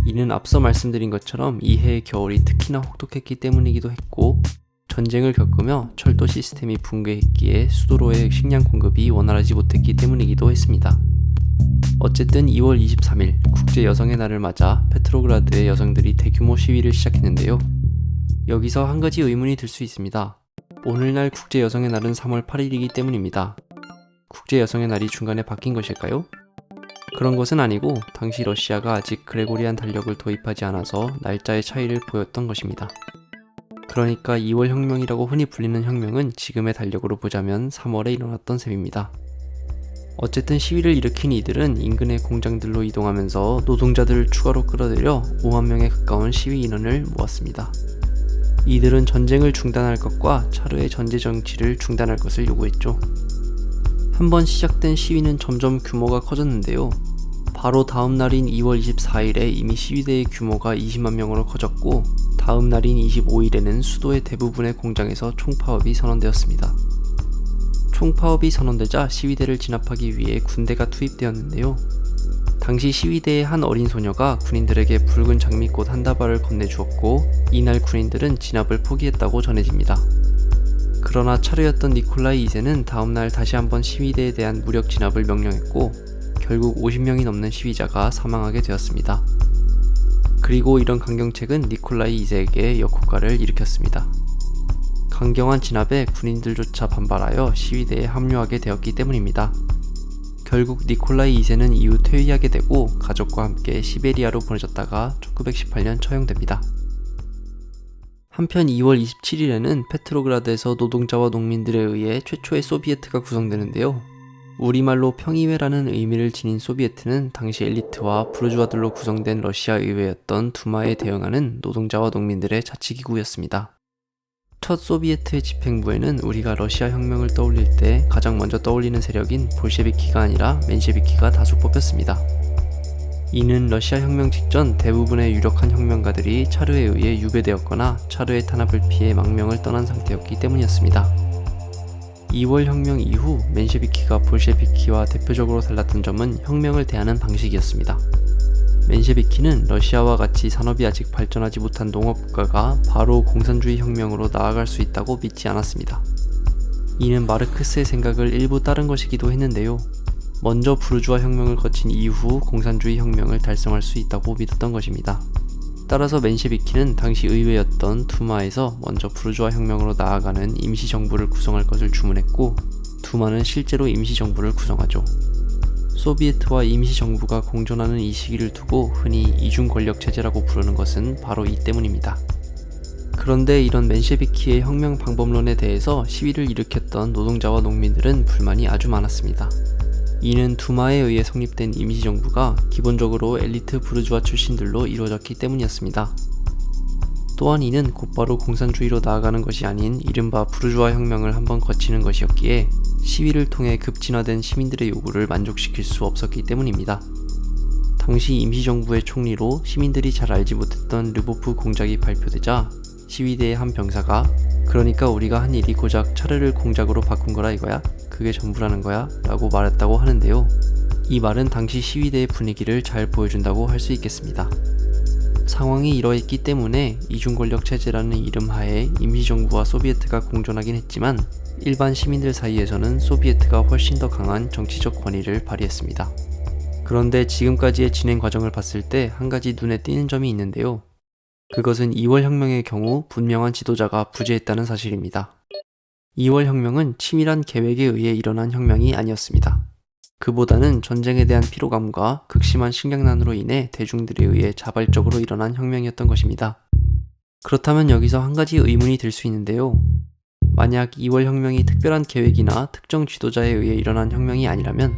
이는 앞서 말씀드린 것처럼 이 해의 겨울이 특히나 혹독했기 때문이기도 했고, 전쟁을 겪으며 철도 시스템이 붕괴했기에 수도로의 식량 공급이 원활하지 못했기 때문이기도 했습니다. 어쨌든 2월 23일 국제 여성의 날을 맞아 페트로그라드의 여성들이 대규모 시위를 시작했는데요. 여기서 한 가지 의문이 들 수 있습니다. 오늘날 국제 여성의 날은 3월 8일이기 때문입니다. 국제 여성의 날이 중간에 바뀐 것일까요? 그런 것은 아니고 당시 러시아가 아직 그레고리안 달력을 도입하지 않아서 날짜의 차이를 보였던 것입니다. 그러니까 2월 혁명이라고 흔히 불리는 혁명은 지금의 달력으로 보자면 3월에 일어났던 셈입니다. 어쨌든 시위를 일으킨 이들은 인근의 공장들로 이동하면서 노동자들을 추가로 끌어들여 5만 명에 가까운 시위 인원을 모았습니다. 이들은 전쟁을 중단할 것과 차르의 전제 정치를 중단할 것을 요구했죠. 한번 시작된 시위는 점점 규모가 커졌는데요. 바로 다음 날인 2월 24일에 이미 시위대의 규모가 20만 명으로 커졌고, 다음 날인 25일에는 수도의 대부분의 공장에서 총파업이 선언되었습니다. 총파업이 선언되자 시위대를 진압하기 위해 군대가 투입되었는데요. 당시 시위대의 한 어린 소녀가 군인들에게 붉은 장미꽃 한 다발을 건네주었고, 이날 군인들은 진압을 포기했다고 전해집니다. 그러나 차르였던 니콜라이 2세는 다음날 다시 한번 시위대에 대한 무력 진압을 명령했고, 결국 50명이 넘는 시위자가 사망하게 되었습니다. 그리고 이런 강경책은 니콜라이 2세에게 역효과를 일으켰습니다. 강경한 진압에 군인들조차 반발하여 시위대에 합류하게 되었기 때문입니다. 결국 니콜라이 2세는 이후 퇴위하게 되고 가족과 함께 시베리아로 보내졌다가 1918년 처형됩니다. 한편 2월 27일에는 페트로그라드에서 노동자와 농민들에 의해 최초의 소비에트가 구성되는데요. 우리말로 평의회라는 의미를 지닌 소비에트는 당시 엘리트와 부르주아들로 구성된 러시아 의회였던 두마에 대응하는 노동자와 농민들의 자치기구였습니다. 첫 소비에트의 집행부에는 우리가 러시아 혁명을 떠올릴 때 가장 먼저 떠올리는 세력인 볼셰비키가 아니라 맨셰비키가 다수 뽑혔습니다. 이는 러시아 혁명 직전 대부분의 유력한 혁명가들이 차르에 의해 유배되었거나 차르의 탄압을 피해 망명을 떠난 상태였기 때문이었습니다. 2월 혁명 이후 맨셰비키가 볼셰비키와 대표적으로 달랐던 점은 혁명을 대하는 방식이었습니다. 맨셰비키는 러시아와 같이 산업이 아직 발전하지 못한 농업국가가 바로 공산주의 혁명으로 나아갈 수 있다고 믿지 않았습니다. 이는 마르크스의 생각을 일부 따른 것이기도 했는데요. 먼저 부르주아 혁명을 거친 이후 공산주의 혁명을 달성할 수 있다고 믿었던 것입니다. 따라서 맨셰비키는 당시 의회였던 두마에서 먼저 부르주아 혁명으로 나아가는 임시정부를 구성할 것을 주문했고, 두마는 실제로 임시정부를 구성하죠. 소비에트와 임시정부가 공존하는 이 시기를 두고 흔히 이중권력체제라고 부르는 것은 바로 이 때문입니다. 그런데 이런 맨셰비키의 혁명 방법론에 대해서 시위를 일으켰던 노동자와 농민들은 불만이 아주 많았습니다. 이는 두마에 의해 성립된 임시정부가 기본적으로 엘리트 부르주아 출신들로 이루어졌기 때문이었습니다. 또한 이는 곧바로 공산주의로 나아가는 것이 아닌 이른바 부르주아 혁명을 한번 거치는 것이었기에 시위를 통해 급진화된 시민들의 요구를 만족시킬 수 없었기 때문입니다. 당시 임시정부의 총리로 시민들이 잘 알지 못했던 르보프 공작이 발표되자 시위대의 한 병사가 그러니까 우리가 한 일이 고작 차르를 공작으로 바꾼 거라 이거야? 그게 전부라는 거야? 라고 말했다고 하는데요. 이 말은 당시 시위대의 분위기를 잘 보여준다고 할 수 있겠습니다. 상황이 이러했기 때문에 이중권력 체제라는 이름 하에 임시정부와 소비에트가 공존하긴 했지만 일반 시민들 사이에서는 소비에트가 훨씬 더 강한 정치적 권위를 발휘했습니다. 그런데 지금까지의 진행 과정을 봤을 때 한 가지 눈에 띄는 점이 있는데요. 그것은 2월 혁명의 경우 분명한 지도자가 부재했다는 사실입니다. 2월 혁명은 치밀한 계획에 의해 일어난 혁명이 아니었습니다. 그보다는 전쟁에 대한 피로감과 극심한 식량난으로 인해 대중들에 의해 자발적으로 일어난 혁명이었던 것입니다. 그렇다면 여기서 한 가지 의문이 들 수 있는데요. 만약 2월 혁명이 특별한 계획이나 특정 지도자에 의해 일어난 혁명이 아니라면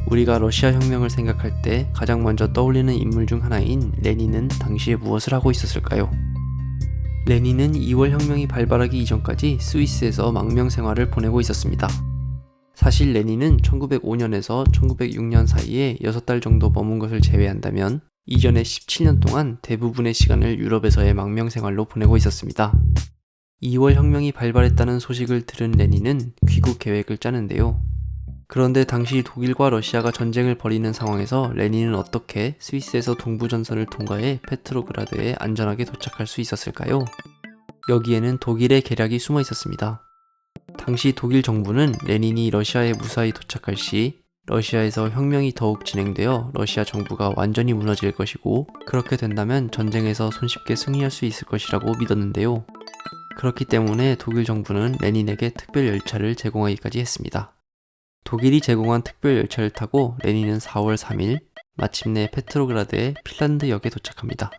우리가 러시아 혁명을 생각할 때 가장 먼저 떠올리는 인물 중 하나인 레닌은 당시에 무엇을 하고 있었을까요? 레닌은 2월 혁명이 발발하기 이전까지 스위스에서 망명 생활을 보내고 있었습니다. 사실 레닌은 1905년에서 1906년 사이에 6달 정도 머문 것을 제외한다면 이전의 17년 동안 대부분의 시간을 유럽에서의 망명 생활로 보내고 있었습니다. 2월 혁명이 발발했다는 소식을 들은 레닌은 귀국 계획을 짜는데요. 그런데 당시 독일과 러시아가 전쟁을 벌이는 상황에서 레닌은 어떻게 스위스에서 동부전선을 통과해 페트로그라드에 안전하게 도착할 수 있었을까요? 여기에는 독일의 계략이 숨어 있었습니다. 당시 독일 정부는 레닌이 러시아에 무사히 도착할 시 러시아에서 혁명이 더욱 진행되어 러시아 정부가 완전히 무너질 것이고 그렇게 된다면 전쟁에서 손쉽게 승리할 수 있을 것이라고 믿었는데요. 그렇기 때문에 독일 정부는 레닌에게 특별 열차를 제공하기까지 했습니다. 독일이 제공한 특별 열차를 타고 레닌은 4월 3일 마침내 페트로그라드의 핀란드역에 도착합니다.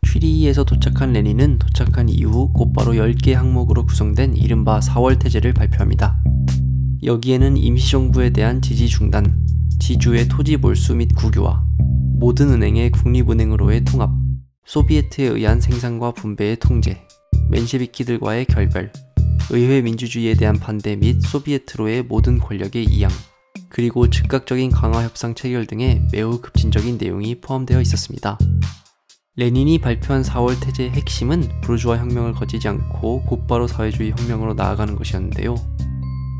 취리히에서 도착한 레닌은 도착한 이후 곧바로 10개의 항목으로 구성된 이른바 4월 태제를 발표합니다. 여기에는 임시정부에 대한 지지 중단, 지주의 토지 몰수 및 국유화, 모든 은행의 국립은행으로의 통합, 소비에트에 의한 생산과 분배의 통제, 맨셰비키들과의 결별, 의회 민주주의에 대한 반대 및 소비에트로의 모든 권력의 이양, 그리고 즉각적인 강화 협상 체결 등의 매우 급진적인 내용이 포함되어 있었습니다. 레닌이 발표한 4월 태제의 핵심은 부르주아 혁명을 거치지 않고 곧바로 사회주의 혁명으로 나아가는 것이었는데요.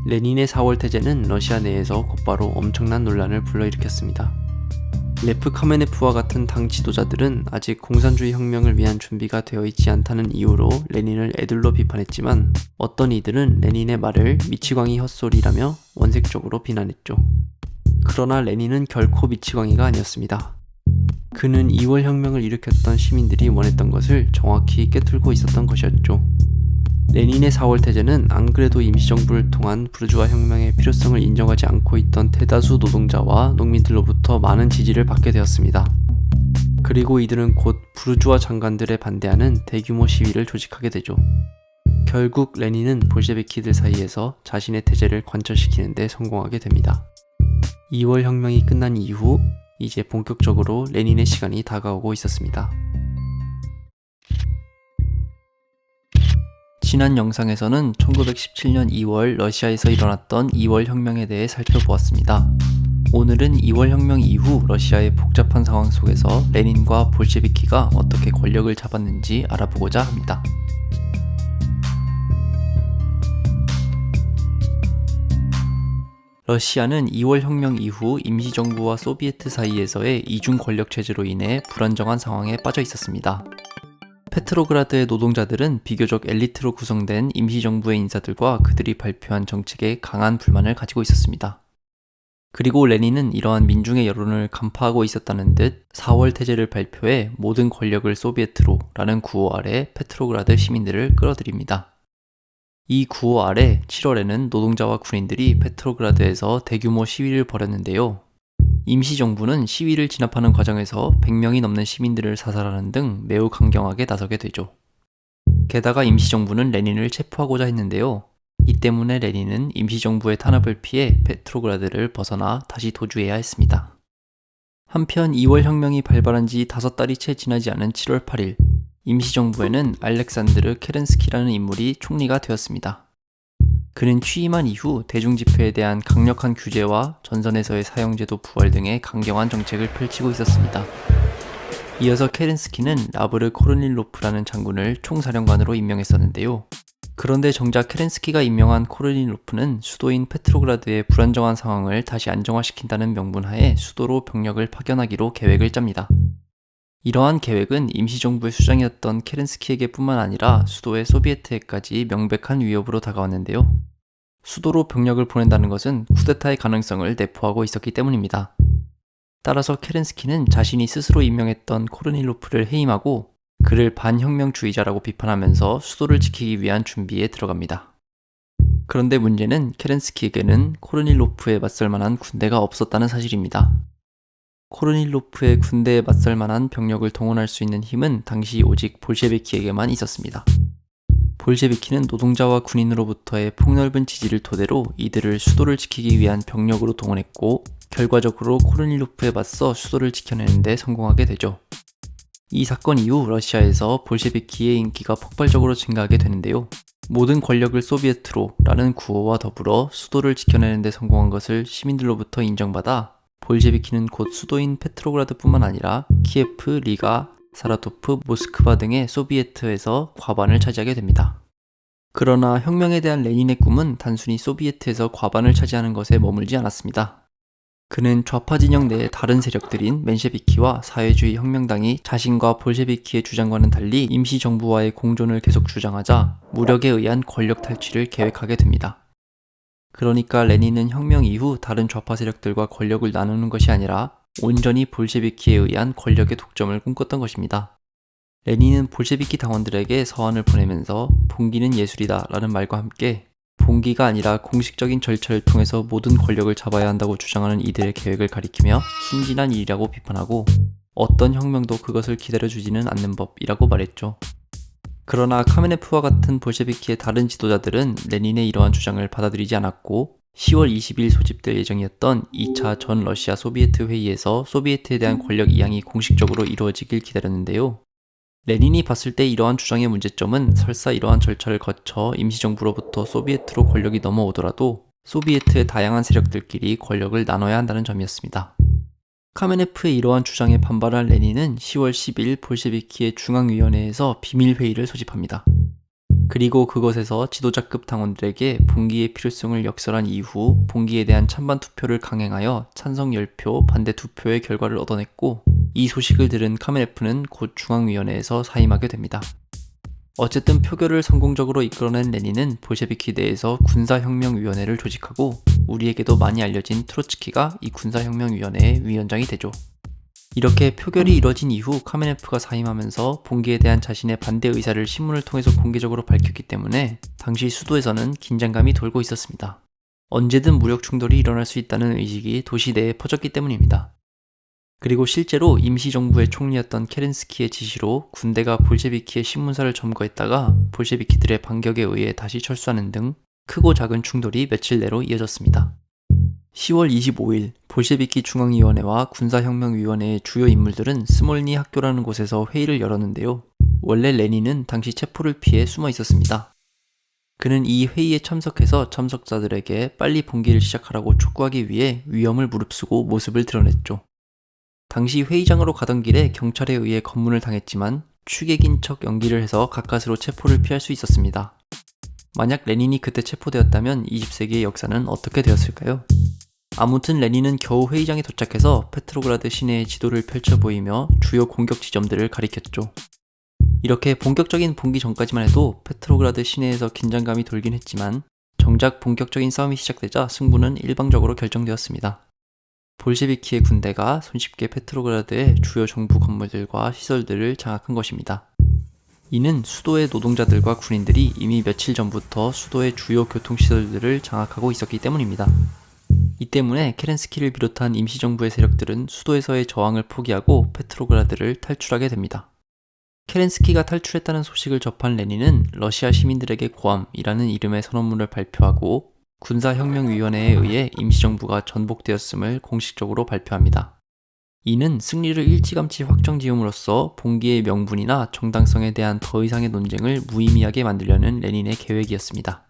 레닌의 4월 태제는 러시아 내에서 곧바로 엄청난 논란을 불러일으켰습니다. 레프 카메네프와 같은 당 지도자들은 아직 공산주의 혁명을 위한 준비가 되어 있지 않다는 이유로 레닌을 애들로 비판했지만 어떤 이들은 레닌의 말을 미치광이 헛소리라며 원색적으로 비난했죠. 그러나 레닌은 결코 미치광이가 아니었습니다. 그는 2월 혁명을 일으켰던 시민들이 원했던 것을 정확히 꿰뚫고 있었던 것이었죠. 레닌의 4월 태제는 안 그래도 임시정부를 통한 부르주아 혁명의 필요성을 인정하지 않고 있던 대다수 노동자와 농민들로부터 많은 지지를 받게 되었습니다. 그리고 이들은 곧 부르주아 장관들에 반대하는 대규모 시위를 조직하게 되죠. 결국 레닌은 볼셰비키들 사이에서 자신의 태제를 관철시키는 데 성공하게 됩니다. 2월 혁명이 끝난 이후 이제 본격적으로 레닌의 시간이 다가오고 있었습니다. 지난 영상에서는 1917년 2월 러시아에서 일어났던 2월 혁명에 대해 살펴보았습니다. 오늘은 2월 혁명 이후 러시아의 복잡한 상황 속에서 레닌과 볼셰비키가 어떻게 권력을 잡았는지 알아보고자 합니다. 러시아는 2월 혁명 이후 임시정부와 소비에트 사이에서의 이중 권력 체제로 인해 불안정한 상황에 빠져 있었습니다. 페트로그라드의 노동자들은 비교적 엘리트로 구성된 임시정부의 인사들과 그들이 발표한 정책에 강한 불만을 가지고 있었습니다. 그리고 레닌은 이러한 민중의 여론을 간파하고 있었다는 듯 4월 태제를 발표해 모든 권력을 소비에트로 라는 구호 아래 페트로그라드 시민들을 끌어들입니다. 이 구호 아래 7월에는 노동자와 군인들이 페트로그라드에서 대규모 시위를 벌였는데요. 임시정부는 시위를 진압하는 과정에서 100명이 넘는 시민들을 사살하는 등 매우 강경하게 나서게 되죠. 게다가 임시정부는 레닌을 체포하고자 했는데요. 이 때문에 레닌은 임시정부의 탄압을 피해 페트로그라드를 벗어나 다시 도주해야 했습니다. 한편 2월 혁명이 발발한 지 5달이 채 지나지 않은 7월 8일, 임시정부에는 알렉산드르 케렌스키라는 인물이 총리가 되었습니다. 그는 취임한 이후 대중집회에 대한 강력한 규제와 전선에서의 사형제도 부활 등의 강경한 정책을 펼치고 있었습니다. 이어서 케렌스키는 라브르 코르닐로프라는 장군을 총사령관으로 임명했었는데요. 그런데 정작 케렌스키가 임명한 코르닐로프는 수도인 페트로그라드의 불안정한 상황을 다시 안정화시킨다는 명분하에 수도로 병력을 파견하기로 계획을 짭니다. 이러한 계획은 임시정부의 수장이었던 케렌스키에게 뿐만 아니라 수도의 소비에트에까지 명백한 위협으로 다가왔는데요. 수도로 병력을 보낸다는 것은 쿠데타의 가능성을 내포하고 있었기 때문입니다. 따라서 케렌스키는 자신이 스스로 임명했던 코르닐로프를 해임하고 그를 반혁명주의자라고 비판하면서 수도를 지키기 위한 준비에 들어갑니다. 그런데 문제는 케렌스키에게는 코르닐로프에 맞설 만한 군대가 없었다는 사실입니다. 코르닐로프의 군대에 맞설 만한 병력을 동원할 수 있는 힘은 당시 오직 볼셰비키에게만 있었습니다. 볼셰비키는 노동자와 군인으로부터의 폭넓은 지지를 토대로 이들을 수도를 지키기 위한 병력으로 동원했고 결과적으로 코르닐로프에 맞서 수도를 지켜내는 데 성공하게 되죠. 이 사건 이후 러시아에서 볼셰비키의 인기가 폭발적으로 증가하게 되는데요. 모든 권력을 소비에트로 라는 구호와 더불어 수도를 지켜내는 데 성공한 것을 시민들로부터 인정받아 볼셰비키는 곧 수도인 페트로그라드뿐만 아니라 키예프, 리가, 사라토프, 모스크바 등의 소비에트에서 과반을 차지하게 됩니다. 그러나 혁명에 대한 레닌의 꿈은 단순히 소비에트에서 과반을 차지하는 것에 머물지 않았습니다. 그는 좌파 진영 내의 다른 세력들인 맨셰비키와 사회주의 혁명당이 자신과 볼셰비키의 주장과는 달리 임시정부와의 공존을 계속 주장하자 무력에 의한 권력 탈취를 계획하게 됩니다. 그러니까 레닌은 혁명 이후 다른 좌파 세력들과 권력을 나누는 것이 아니라 온전히 볼셰비키에 의한 권력의 독점을 꿈꿨던 것입니다. 레닌은 볼셰비키 당원들에게 서한을 보내면서 봉기는 예술이다 라는 말과 함께 봉기가 아니라 공식적인 절차를 통해서 모든 권력을 잡아야 한다고 주장하는 이들의 계획을 가리키며 순진한 일이라고 비판하고 어떤 혁명도 그것을 기다려주지는 않는 법이라고 말했죠. 그러나 카메네프와 같은 볼셰비키의 다른 지도자들은 레닌의 이러한 주장을 받아들이지 않았고 10월 20일 소집될 예정이었던 2차 전 러시아 소비에트 회의에서 소비에트에 대한 권력 이양이 공식적으로 이루어지길 기다렸는데요. 레닌이 봤을 때 이러한 주장의 문제점은 설사 이러한 절차를 거쳐 임시정부로부터 소비에트로 권력이 넘어오더라도 소비에트의 다양한 세력들끼리 권력을 나눠야 한다는 점이었습니다. 카메네프의 이러한 주장에 반발한 레닌은 10월 10일 볼셰비키의 중앙위원회에서 비밀회의를 소집합니다. 그리고 그것에서 지도자급 당원들에게 봉기의 필요성을 역설한 이후 봉기에 대한 찬반 투표를 강행하여 찬성 10표, 반대 2표의 결과를 얻어냈고 이 소식을 들은 카메네프는 곧 중앙위원회에서 사임하게 됩니다. 어쨌든 표결을 성공적으로 이끌어낸 레닌은 볼셰비키 내에서 군사혁명위원회를 조직하고 우리에게도 많이 알려진 트로츠키가 이 군사혁명위원회의 위원장이 되죠. 이렇게 표결이 이뤄진 이후 카메네프가 사임하면서 봉기에 대한 자신의 반대 의사를 신문을 통해서 공개적으로 밝혔기 때문에 당시 수도에서는 긴장감이 돌고 있었습니다. 언제든 무력 충돌이 일어날 수 있다는 의식이 도시 내에 퍼졌기 때문입니다. 그리고 실제로 임시정부의 총리였던 케렌스키의 지시로 군대가 볼셰비키의 신문사를 점거했다가 볼셰비키들의 반격에 의해 다시 철수하는 등 크고 작은 충돌이 며칠 내로 이어졌습니다. 10월 25일 볼셰비키 중앙위원회와 군사혁명위원회의 주요 인물들은 스몰니 학교라는 곳에서 회의를 열었는데요. 원래 레닌은 당시 체포를 피해 숨어 있었습니다. 그는 이 회의에 참석해서 참석자들에게 빨리 봉기를 시작하라고 촉구하기 위해 위험을 무릅쓰고 모습을 드러냈죠. 당시 회의장으로 가던 길에 경찰에 의해 검문을 당했지만 취객인 척 연기를 해서 가까스로 체포를 피할 수 있었습니다. 만약 레닌이 그때 체포되었다면 20세기의 역사는 어떻게 되었을까요? 아무튼 레닌은 겨우 회의장에 도착해서 페트로그라드 시내의 지도를 펼쳐 보이며 주요 공격 지점들을 가리켰죠. 이렇게 본격적인 봉기 전까지만 해도 페트로그라드 시내에서 긴장감이 돌긴 했지만 정작 본격적인 싸움이 시작되자 승부는 일방적으로 결정되었습니다. 볼셰비키의 군대가 손쉽게 페트로그라드의 주요 정부 건물들과 시설들을 장악한 것입니다. 이는 수도의 노동자들과 군인들이 이미 며칠 전부터 수도의 주요 교통시설들을 장악하고 있었기 때문입니다. 이 때문에 케렌스키를 비롯한 임시정부의 세력들은 수도에서의 저항을 포기하고 페트로그라드를 탈출하게 됩니다. 케렌스키가 탈출했다는 소식을 접한 레닌은 러시아 시민들에게 고함이라는 이름의 선언문을 발표하고 군사혁명위원회에 의해 임시정부가 전복되었음을 공식적으로 발표합니다. 이는 승리를 일찌감치 확정지음으로써 봉기의 명분이나 정당성에 대한 더 이상의 논쟁을 무의미하게 만들려는 레닌의 계획이었습니다.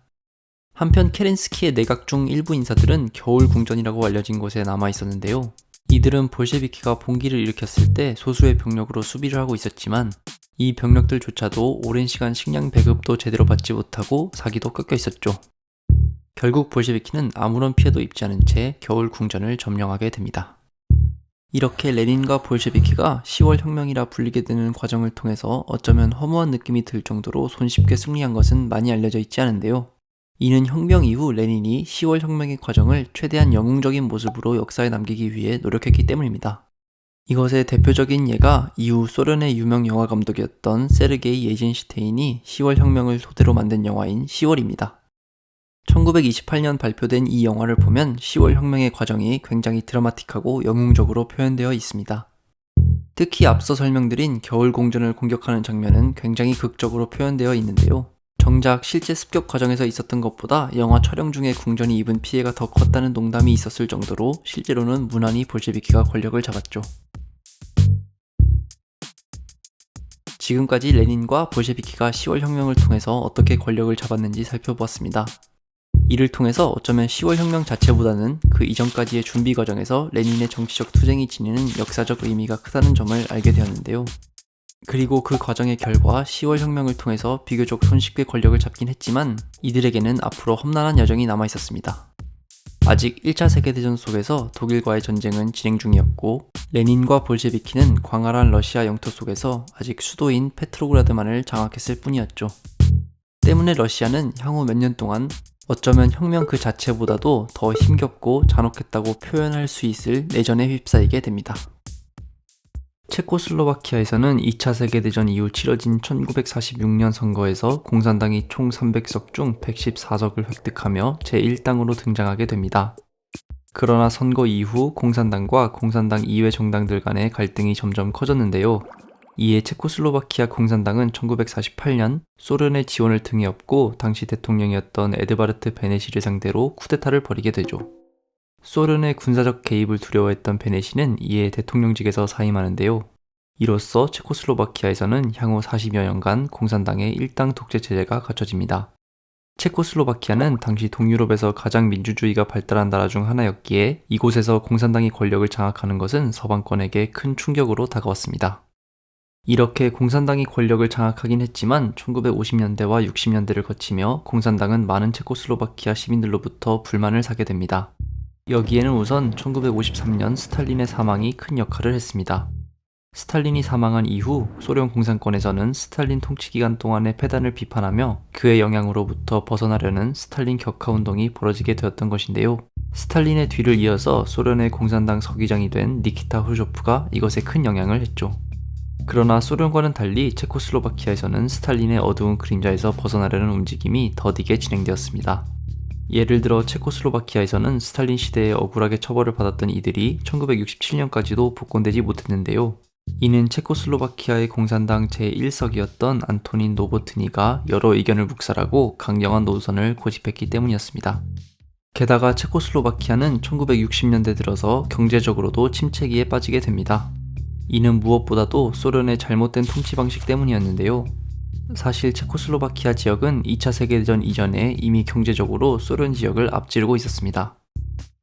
한편 케렌스키의 내각 중 일부 인사들은 겨울 궁전이라고 알려진 곳에 남아 있었는데요. 이들은 볼셰비키가 봉기를 일으켰을 때 소수의 병력으로 수비를 하고 있었지만 이 병력들조차도 오랜 시간 식량 배급도 제대로 받지 못하고 사기도 꺾여 있었죠. 결국 볼셰비키는 아무런 피해도 입지 않은 채 겨울 궁전을 점령하게 됩니다. 이렇게 레닌과 볼셰비키가 10월 혁명이라 불리게 되는 과정을 통해서 어쩌면 허무한 느낌이 들 정도로 손쉽게 승리한 것은 많이 알려져 있지 않은데요. 이는 혁명 이후 레닌이 10월 혁명의 과정을 최대한 영웅적인 모습으로 역사에 남기기 위해 노력했기 때문입니다. 이것의 대표적인 예가 이후 소련의 유명 영화 감독이었던 세르게이 예진슈테인이 10월 혁명을 토대로 만든 영화인 10월입니다. 1928년 발표된 이 영화를 보면 10월 혁명의 과정이 굉장히 드라마틱하고 영웅적으로 표현되어 있습니다. 특히 앞서 설명드린 겨울 공전을 공격하는 장면은 굉장히 극적으로 표현되어 있는데요. 정작 실제 습격 과정에서 있었던 것보다 영화 촬영 중에 궁전이 입은 피해가 더 컸다는 농담이 있었을 정도로 실제로는 무난히 볼셰비키가 권력을 잡았죠. 지금까지 레닌과 볼셰비키가 10월 혁명을 통해서 어떻게 권력을 잡았는지 살펴보았습니다. 이를 통해서 어쩌면 10월 혁명 자체보다는 그 이전까지의 준비 과정에서 레닌의 정치적 투쟁이 지니는 역사적 의미가 크다는 점을 알게 되었는데요. 그리고 그 과정의 결과 10월 혁명을 통해서 비교적 손쉽게 권력을 잡긴 했지만 이들에게는 앞으로 험난한 여정이 남아 있었습니다. 아직 1차 세계대전 속에서 독일과의 전쟁은 진행 중이었고 레닌과 볼셰비키는 광활한 러시아 영토 속에서 아직 수도인 페트로그라드만을 장악했을 뿐이었죠. 때문에 러시아는 향후 몇 년 동안 어쩌면 혁명 그 자체보다도 더 힘겹고 잔혹했다고 표현할 수 있을 내전에 휩싸이게 됩니다. 체코슬로바키아에서는 2차 세계대전 이후 치러진 1946년 선거에서 공산당이 총 300석 중 114석을 획득하며 제1당으로 등장하게 됩니다. 그러나 선거 이후 공산당과 공산당 이외 정당들 간의 갈등이 점점 커졌는데요. 이에 체코슬로바키아 공산당은 1948년 소련의 지원을 등에 업고 당시 대통령이었던 에드바르트 베네시를 상대로 쿠데타를 벌이게 되죠. 소련의 군사적 개입을 두려워했던 베네시는 이에 대통령직에서 사임하는데요. 이로써 체코슬로바키아에서는 향후 40여 년간 공산당의 일당 독재 체제가 갖춰집니다. 체코슬로바키아는 당시 동유럽에서 가장 민주주의가 발달한 나라 중 하나였기에 이곳에서 공산당이 권력을 장악하는 것은 서방권에게 큰 충격으로 다가왔습니다. 이렇게 공산당이 권력을 장악하긴 했지만 1950년대와 60년대를 거치며 공산당은 많은 체코슬로바키아 시민들로부터 불만을 사게 됩니다. 여기에는 우선 1953년 스탈린의 사망이 큰 역할을 했습니다. 스탈린이 사망한 이후 소련 공산권에서는 스탈린 통치 기간 동안의 패단을 비판하며 그의 영향으로부터 벗어나려는 스탈린 격하 운동이 벌어지게 되었던 것인데요. 스탈린의 뒤를 이어서 소련의 공산당 서기장이 된 니키타 후르쇼프가 이것에 큰 영향을 했죠. 그러나 소련과는 달리 체코슬로바키아에서는 스탈린의 어두운 그림자에서 벗어나려는 움직임이 더디게 진행되었습니다. 예를 들어 체코슬로바키아에서는 스탈린 시대에 억울하게 처벌을 받았던 이들이 1967년까지도 복권되지 못했는데요. 이는 체코슬로바키아의 공산당 제1석이었던 안토닌 노보트니가 여러 의견을 묵살하고 강경한 노선을 고집했기 때문이었습니다. 게다가 체코슬로바키아는 1960년대 들어서 경제적으로도 침체기에 빠지게 됩니다. 이는 무엇보다도 소련의 잘못된 통치 방식 때문이었는데요. 사실 체코슬로바키아 지역은 2차 세계대전 이전에 이미 경제적으로 소련 지역을 앞지르고 있었습니다.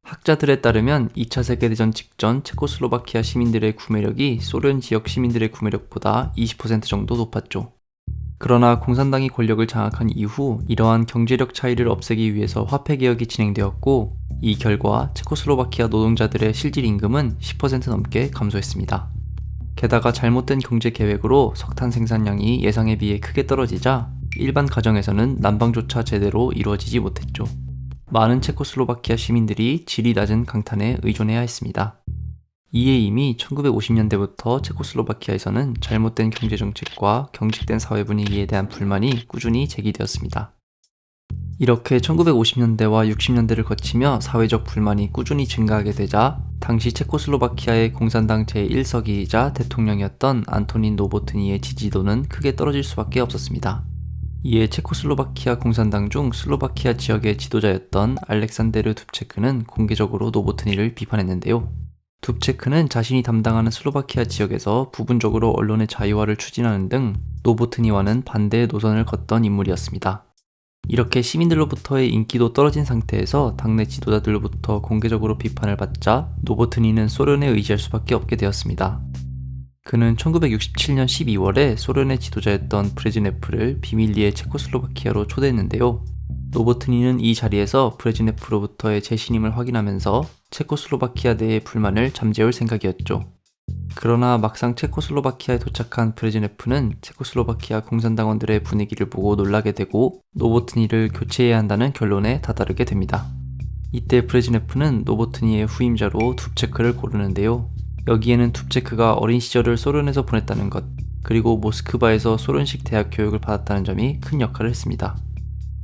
학자들에 따르면 2차 세계대전 직전 체코슬로바키아 시민들의 구매력이 소련 지역 시민들의 구매력보다 20% 정도 높았죠. 그러나 공산당이 권력을 장악한 이후 이러한 경제력 차이를 없애기 위해서 화폐개혁이 진행되었고 이 결과 체코슬로바키아 노동자들의 실질 임금은 10% 넘게 감소했습니다. 게다가 잘못된 경제 계획으로 석탄 생산량이 예상에 비해 크게 떨어지자 일반 가정에서는 난방조차 제대로 이루어지지 못했죠. 많은 체코슬로바키아 시민들이 질이 낮은 강탄에 의존해야 했습니다. 이에 이미 1950년대부터 체코슬로바키아에서는 잘못된 경제정책과 경직된 사회 분위기에 대한 불만이 꾸준히 제기되었습니다. 이렇게 1950년대와 60년대를 거치며 사회적 불만이 꾸준히 증가하게 되자 당시 체코슬로바키아의 공산당 제1석이이자 대통령이었던 안토닌 노보트니의 지지도는 크게 떨어질 수밖에 없었습니다. 이에 체코슬로바키아 공산당 중 슬로바키아 지역의 지도자였던 알렉산데르 둡체크는 공개적으로 노보트니를 비판했는데요. 둡체크는 자신이 담당하는 슬로바키아 지역에서 부분적으로 언론의 자유화를 추진하는 등 노보트니와는 반대의 노선을 걷던 인물이었습니다. 이렇게 시민들로부터의 인기도 떨어진 상태에서 당내 지도자들로부터 공개적으로 비판을 받자 노보트니는 소련에 의지할 수밖에 없게 되었습니다. 그는 1967년 12월에 소련의 지도자였던 브레즈네프를 비밀리에 체코슬로바키아로 초대했는데요. 노보트니는 이 자리에서 브레즈네프로부터의 재신임을 확인하면서 체코슬로바키아 내의 불만을 잠재울 생각이었죠. 그러나 막상 체코슬로바키아에 도착한 브레즈네프는 체코슬로바키아 공산당원들의 분위기를 보고 놀라게 되고 노보트니를 교체해야 한다는 결론에 다다르게 됩니다. 이때 브레즈네프는 노보트니의 후임자로 둡체크를 고르는데요. 여기에는 둡체크가 어린 시절을 소련에서 보냈다는 것, 그리고 모스크바에서 소련식 대학 교육을 받았다는 점이 큰 역할을 했습니다.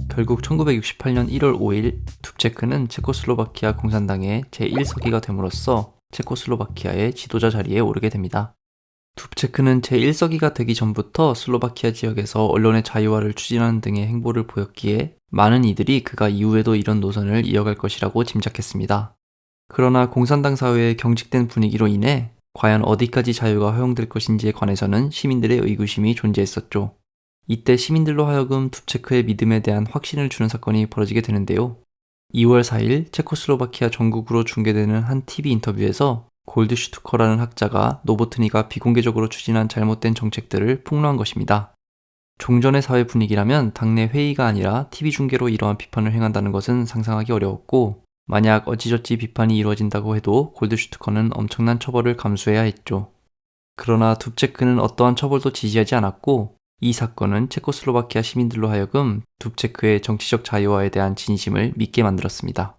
결국 1968년 1월 5일 둡체크는 체코슬로바키아 공산당의 제1서기가 됨으로써 체코슬로바키아의 지도자 자리에 오르게 됩니다. 둡체크는 제1서기가 되기 전부터 슬로바키아 지역에서 언론의 자유화를 추진하는 등의 행보를 보였기에 많은 이들이 그가 이후에도 이런 노선을 이어갈 것이라고 짐작했습니다. 그러나 공산당 사회의 경직된 분위기로 인해 과연 어디까지 자유가 허용될 것인지에 관해서는 시민들의 의구심이 존재했었죠. 이때 시민들로 하여금 둡체크의 믿음에 대한 확신을 주는 사건이 벌어지게 되는데요. 2월 4일 체코슬로바키아 전국으로 중계되는 한 TV 인터뷰에서 골드슈투커라는 학자가 노보트니가 비공개적으로 추진한 잘못된 정책들을 폭로한 것입니다. 종전의 사회 분위기라면 당내 회의가 아니라 TV 중계로 이러한 비판을 행한다는 것은 상상하기 어려웠고, 만약 어찌저찌 비판이 이루어진다고 해도 골드슈투커는 엄청난 처벌을 감수해야 했죠. 그러나 둡체크는 어떠한 처벌도 지지하지 않았고, 이 사건은 체코슬로바키아 시민들로 하여금 둡체크의 정치적 자유화에 대한 진심을 믿게 만들었습니다.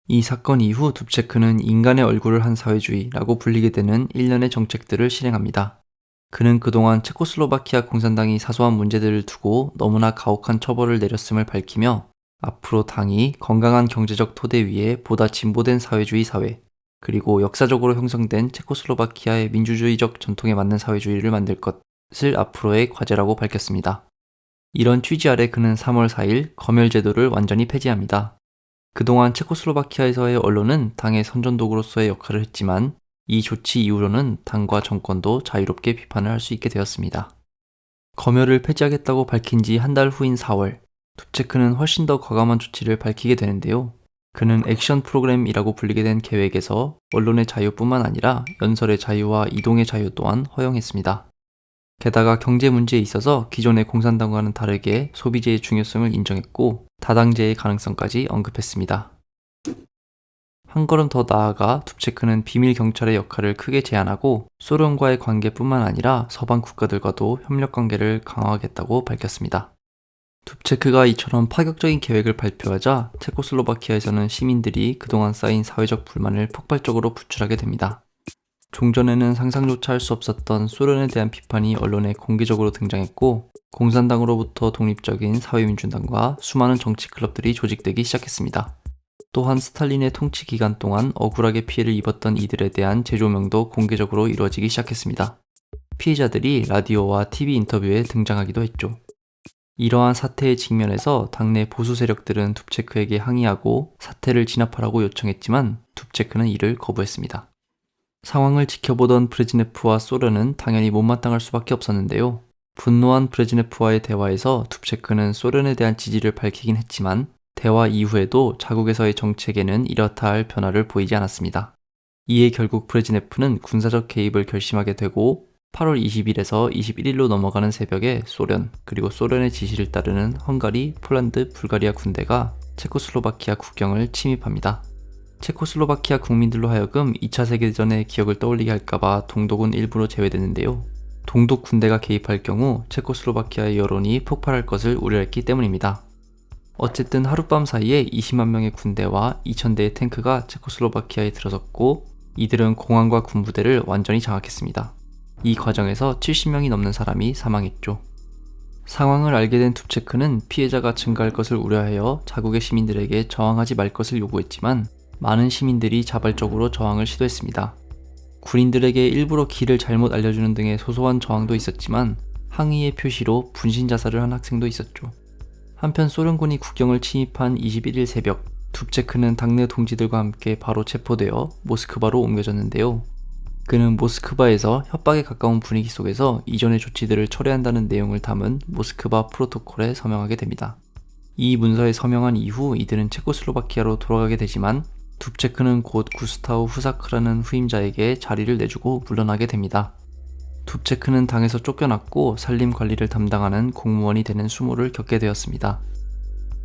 이 사건 이후 둡체크는 인간의 얼굴을 한 사회주의라고 불리게 되는 일련의 정책들을 실행합니다. 그는 그동안 체코슬로바키아 공산당이 사소한 문제들을 두고 너무나 가혹한 처벌을 내렸음을 밝히며 앞으로 당이 건강한 경제적 토대 위에 보다 진보된 사회주의 사회, 그리고 역사적으로 형성된 체코슬로바키아의 민주주의적 전통에 맞는 사회주의를 만들 것을 앞으로의 과제라고 밝혔습니다. 이런 취지 아래 그는 3월 4일 검열제도를 완전히 폐지합니다. 그동안 체코슬로바키아에서의 언론은 당의 선전도구로서의 역할을 했지만 이 조치 이후로는 당과 정권도 자유롭게 비판을 할 수 있게 되었습니다. 검열을 폐지하겠다고 밝힌 지 한 달 후인 4월, 둡체크는 훨씬 더 과감한 조치를 밝히게 되는데요. 그는 액션 프로그램이라고 불리게 된 계획에서 언론의 자유뿐만 아니라 연설의 자유와 이동의 자유 또한 허용했습니다. 게다가 경제 문제에 있어서 기존의 공산당과는 다르게 소비재의 중요성을 인정했고 다당제의 가능성까지 언급했습니다. 한 걸음 더 나아가 둡체크는 비밀 경찰의 역할을 크게 제한하고 소련과의 관계뿐만 아니라 서방 국가들과도 협력 관계를 강화하겠다고 밝혔습니다. 둡체크가 이처럼 파격적인 계획을 발표하자 체코슬로바키아에서는 시민들이 그동안 쌓인 사회적 불만을 폭발적으로 분출하게 됩니다. 종전에는 상상조차 할 수 없었던 소련에 대한 비판이 언론에 공개적으로 등장했고 공산당으로부터 독립적인 사회민주당과 수많은 정치 클럽들이 조직되기 시작했습니다. 또한 스탈린의 통치 기간 동안 억울하게 피해를 입었던 이들에 대한 재조명도 공개적으로 이루어지기 시작했습니다. 피해자들이 라디오와 TV 인터뷰에 등장하기도 했죠. 이러한 사태에 직면해서 당내 보수 세력들은 둡체크에게 항의하고 사태를 진압하라고 요청했지만 둡체크는 이를 거부했습니다. 상황을 지켜보던 브레즈네프와 소련은 당연히 못마땅할 수밖에 없었는데요. 분노한 브레즈네프와의 대화에서 둡체크는 소련에 대한 지지를 밝히긴 했지만 대화 이후에도 자국에서의 정책에는 이렇다 할 변화를 보이지 않았습니다. 이에 결국 브레즈네프는 군사적 개입을 결심하게 되고 8월 20일에서 21일로 넘어가는 새벽에 소련, 그리고 소련의 지시를 따르는 헝가리, 폴란드, 불가리아 군대가 체코슬로바키아 국경을 침입합니다. 체코슬로바키아 국민들로 하여금 2차 세계대전의 기억을 떠올리게 할까봐 동독은 일부러 제외됐는데요. 동독 군대가 개입할 경우 체코슬로바키아의 여론이 폭발할 것을 우려했기 때문입니다. 어쨌든 하룻밤 사이에 20만 명의 군대와 2,000대의 탱크가 체코슬로바키아에 들어섰고 이들은 공항과 군부대를 완전히 장악했습니다. 이 과정에서 70명이 넘는 사람이 사망했죠. 상황을 알게 된 둡체크는 피해자가 증가할 것을 우려하여 자국의 시민들에게 저항하지 말 것을 요구했지만 많은 시민들이 자발적으로 저항을 시도했습니다. 군인들에게 일부러 길을 잘못 알려주는 등의 소소한 저항도 있었지만 항의의 표시로 분신 자살을 한 학생도 있었죠. 한편 소련군이 국경을 침입한 21일 새벽, 둡체크는 당내 동지들과 함께 바로 체포되어 모스크바로 옮겨졌는데요. 그는 모스크바에서 협박에 가까운 분위기 속에서 이전의 조치들을 철회한다는 내용을 담은 모스크바 프로토콜에 서명하게 됩니다. 이 문서에 서명한 이후 이들은 체코슬로바키아로 돌아가게 되지만 둡체크는 곧 구스타우 후사크라는 후임자에게 자리를 내주고 물러나게 됩니다. 둡체크는 당에서 쫓겨났고 산림 관리를 담당하는 공무원이 되는 수모를 겪게 되었습니다.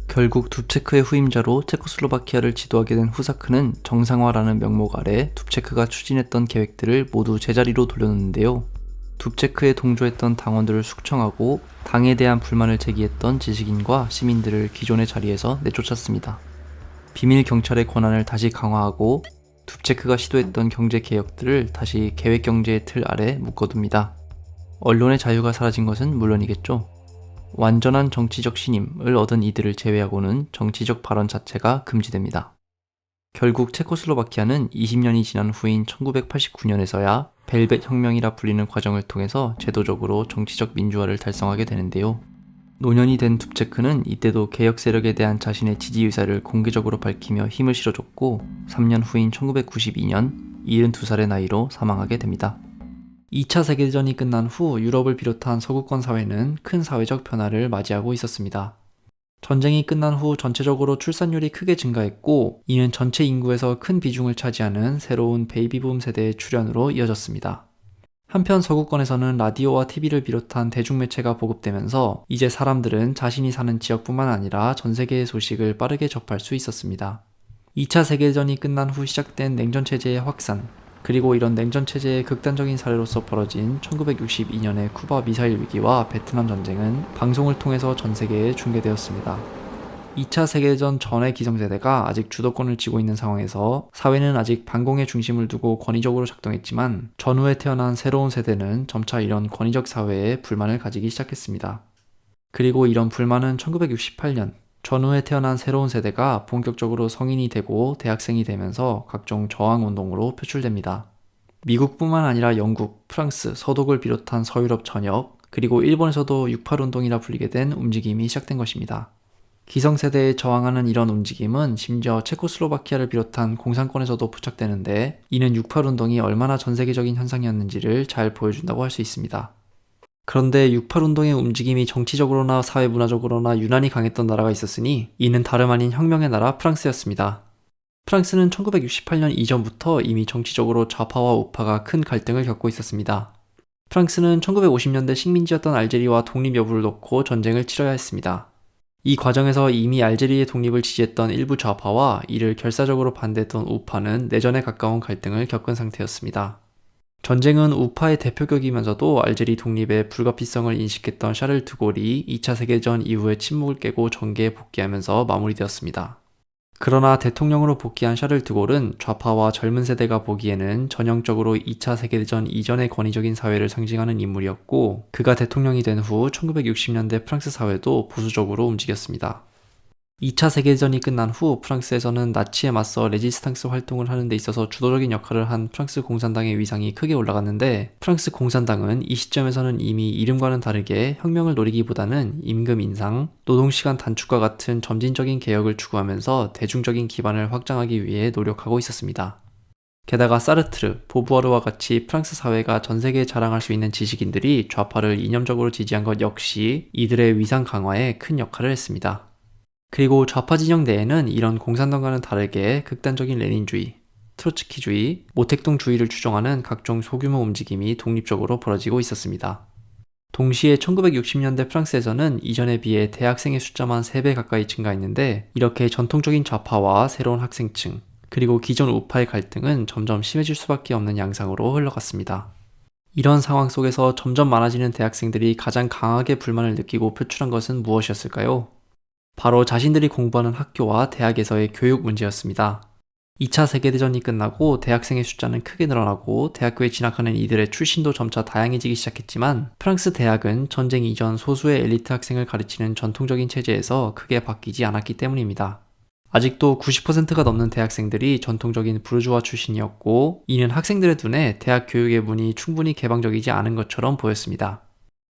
결국 둡체크의 후임자로 체코슬로바키아를 지도하게 된 후사크는 정상화라는 명목 아래 둡체크가 추진했던 계획들을 모두 제자리로 돌려놓는데요. 둡체크에 동조했던 당원들을 숙청하고 당에 대한 불만을 제기했던 지식인과 시민들을 기존의 자리에서 내쫓았습니다. 비밀 경찰의 권한을 다시 강화하고 둡체크가 시도했던 경제 개혁들을 다시 계획 경제의 틀 아래 묶어둡니다. 언론의 자유가 사라진 것은 물론이겠죠. 완전한 정치적 신임을 얻은 이들을 제외하고는 정치적 발언 자체가 금지됩니다. 결국 체코슬로바키아는 20년이 지난 후인 1989년에서야 벨벳 혁명이라 불리는 과정을 통해서 제도적으로 정치적 민주화를 달성하게 되는데요. 노년이 된 둡체크는 이때도 개혁 세력에 대한 자신의 지지 의사를 공개적으로 밝히며 힘을 실어줬고 3년 후인 1992년 72살의 나이로 사망하게 됩니다. 2차 세계대전이 끝난 후 유럽을 비롯한 서구권 사회는 큰 사회적 변화를 맞이하고 있었습니다. 전쟁이 끝난 후 전체적으로 출산율이 크게 증가했고 이는 전체 인구에서 큰 비중을 차지하는 새로운 베이비붐 세대의 출현으로 이어졌습니다. 한편 서구권에서는 라디오와 TV를 비롯한 대중매체가 보급되면서 이제 사람들은 자신이 사는 지역뿐만 아니라 전 세계의 소식을 빠르게 접할 수 있었습니다. 2차 세계대전이 끝난 후 시작된 냉전체제의 확산, 그리고 이런 냉전체제의 극단적인 사례로서 벌어진 1962년의 쿠바 미사일 위기와 베트남 전쟁은 방송을 통해서 전 세계에 중계되었습니다. 2차 세계대전 전의 기성세대가 아직 주도권을 쥐고 있는 상황에서 사회는 아직 반공의 중심을 두고 권위적으로 작동했지만 전후에 태어난 새로운 세대는 점차 이런 권위적 사회에 불만을 가지기 시작했습니다. 그리고 이런 불만은 1968년 전후에 태어난 새로운 세대가 본격적으로 성인이 되고 대학생이 되면서 각종 저항운동으로 표출됩니다. 미국뿐만 아니라 영국, 프랑스, 서독을 비롯한 서유럽 전역, 그리고 일본에서도 68운동이라 불리게 된 움직임이 시작된 것입니다. 기성세대에 저항하는 이런 움직임은 심지어 체코슬로바키아를 비롯한 공산권에서도 포착되는데 이는 68운동이 얼마나 전세계적인 현상이었는지를 잘 보여준다고 할 수 있습니다. 그런데 68운동의 움직임이 정치적으로나 사회문화적으로나 유난히 강했던 나라가 있었으니 이는 다름 아닌 혁명의 나라 프랑스였습니다. 프랑스는 1968년 이전부터 이미 정치적으로 좌파와 우파가 큰 갈등을 겪고 있었습니다. 프랑스는 1950년대 식민지였던 알제리와 독립 여부를 놓고 전쟁을 치러야 했습니다. 이 과정에서 이미 알제리의 독립을 지지했던 일부 좌파와 이를 결사적으로 반대했던 우파는 내전에 가까운 갈등을 겪은 상태였습니다. 전쟁은 우파의 대표격이면서도 알제리 독립의 불가피성을 인식했던 샤를 드골이 2차 세계대전 이후에 침묵을 깨고 정계에 복귀하면서 마무리되었습니다. 그러나 대통령으로 복귀한 샤를 드골은 좌파와 젊은 세대가 보기에는 전형적으로 2차 세계대전 이전의 권위적인 사회를 상징하는 인물이었고 그가 대통령이 된 후 1960년대 프랑스 사회도 보수적으로 움직였습니다. 2차 세계대전이 끝난 후 프랑스에서는 나치에 맞서 레지스탕스 활동을 하는 데 있어서 주도적인 역할을 한 프랑스 공산당의 위상이 크게 올라갔는데 프랑스 공산당은 이 시점에서는 이미 이름과는 다르게 혁명을 노리기보다는 임금 인상, 노동시간 단축과 같은 점진적인 개혁을 추구하면서 대중적인 기반을 확장하기 위해 노력하고 있었습니다. 게다가 사르트르, 보부아르와 같이 프랑스 사회가 전 세계에 자랑할 수 있는 지식인들이 좌파를 이념적으로 지지한 것 역시 이들의 위상 강화에 큰 역할을 했습니다. 그리고 좌파 진영 내에는 이런 공산당과는 다르게 극단적인 레닌주의, 트로츠키주의, 모택동주의를 추종하는 각종 소규모 움직임이 독립적으로 벌어지고 있었습니다. 동시에 1960년대 프랑스에서는 이전에 비해 대학생의 숫자만 3배 가까이 증가했는데 이렇게 전통적인 좌파와 새로운 학생층, 그리고 기존 우파의 갈등은 점점 심해질 수밖에 없는 양상으로 흘러갔습니다. 이런 상황 속에서 점점 많아지는 대학생들이 가장 강하게 불만을 느끼고 표출한 것은 무엇이었을까요? 바로 자신들이 공부하는 학교와 대학에서의 교육 문제였습니다. 2차 세계대전이 끝나고 대학생의 숫자는 크게 늘어나고 대학교에 진학하는 이들의 출신도 점차 다양해지기 시작했지만 프랑스 대학은 전쟁 이전 소수의 엘리트 학생을 가르치는 전통적인 체제에서 크게 바뀌지 않았기 때문입니다. 아직도 90%가 넘는 대학생들이 전통적인 부르주아 출신이었고 이는 학생들의 눈에 대학 교육의 문이 충분히 개방적이지 않은 것처럼 보였습니다.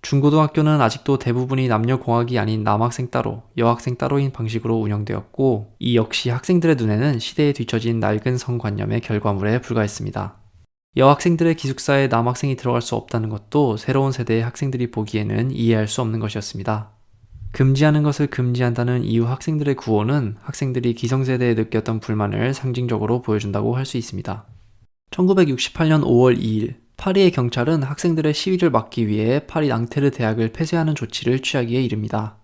중고등학교는 아직도 대부분이 남녀공학이 아닌 남학생 따로, 여학생 따로인 방식으로 운영되었고, 이 역시 학생들의 눈에는 시대에 뒤처진 낡은 성관념의 결과물에 불과했습니다. 여학생들의 기숙사에 남학생이 들어갈 수 없다는 것도 새로운 세대의 학생들이 보기에는 이해할 수 없는 것이었습니다. 금지하는 것을 금지한다는 이후 학생들의 구호는 학생들이 기성세대에 느꼈던 불만을 상징적으로 보여준다고 할 수 있습니다. 1968년 5월 2일, 파리의 경찰은 학생들의 시위를 막기 위해 파리 낭테르 대학을 폐쇄하는 조치를 취하기에 이릅니다.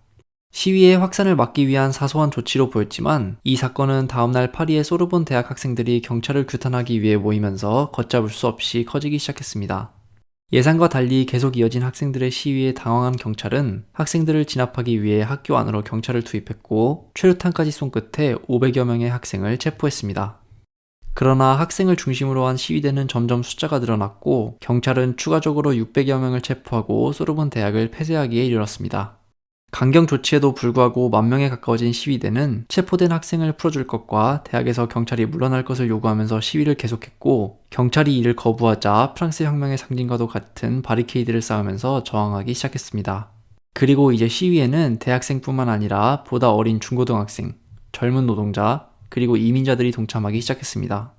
시위의 확산을 막기 위한 사소한 조치로 보였지만 이 사건은 다음날 파리의 소르본 대학 학생들이 경찰을 규탄하기 위해 모이면서 걷잡을 수 없이 커지기 시작했습니다. 예상과 달리 계속 이어진 학생들의 시위에 당황한 경찰은 학생들을 진압하기 위해 학교 안으로 경찰을 투입했고 최루탄까지 쏜 끝에 500여 명의 학생을 체포했습니다. 그러나 학생을 중심으로 한 시위대는 점점 숫자가 늘어났고 경찰은 추가적으로 600여 명을 체포하고 소르본 대학을 폐쇄하기에 이르렀습니다. 강경 조치에도 불구하고 10,000명에 가까워진 시위대는 체포된 학생을 풀어줄 것과 대학에서 경찰이 물러날 것을 요구하면서 시위를 계속했고 경찰이 이를 거부하자 프랑스 혁명의 상징과도 같은 바리케이드를 쌓으면서 저항하기 시작했습니다. 그리고 이제 시위에는 대학생뿐만 아니라 보다 어린 중고등학생, 젊은 노동자, 그리고 이민자들이 동참하기 시작했습니다.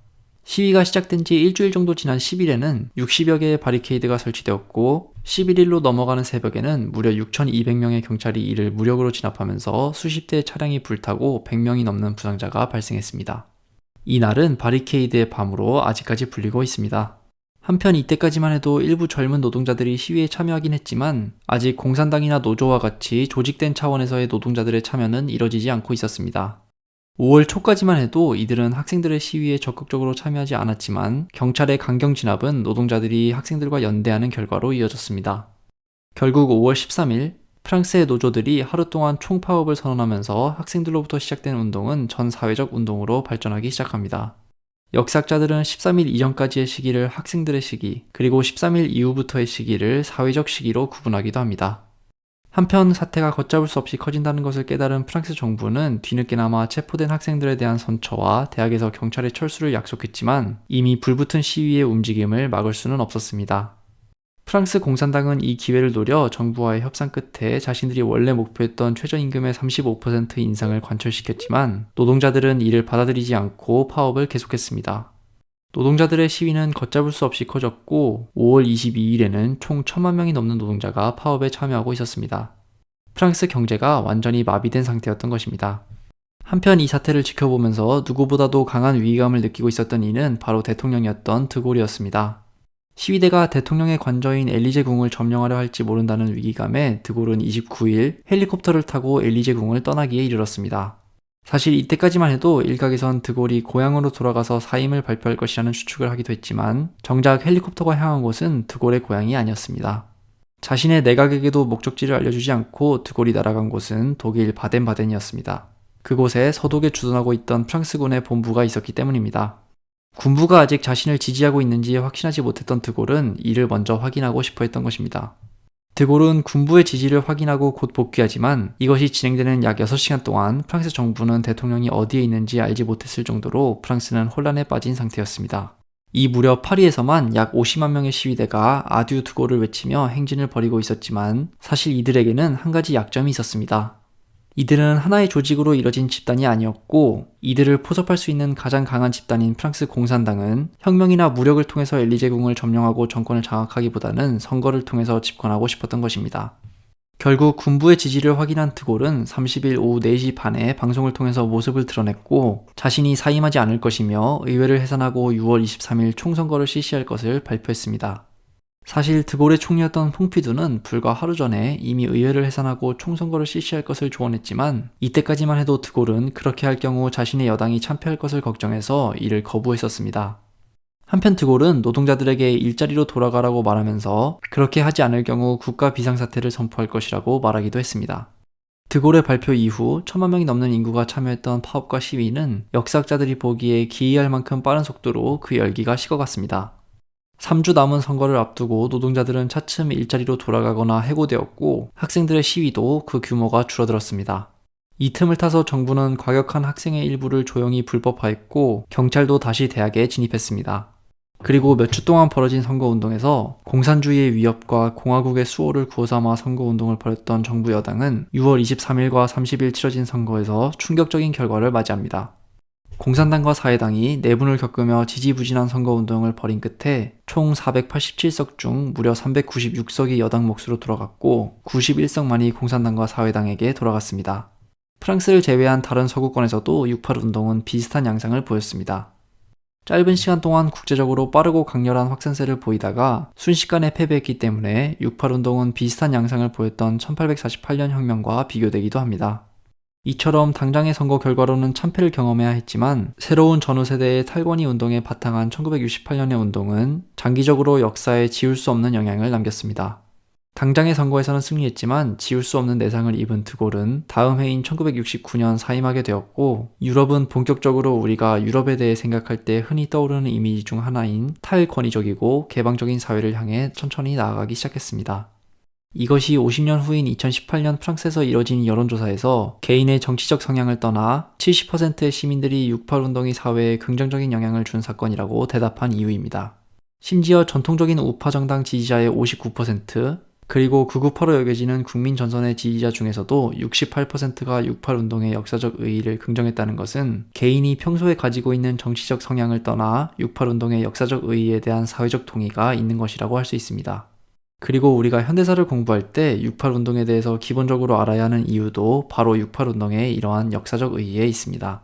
시위가 시작된 지 일주일 정도 지난 10일에는 60여 개의 바리케이드가 설치되었고 11일로 넘어가는 새벽에는 무려 6,200명의 경찰이 이를 무력으로 진압하면서 수십 대의 차량이 불타고 100명이 넘는 부상자가 발생했습니다. 이날은 바리케이드의 밤으로 아직까지 불리고 있습니다. 한편 이때까지만 해도 일부 젊은 노동자들이 시위에 참여하긴 했지만 아직 공산당이나 노조와 같이 조직된 차원에서의 노동자들의 참여는 이뤄지지 않고 있었습니다. 5월 초까지만 해도 이들은 학생들의 시위에 적극적으로 참여하지 않았지만 경찰의 강경 진압은 노동자들이 학생들과 연대하는 결과로 이어졌습니다. 결국 5월 13일 프랑스의 노조들이 하루 동안 총파업을 선언하면서 학생들로부터 시작된 운동은 전 사회적 운동으로 발전하기 시작합니다. 역사학자들은 13일 이전까지의 시기를 학생들의 시기, 그리고 13일 이후부터의 시기를 사회적 시기로 구분하기도 합니다. 한편 사태가 걷잡을 수 없이 커진다는 것을 깨달은 프랑스 정부는 뒤늦게나마 체포된 학생들에 대한 선처와 대학에서 경찰의 철수를 약속했지만 이미 불붙은 시위의 움직임을 막을 수는 없었습니다. 프랑스 공산당은 이 기회를 노려 정부와의 협상 끝에 자신들이 원래 목표했던 최저임금의 35% 인상을 관철시켰지만 노동자들은 이를 받아들이지 않고 파업을 계속했습니다. 노동자들의 시위는 걷잡을 수 없이 커졌고 5월 22일에는 총 1,000만 명이 넘는 노동자가 파업에 참여하고 있었습니다. 프랑스 경제가 완전히 마비된 상태였던 것입니다. 한편 이 사태를 지켜보면서 누구보다도 강한 위기감을 느끼고 있었던 이는 바로 대통령이었던 드골이었습니다. 시위대가 대통령의 관저인 엘리제 궁을 점령하려 할지 모른다는 위기감에 드골은 29일 헬리콥터를 타고 엘리제 궁을 떠나기에 이르렀습니다. 사실 이때까지만 해도 일각에선 드골이 고향으로 돌아가서 사임을 발표할 것이라는 추측을 하기도 했지만 정작 헬리콥터가 향한 곳은 드골의 고향이 아니었습니다. 자신의 내각에게도 목적지를 알려주지 않고 드골이 날아간 곳은 독일 바덴바덴이었습니다. 그곳에 서독에 주둔하고 있던 프랑스군의 본부가 있었기 때문입니다. 군부가 아직 자신을 지지하고 있는지 확신하지 못했던 드골은 이를 먼저 확인하고 싶어 했던 것입니다. 드골은 군부의 지지를 확인하고 곧 복귀하지만 이것이 진행되는 약 6시간 동안 프랑스 정부는 대통령이 어디에 있는지 알지 못했을 정도로 프랑스는 혼란에 빠진 상태였습니다. 이 무려 파리에서만 약 50만 명의 시위대가 아듀 드골을 외치며 행진을 벌이고 있었지만 사실 이들에게는 한 가지 약점이 있었습니다. 이들은 하나의 조직으로 이뤄진 집단이 아니었고 이들을 포섭할 수 있는 가장 강한 집단인 프랑스 공산당은 혁명이나 무력을 통해서 엘리제궁을 점령하고 정권을 장악하기보다는 선거를 통해서 집권하고 싶었던 것입니다. 결국 군부의 지지를 확인한 드골은 30일 오후 4시 반에 방송을 통해서 모습을 드러냈고 자신이 사임하지 않을 것이며 의회를 해산하고 6월 23일 총선거를 실시할 것을 발표했습니다. 사실 드골의 총리였던 퐁피두는 불과 하루 전에 이미 의회를 해산하고 총선거를 실시할 것을 조언했지만 이때까지만 해도 드골은 그렇게 할 경우 자신의 여당이 참패할 것을 걱정해서 이를 거부했었습니다. 한편 드골은 노동자들에게 일자리로 돌아가라고 말하면서 그렇게 하지 않을 경우 국가 비상사태를 선포할 것이라고 말하기도 했습니다. 드골의 발표 이후 1,000만 명이 넘는 인구가 참여했던 파업과 시위는 역사학자들이 보기에 기이할 만큼 빠른 속도로 그 열기가 식어갔습니다. 3주 남은 선거를 앞두고 노동자들은 차츰 일자리로 돌아가거나 해고되었고 학생들의 시위도 그 규모가 줄어들었습니다. 이 틈을 타서 정부는 과격한 학생의 일부를 조용히 불법화했고 경찰도 다시 대학에 진입했습니다. 그리고 몇 주 동안 벌어진 선거운동에서 공산주의의 위협과 공화국의 수호를 구호삼아 선거운동을 벌였던 정부 여당은 6월 23일과 30일 치러진 선거에서 충격적인 결과를 맞이합니다. 공산당과 사회당이 내분을 겪으며 지지부진한 선거운동을 벌인 끝에 총 487석 중 무려 396석이 여당 몫으로 돌아갔고 91석만이 공산당과 사회당에게 돌아갔습니다. 프랑스를 제외한 다른 서구권에서도 6.8 운동은 비슷한 양상을 보였습니다. 짧은 시간 동안 국제적으로 빠르고 강렬한 확산세를 보이다가 순식간에 패배했기 때문에 6.8 운동은 비슷한 양상을 보였던 1848년 혁명과 비교되기도 합니다. 이처럼 당장의 선거 결과로는 참패를 경험해야 했지만 새로운 전후 세대의 탈권위 운동에 바탕한 1968년의 운동은 장기적으로 역사에 지울 수 없는 영향을 남겼습니다. 당장의 선거에서는 승리했지만 지울 수 없는 내상을 입은 드골은 다음 해인 1969년 사임하게 되었고 유럽은 본격적으로 우리가 유럽에 대해 생각할 때 흔히 떠오르는 이미지 중 하나인 탈권위적이고 개방적인 사회를 향해 천천히 나아가기 시작했습니다. 이것이 50년 후인 2018년 프랑스에서 이뤄진 여론조사에서 개인의 정치적 성향을 떠나 70%의 시민들이 6.8 운동이 사회에 긍정적인 영향을 준 사건이라고 대답한 이유입니다. 심지어 전통적인 우파 정당 지지자의 59%, 그리고 극우파로 여겨지는 국민전선의 지지자 중에서도 68%가 6.8 운동의 역사적 의의를 긍정했다는 것은 개인이 평소에 가지고 있는 정치적 성향을 떠나 6.8 운동의 역사적 의의에 대한 사회적 동의가 있는 것이라고 할 수 있습니다. 그리고 우리가 현대사를 공부할 때 6.8 운동에 대해서 기본적으로 알아야 하는 이유도 바로 6.8 운동의 이러한 역사적 의의에 있습니다.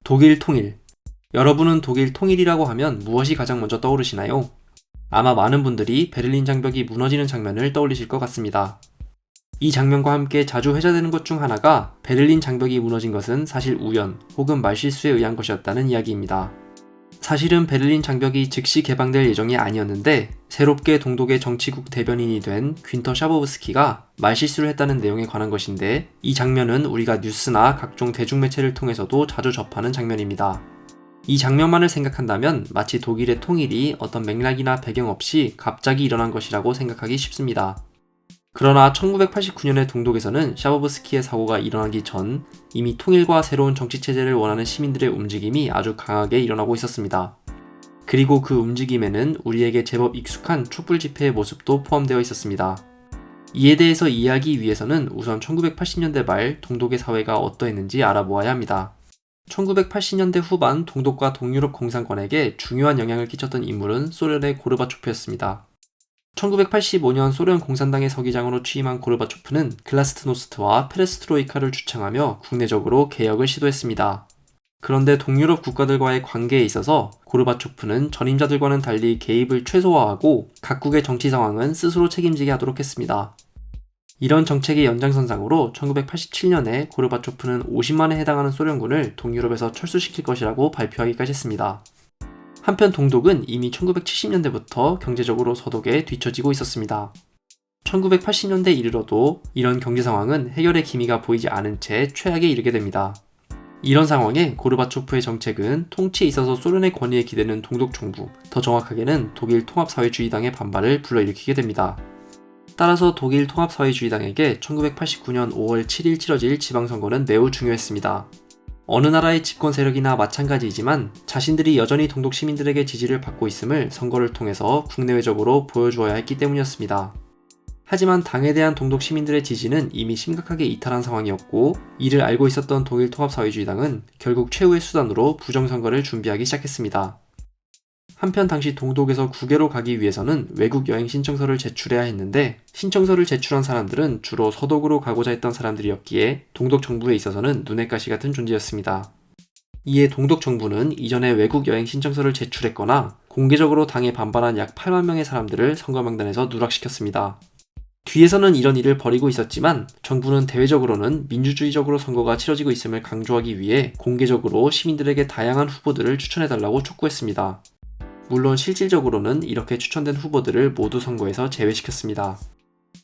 독일 통일. 여러분은 독일 통일이라고 하면 무엇이 가장 먼저 떠오르시나요? 아마 많은 분들이 베를린 장벽이 무너지는 장면을 떠올리실 것 같습니다. 이 장면과 함께 자주 회자되는 것 중 하나가 베를린 장벽이 무너진 것은 사실 우연 혹은 말실수에 의한 것이었다는 이야기입니다. 사실은 베를린 장벽이 즉시 개방될 예정이 아니었는데 새롭게 동독의 정치국 대변인이 된 귄터 샤보브스키가 말실수를 했다는 내용에 관한 것인데 이 장면은 우리가 뉴스나 각종 대중매체를 통해서도 자주 접하는 장면입니다. 이 장면만을 생각한다면 마치 독일의 통일이 어떤 맥락이나 배경 없이 갑자기 일어난 것이라고 생각하기 쉽습니다. 그러나 1989년의 동독에서는 샤보브스키의 사고가 일어나기 전 이미 통일과 새로운 정치체제를 원하는 시민들의 움직임이 아주 강하게 일어나고 있었습니다. 그리고 그 움직임에는 우리에게 제법 익숙한 촛불 집회의 모습도 포함되어 있었습니다. 이에 대해서 이해하기 위해서는 우선 1980년대 말 동독의 사회가 어떠했는지 알아보아야 합니다. 1980년대 후반 동독과 동유럽 공산권에게 중요한 영향을 끼쳤던 인물은 소련의 고르바초프였습니다. 1985년 소련 공산당의 서기장으로 취임한 고르바초프는 글라스트노스트와 페레스트로이카를 주창하며 국내적으로 개혁을 시도했습니다. 그런데 동유럽 국가들과의 관계에 있어서 고르바초프는 전임자들과는 달리 개입을 최소화하고 각국의 정치 상황은 스스로 책임지게 하도록 했습니다. 이런 정책의 연장선상으로 1987년에 고르바초프는 50만에 해당하는 소련군을 동유럽에서 철수시킬 것이라고 발표하기까지 했습니다. 한편 동독은 이미 1970년대부터 경제적으로 서독에 뒤처지고 있었습니다. 1980년대 이르러도 이런 경제 상황은 해결의 기미가 보이지 않은 채 최악에 이르게 됩니다. 이런 상황에 고르바초프의 정책은 통치에 있어서 소련의 권위에 기대는 동독 정부, 더 정확하게는 독일 통합사회주의당의 반발을 불러일으키게 됩니다. 따라서 독일 통합사회주의당에게 1989년 5월 7일 치러질 지방선거는 매우 중요했습니다. 어느 나라의 집권 세력이나 마찬가지이지만 자신들이 여전히 동독 시민들에게 지지를 받고 있음을 선거를 통해서 국내외적으로 보여주어야 했기 때문이었습니다. 하지만 당에 대한 동독 시민들의 지지는 이미 심각하게 이탈한 상황이었고 이를 알고 있었던 독일 통합사회주의당은 결국 최후의 수단으로 부정선거를 준비하기 시작했습니다. 한편 당시 동독에서 국외로 가기 위해서는 외국 여행 신청서를 제출해야 했는데 신청서를 제출한 사람들은 주로 서독으로 가고자 했던 사람들이었기에 동독 정부에 있어서는 눈엣 가시 같은 존재였습니다. 이에 동독 정부는 이전에 외국 여행 신청서를 제출했거나 공개적으로 당에 반발한 약 8만 명의 사람들을 선거 명단에서 누락시켰습니다. 뒤에서는 이런 일을 벌이고 있었지만 정부는 대외적으로는 민주주의적으로 선거가 치러지고 있음을 강조하기 위해 공개적으로 시민들에게 다양한 후보들을 추천해달라고 촉구했습니다. 물론 실질적으로는 이렇게 추천된 후보들을 모두 선거에서 제외시켰습니다.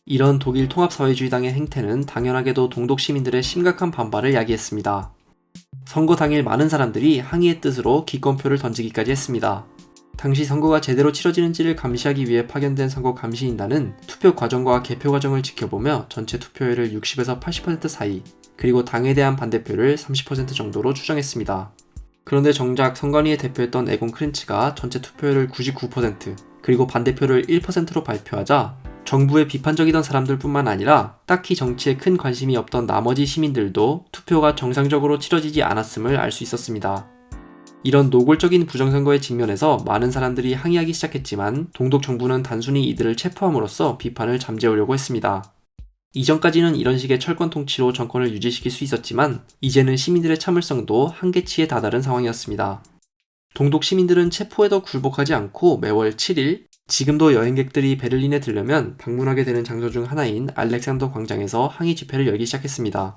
이런 독일 통합사회주의당의 행태는 당연하게도 동독 시민들의 심각한 반발을 야기했습니다. 선거 당일 많은 사람들이 항의의 뜻으로 기권표를 던지기까지 했습니다. 당시 선거가 제대로 치러지는지를 감시하기 위해 파견된 선거 감시인단은 투표 과정과 개표 과정을 지켜보며 전체 투표율을 60에서 80% 사이, 그리고 당에 대한 반대표를 30% 정도로 추정했습니다. 그런데 정작 선관위의 대표였던 에곤 크렌치가 전체 투표율을 99%, 그리고 반대표를 1%로 발표하자 정부에 비판적이던 사람들 뿐만 아니라 딱히 정치에 큰 관심이 없던 나머지 시민들도 투표가 정상적으로 치러지지 않았음을 알 수 있었습니다. 이런 노골적인 부정선거에 직면해서 많은 사람들이 항의하기 시작했지만 동독 정부는 단순히 이들을 체포함으로써 비판을 잠재우려고 했습니다. 이전까지는 이런 식의 철권 통치로 정권을 유지시킬 수 있었지만 이제는 시민들의 참을성도 한계치에 다다른 상황이었습니다. 동독 시민들은 체포에도 굴복하지 않고 매월 7일 지금도 여행객들이 베를린에 들르면 방문하게 되는 장소 중 하나인 알렉산더 광장에서 항의 집회를 열기 시작했습니다.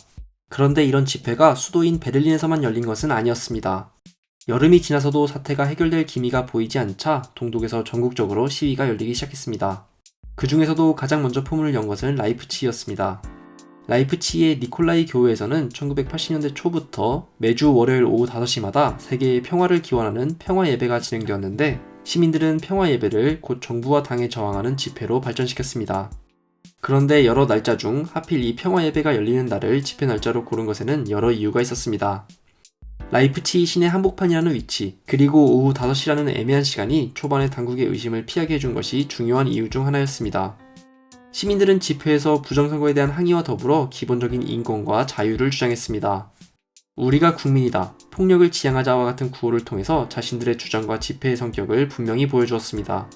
그런데 이런 집회가 수도인 베를린에서만 열린 것은 아니었습니다. 여름이 지나서도 사태가 해결될 기미가 보이지 않자 동독에서 전국적으로 시위가 열리기 시작했습니다. 그 중에서도 가장 먼저 포문을 연 것은 라이프치히였습니다. 라이프치히의 니콜라이 교회에서는 1980년대 초부터 매주 월요일 오후 5시마다 세계의 평화를 기원하는 평화 예배가 진행되었는데 시민들은 평화 예배를 곧 정부와 당에 저항하는 집회로 발전시켰습니다. 그런데 여러 날짜 중 하필 이 평화 예배가 열리는 날을 집회 날짜로 고른 것에는 여러 이유가 있었습니다. 라이프치히 시내 한복판이라는 위치, 그리고 오후 5시라는 애매한 시간이 초반에 당국의 의심을 피하게 해준 것이 중요한 이유 중 하나였습니다. 시민들은 집회에서 부정선거에 대한 항의와 더불어 기본적인 인권과 자유를 주장했습니다. 우리가 국민이다, 폭력을 지향하자와 같은 구호를 통해서 자신들의 주장과 집회의 성격을 분명히 보여주었습니다.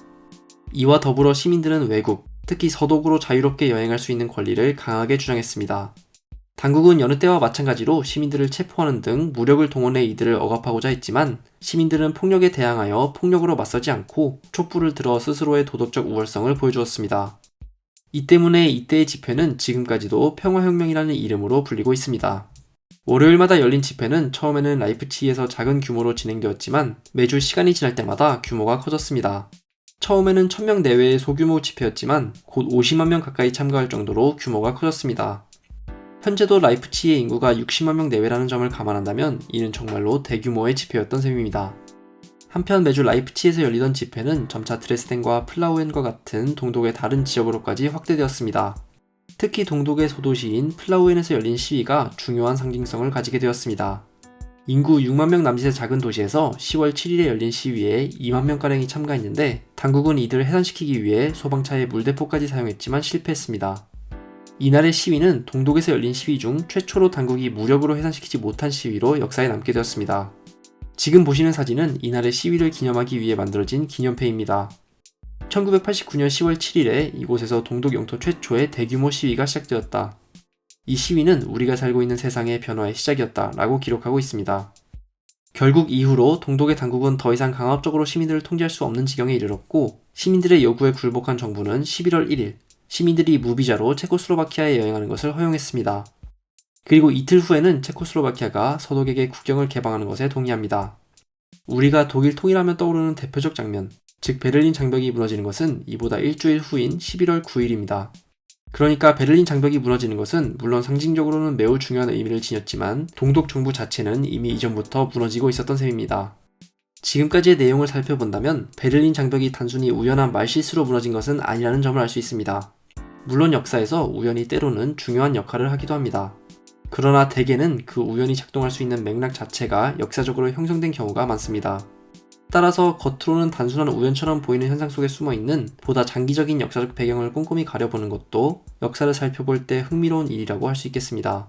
이와 더불어 시민들은 외국, 특히 서독으로 자유롭게 여행할 수 있는 권리를 강하게 주장했습니다. 당국은 여느 때와 마찬가지로 시민들을 체포하는 등 무력을 동원해 이들을 억압하고자 했지만 시민들은 폭력에 대항하여 폭력으로 맞서지 않고 촛불을 들어 스스로의 도덕적 우월성을 보여주었습니다. 이 때문에 이때의 집회는 지금까지도 평화혁명이라는 이름으로 불리고 있습니다. 월요일마다 열린 집회는 처음에는 라이프치히에서 작은 규모로 진행되었지만 매주 시간이 지날 때마다 규모가 커졌습니다. 처음에는 1000명 내외의 소규모 집회였지만 곧 50만 명 가까이 참가할 정도로 규모가 커졌습니다. 현재도 라이프치히의 인구가 60만 명 내외라는 점을 감안한다면 이는 정말로 대규모의 집회였던 셈입니다. 한편 매주 라이프치히에서 열리던 집회는 점차 드레스덴과 플라우엔과 같은 동독의 다른 지역으로까지 확대되었습니다. 특히 동독의 소도시인 플라우엔에서 열린 시위가 중요한 상징성을 가지게 되었습니다. 인구 6만 명 남짓의 작은 도시에서 10월 7일에 열린 시위에 2만 명가량이 참가했는데 당국은 이들을 해산시키기 위해 소방차의 물대포까지 사용했지만 실패했습니다. 이날의 시위는 동독에서 열린 시위 중 최초로 당국이 무력으로 해산시키지 못한 시위로 역사에 남게 되었습니다. 지금 보시는 사진은 이날의 시위를 기념하기 위해 만들어진 기념패입니다. 1989년 10월 7일에 이곳에서 동독 영토 최초의 대규모 시위가 시작되었다. 이 시위는 우리가 살고 있는 세상의 변화의 시작이었다 라고 기록하고 있습니다. 결국 이후로 동독의 당국은 더 이상 강압적으로 시민들을 통제할 수 없는 지경에 이르렀고 시민들의 요구에 굴복한 정부는 11월 1일 시민들이 무비자로 체코슬로바키아에 여행하는 것을 허용했습니다. 그리고 이틀 후에는 체코슬로바키아가 서독에게 국경을 개방하는 것에 동의합니다. 우리가 독일 통일하면 떠오르는 대표적 장면, 즉 베를린 장벽이 무너지는 것은 이보다 일주일 후인 11월 9일입니다. 그러니까 베를린 장벽이 무너지는 것은 물론 상징적으로는 매우 중요한 의미를 지녔지만 동독 정부 자체는 이미 이전부터 무너지고 있었던 셈입니다. 지금까지의 내용을 살펴본다면 베를린 장벽이 단순히 우연한 말실수로 무너진 것은 아니라는 점을 알 수 있습니다. 물론 역사에서 우연이 때로는 중요한 역할을 하기도 합니다. 그러나 대개는 그 우연이 작동할 수 있는 맥락 자체가 역사적으로 형성된 경우가 많습니다. 따라서 겉으로는 단순한 우연처럼 보이는 현상 속에 숨어있는 보다 장기적인 역사적 배경을 꼼꼼히 가려보는 것도 역사를 살펴볼 때 흥미로운 일이라고 할 수 있겠습니다.